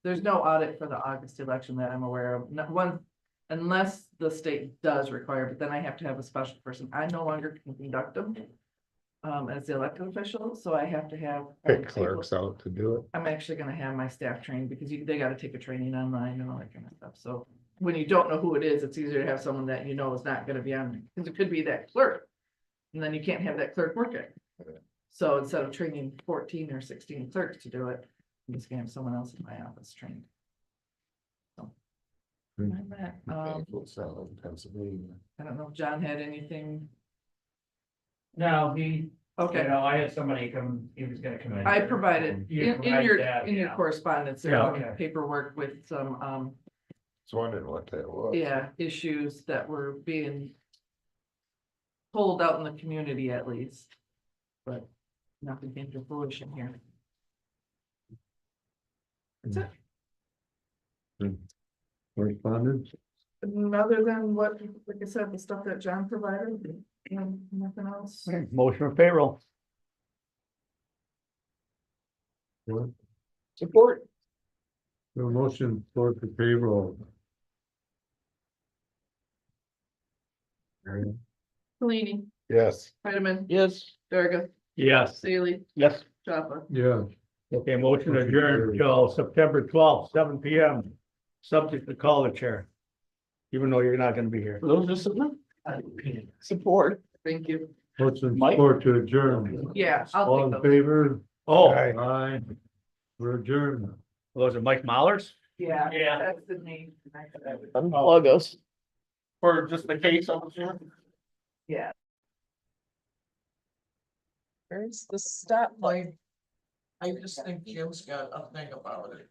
There's no audit for the August election that I'm aware of. Not one, unless the state does require, but then I have to have a special person. I no longer can conduct them. As the elected official, so I have to have. Pick clerks out to do it. I'm actually gonna have my staff trained because they gotta take a training online and all that kind of stuff. So when you don't know who it is, it's easier to have someone that you know is not gonna be on, because it could be that clerk. And then you can't have that clerk working. So instead of training 14 or 16 clerks to do it, I'm just gonna have someone else in my office trained. So. I'm at, Pennsylvania. I don't know if John had anything. No, you Okay, know, I had somebody come, he was gonna come in. I provided You in provided your, that, in your yeah. correspondence, there's Yeah, some okay. paperwork with some, Was wondering what that was. yeah, issues that were being pulled out in the community at least. But nothing came to fruition here. That's it. Correspondence? And other than what, like I said, the stuff that John provided, and nothing else. Motion for payroll. What? Support. The motion for the payroll. Cleany, Yes. Heidemann, Yes. Durga, Yes. Sealy, Yes. Chapa. Yeah. Okay, motion adjourned till September 12th, 7 PM. Subject to call the chair. Even though you're not gonna be here. Those just sitting Support. Thank you. Motion Mike? support to adjourn. Yeah, All I'll in take those. favor? Oh, Aye. Aye. We're adjourned. those are Mike Mallar's? Yeah. Yeah. That's the name. Unplug us. For just the case of it. Yeah. Where's the stoplight? I just think Jim's got a thing about it.